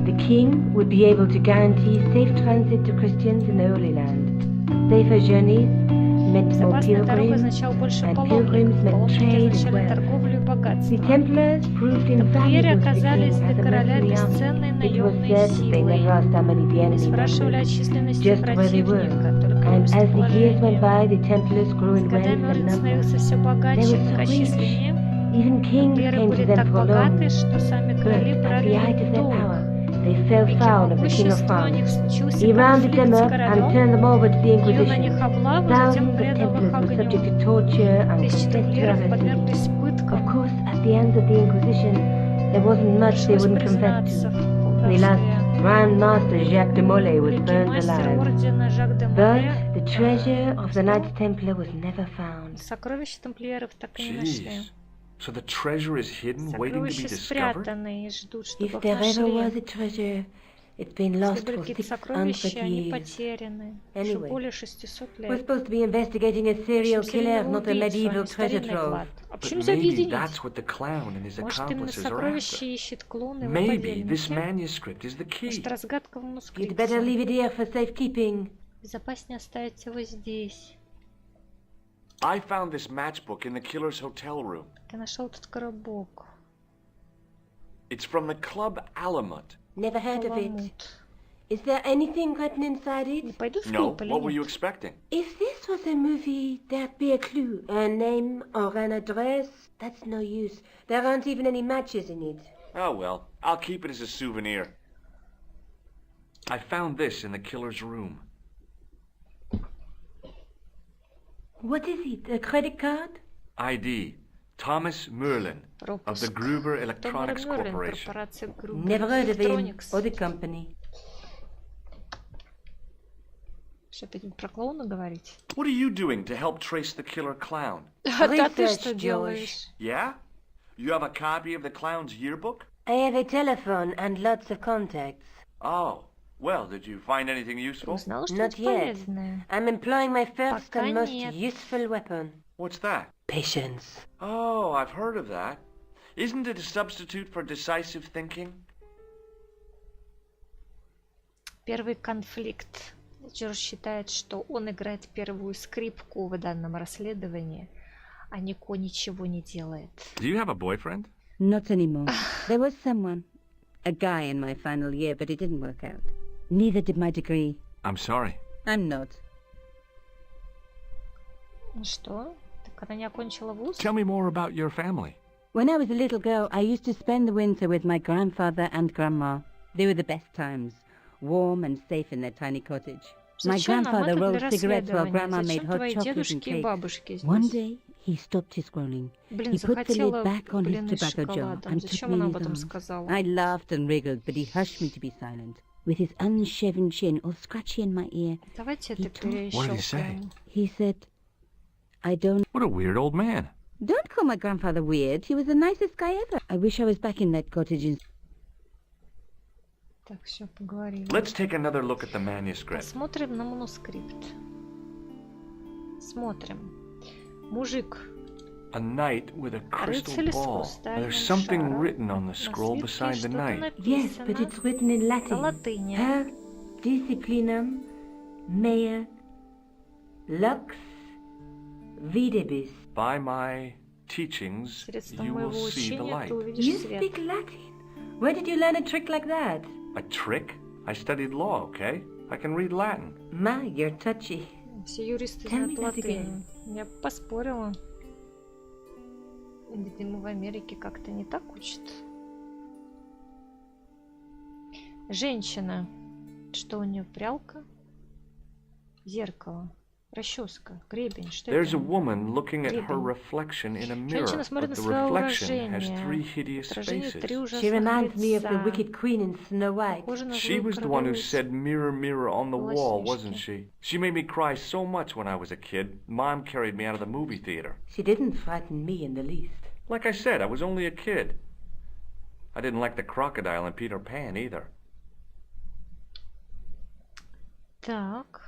The king would be able to guarantee safe transit to Christians in the Holy Land. Safer journeys meant more Безопасная дорога pilgrims, означала больше and паломников. pilgrims meant Паломники trade as означали well. торговлю и The богатство. Templars proved Тамплиеры invaluable to the оказались king для as a короля mercenary army. бесценной It was наемной said they силой. never asked how many the Не enemy спрашивали о numbered, численности just where they were. противника, только And as the years went местоположение. by, the Templars grew in С wealth годами and орден number. становился все They богаче и were so rich. многочисленнее. Even kings Тамплиеры came to были them так for богаты, loans. что сами But короли at брали the height of their долг. power, they fell В пике foul of the king of могущества у них France. случился He rounded them конфликт с up and королем, turned them over to the бил на них Inquisition. облаву, затем Thousands of предал их Templars were subject огню. to torture and Тысячи confessed to тамплиеров heresy. подверглись Of пыткам. course, at the hands of the Inquisition, there wasn't much they Пришлось wouldn't confess признаться to. в The last колдовстве. Grand Master Jacques de Molay was Великий burned мастер alive. ордена Жак де But Моле the treasure of the Knights Templar was never found. сокровища тамплиеров так и не нашли. Jeez. So the treasure is hidden, waiting to be Сокровища discovered? спрятаны и ждут, чтобы If их there ever was нашли. a treasure, it's been Если lost были for какие-то 600 сокровища, они years. потеряны. Уже Anyway, более 600 We're лет. supposed to be investigating a serial В общем, killer, серийного not a убийцу, а medieval не treasure старинный trove. клад. А But почему maybe заведенить? that's what the clown and his Может, именно accomplices are сокровища after. ищет клоун и его Maybe this подельники? manuscript is the key. Может, разгадка в You'd better манускрипте? leave it here for safekeeping. Безопаснее оставить его здесь. I found this matchbook in the killer's hotel room. Ты нашел этот коробок. It's from the club Alamut. Never heard of it. Аламут. Is there anything written inside Не it? пойдут в No, клуб или what were you нет? expecting? If this was a movie, there'd be a clue, a name or an address. That's no use. There aren't even any matches in it. Oh well, I'll keep it as a souvenir. I found this in the killer's room. What is it? A credit card? ID, Thomas Merlin of the Пропуск. Gruber Томар Electronics Мюррен, Corporation. корпорация Gruber Never heard of him Electronics. or the company. Что, опять про клоуна говорить? What are you doing to help trace the killer clown? А ты Research, что George. делаешь? Yeah? You have a copy of the clown's yearbook? I have a telephone and lots of contacts. Oh, well, did you find anything Ты useful? узнала Not что-нибудь yet. полезное? I'm employing my first Пока and most нет. useful weapon. What's that? Patience. Oh, I've heard of that. Isn't it a substitute for decisive thinking? Первый конфликт. Джордж считает, что он играет первую скрипку в данном расследовании, а Нико ничего не делает. Do you have a boyfriend? Not anymore. There was someone. A guy in my final year, but it didn't work out. Neither did my degree. I'm sorry. I'm not. Что? Так она не окончила вуз? Tell me more about your family. When I was a little girl, I used to spend the winter with my grandfather and grandma. They were the best times, warm and safe in their tiny cottage. My Зачем нам grandfather это для rolled cigarettes while grandma расследования? made Зачем hot твои chocolate and дедушки и cake. бабушки One здесь? day, he stopped his scrolling. Блин, He put the lid захотела back on his блины с tobacco jar шоколадом. and took Зачем me она in об his этом arms. сказала? I laughed and wriggled, but he hushed me to be silent. With his unshaven chin all scratchy in my ear, Давайте he это told- What did he say? перещелкаем. he said, I don't... What a weird old man. Don't call my grandfather weird. He was the nicest guy ever. I wish I was back in that cottage in... Так, все, поговорили. Let's take another look at the manuscript. Смотрим на манускрипт. Смотрим. Мужик. A knight with a crystal Рыцарь с ball. хрустальным There's something шаром. written on the На scroll свитке beside the что-то knight. Yes, but написано it's written in на Latin. латыни. Per disciplinum mea lux videbis. By my teachings, Средством you will моего see the учения light. ты You увидишь свет. speak Latin? Where did you learn a trick like that? A trick? I studied law, okay? I can read Latin. My, you're touchy. Все юристы Tell знают me that латынь. Я бы поспорила. Видимо, в Америке как-то не так учат. Женщина. Что у нее? Прялка? Зеркало. Расческа. Гребень. Что There's это? a woman looking at her Гребень. reflection in a mirror, Женщина смотрит but на the свое reflection has отражение. three hideous Отражение три faces. ужасных She reminds me of the лица. wicked queen in Snow White. Похоже на She злую was the one who королеву. said mirror, mirror on the wall, wasn't Белоснежки. she? She made me cry so much when I was a kid. Mom carried me out of the movie theater. She didn't frighten me in the least. Like I said, I was only a kid. I didn't like the crocodile in Peter Pan either. Так.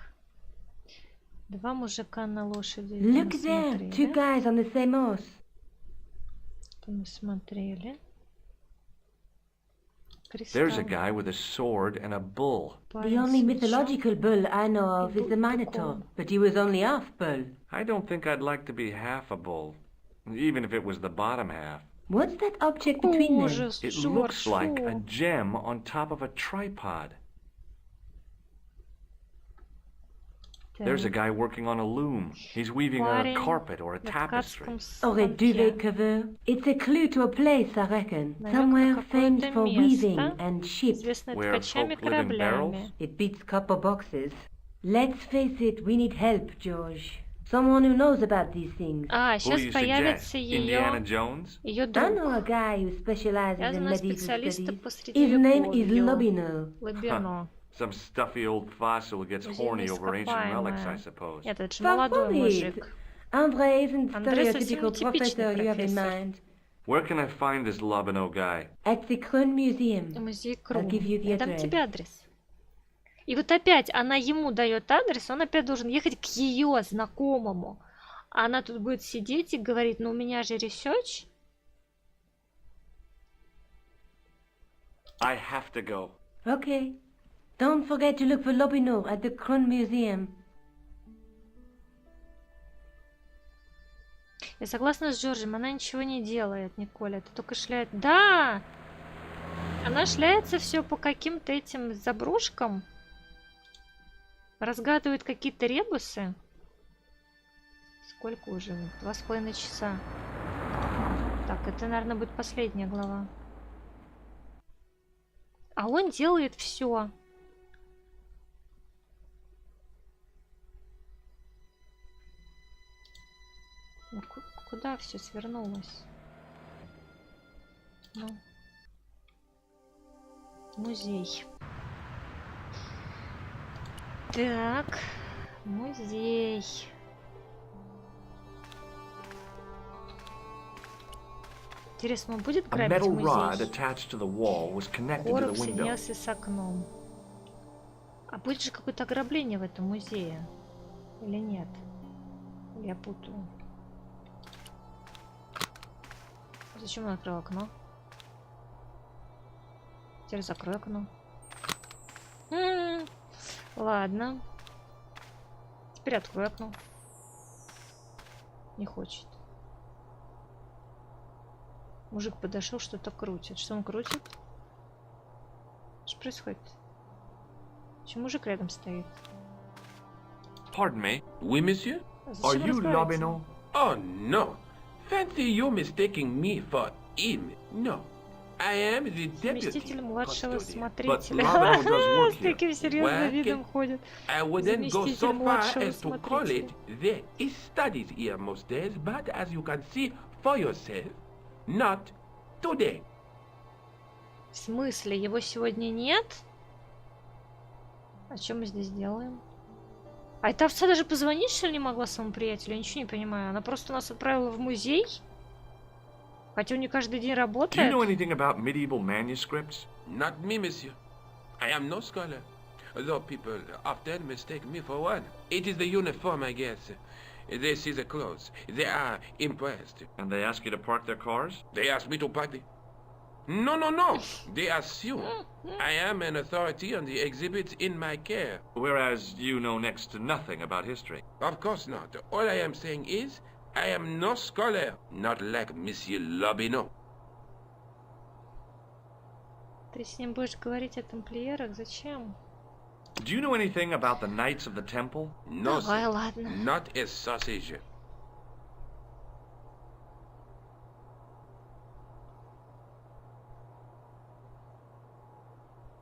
Два мужика на лошади. Это Look мы there, смотрели. two guys on the same horse. Это мы смотрели. There's a Кристалл. guy with a sword and a bull. The only mythological bull I know of is the Minotaur, but he was only half bull. I don't think I'd like to be half a bull, even if it was the bottom half. What's that object between them? Ужас, It Джордж, looks like фу. a gem on top of a tripod. There's a Так. guy working on a loom. He's weaving a Парень carpet or a на tapestry. ткацком Or a duvet станке. cover. It's a clue to a place, I reckon. Наверное, Somewhere какое-то famed for weaving место, and ships. известное Where ткачами, folk live in кораблями. barrels? It beats copper boxes. Let's face it, we need help, George. Someone who knows about these things. А, Who do сейчас you появится suggest? Indiana ее Jones? ее I друг. know a guy who specializes Я in знаю medieval специалиста studies. по His name is средневековью. Lobino. Лабино. Some stuffy old fossil who gets horny over ancient relics, I suppose. Этот же Far молодой from it. мужик. Andre isn't the Andre совсем stereotypical нетипичный professor you have in профессор. mind. Where can I find this Lobino guy? At the Krön Museum. Музей I'll Крум. give you the Я дам address. тебе адрес. И вот опять она ему дает адрес, он опять должен ехать к ее знакомому. А она тут будет сидеть и говорит, ну у меня же ресерч. I have to go. Okay. Don't forget to look for Lobino at the Krön Museum. Я согласна с Джорджем, она ничего не делает, Николя, это только шляет. Да! Она шляется все по каким-то этим заброшкам. Разгадывает какие-то ребусы. Сколько уже? 2,5 часа. Так, это, наверное, будет последняя глава. А он делает все. Ну, куда все свернулось? Ну. Музей. Так. Музей. Интересно, он будет A грабить metal rod музей? attached to the wall was connected to Короб the window. соединялся с окном. А будет же какое-то ограбление в этом музее? Или нет? Я путаю. Зачем он открыл окно? Теперь закрой окно. Ладно. Теперь открой окно. Не хочет. Мужик подошел, что-то крутит. Что он крутит? Что происходит? Почему мужик рядом стоит? Pardon me. Oui, monsieur? Are you Lobino? Oh, no. Fancy you mistaking me for him. No. I am the deputy Заместитель младшего custodian. смотрителя. Lobino does work С here. таким серьезным Work видом it. ходит. I wouldn't go Заместитель so far младшего as to call it смотрителя. that. He studies here most days, but as you can see for yourself, not today. В смысле? Его сегодня нет? А что мы здесь делаем? А эта овца даже позвонить, что ли, не могла своему приятелю? Я ничего не понимаю. Она просто нас отправила в музей? Хотя он не каждый день Do you работает. know anything about medieval manuscripts? Not me, monsieur. I am no scholar, though people often mistake me for one. It is the uniform, I guess. They see the clothes. They are impressed. And they ask you to park their cars? They ask me to party. No, no, no. They assume I am an authority on the exhibits in my care. Whereas you know next to nothing about history. Of course not. All I am saying is I am no scholar, not like Monsieur Lobino. Ты с ним будешь говорить о тамплиерах? Зачем? Do you know anything about the Knights of the Temple? No, Давай, sir. ладно. Not a sausage.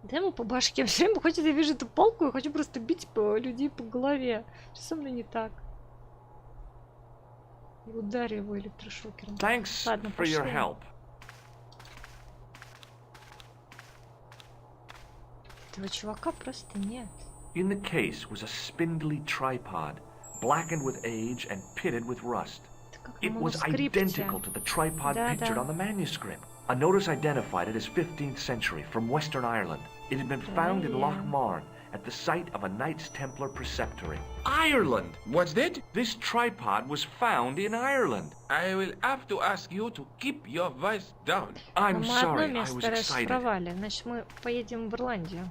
Дай ему по башке. Все время хочет, я вижу эту палку и хочу просто бить людей по голове. Что со мной не так? И ударю его электрошокером. Thanks Ладно, for your пошли. help. Этого чувака просто нет. In the case was a spindly tripod, blackened with age and pitted with rust. It was identical to the tripod pictured on the manuscript. A notice identified it as 15th century from Western Ireland. It had been found in Loch Marne at the site of a Knights Templar preceptory. Ireland! What's that? This tripod was found in Ireland. I will have to ask you to keep your voice down. I'm Мы одно sorry, I место was excited. расшифровали. Значит, мы поедем в Ирландию.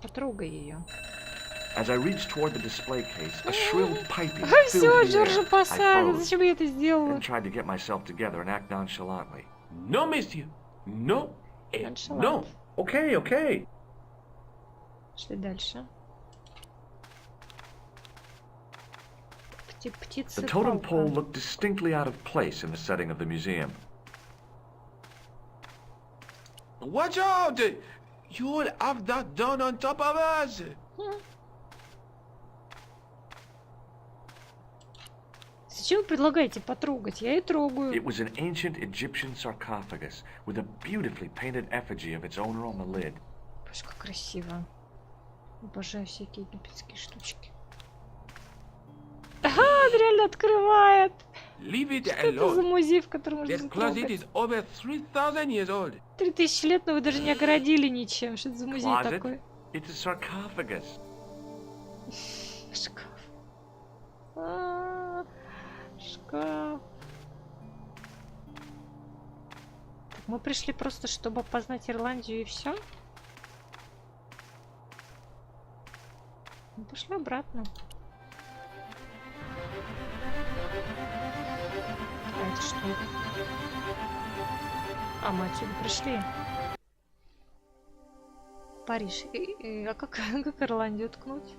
Потрогай ее. As I reached toward the display case, a shrill piping Все, filled the Джорджа air. I посадят. froze, Зачем я это сделала? then tried to get myself together and act nonchalantly. No, monsieur. No. Nonchalant. Okay, okay. Шли дальше. Птицы. The totem pole looked distinctly out of place in the setting of the museum. Watch out! You will have that done on top of us. Зачем вы предлагаете потрогать? Я и трогаю. It was an ancient Egyptian sarcophagus with a beautifully painted effigy of its owner on the lid. Боже, как красиво. Обожаю всякие египетские штучки. Ага, он реально открывает. Leave it Что это за alone. музей, в котором можно This closet трогать? is over 3,000 years old. 3000 лет, но вы даже не огородили ничем. Что это за музей Closet? такой? It's a sarcophagus. Шкаф. Шкаф. Так, мы пришли просто, чтобы опознать Ирландию и все. Ну, пошли обратно. А это что? А, мы отсюда пришли. Париж. А как Ирландию ткнуть?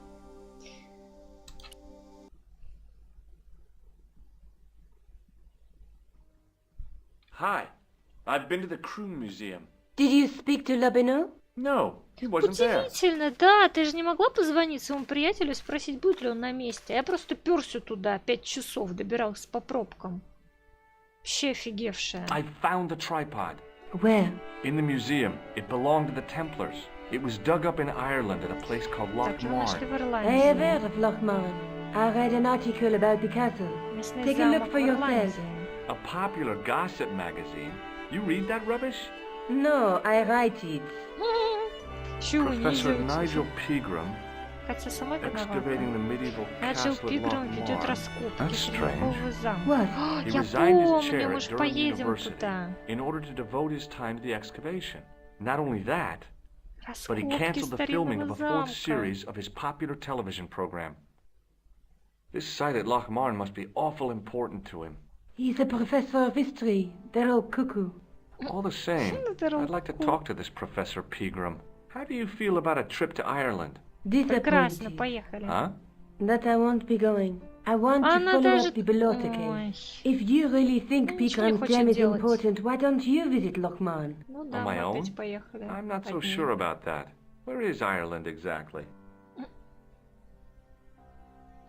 Hi, I've been to the Croon Museum. Did you speak to Labino? No, he wasn't there. Удивительно, да, ты же не могла позвонить своему приятелю и спросить, будет ли он на месте. Я просто перся туда 5 часов, добирался по пробкам. Вообще офигевшая. I found the tripod. Where? In the museum. It belonged to the Templars. It was dug up in Ireland at a place called Loch Так, мы нашли в Marne. I have Ирландии. heard of Loch Marne. I read an article about the castle. Местный Take a look замок for в yourself. Ирландии. A popular gossip magazine. You read that rubbish? No, I write it. Чего не Professor идёте? Nigel Pegram Хотя сама excavating the виновата. medieval Начал castle at Пиграм Loch ведет Marne. раскопки That's strange. средневекового замка. What? О, He я resigned his помню, chair мы at же Durham поедем University туда. in order to devote his time to the excavation. Not only that, but he Раскопки canceled the filming of старинного a fourth замка. series of his popular television program. This site at Loch Marne must be awful important to him. He's a professor of history. They're all cuckoo. All the same, I'd like to talk to this Professor Pegram. How do you feel about a trip to Ireland? Прекрасно, Disappointed. поехали. Huh? That I won't be going. I want to Она follow даже... up the Belota Ой. case. If you really think Ничего не Picram's хочет gem is делать. important, why don't you visit Loch Marne? Ну да, On my мы own? опять поехали. I'm not so Одни. sure about that. Where is Ireland exactly?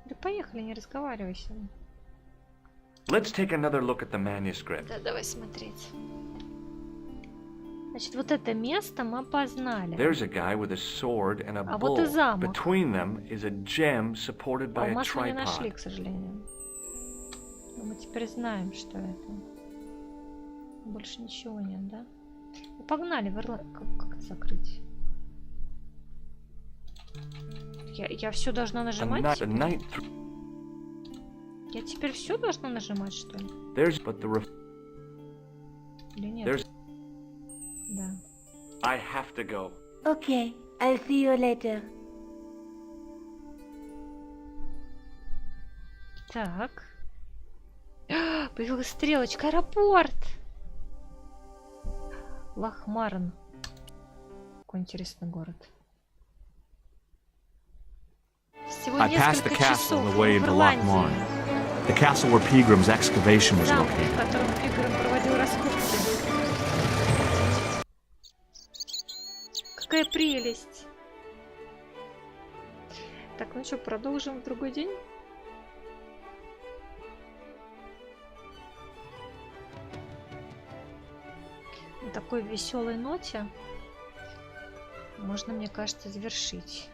Да поехали, не разговаривай с ним. Let's take another look at the manuscript. Да, давай смотреть. Значит, вот это место мы опознали. There's a guy with a sword and a А bull. вот и замок. Between them is a gem supported by a Алмаз мы не нашли, tripod. к сожалению. Но мы теперь знаем, что это. Больше ничего нет, да? Ну, погнали в Ирландию. Как это закрыть? Я все должна нажимать? A night Я теперь все должна нажимать, что ли? There's but the Или нет? There's Да. I have to go. Okay, I'll see you later. Так. Появилась стрелочка. Аэропорт. Лох Марн. Какой интересный город. всего I passed the несколько castle on часов the way в into Loch Ирландии, Marne, the castle where Pegram's excavation was замок, в located. котором Пиграм проводил раскопки. Какая прелесть! Так, ну что, продолжим в другой день? На такой веселой ноте можно, мне кажется, завершить.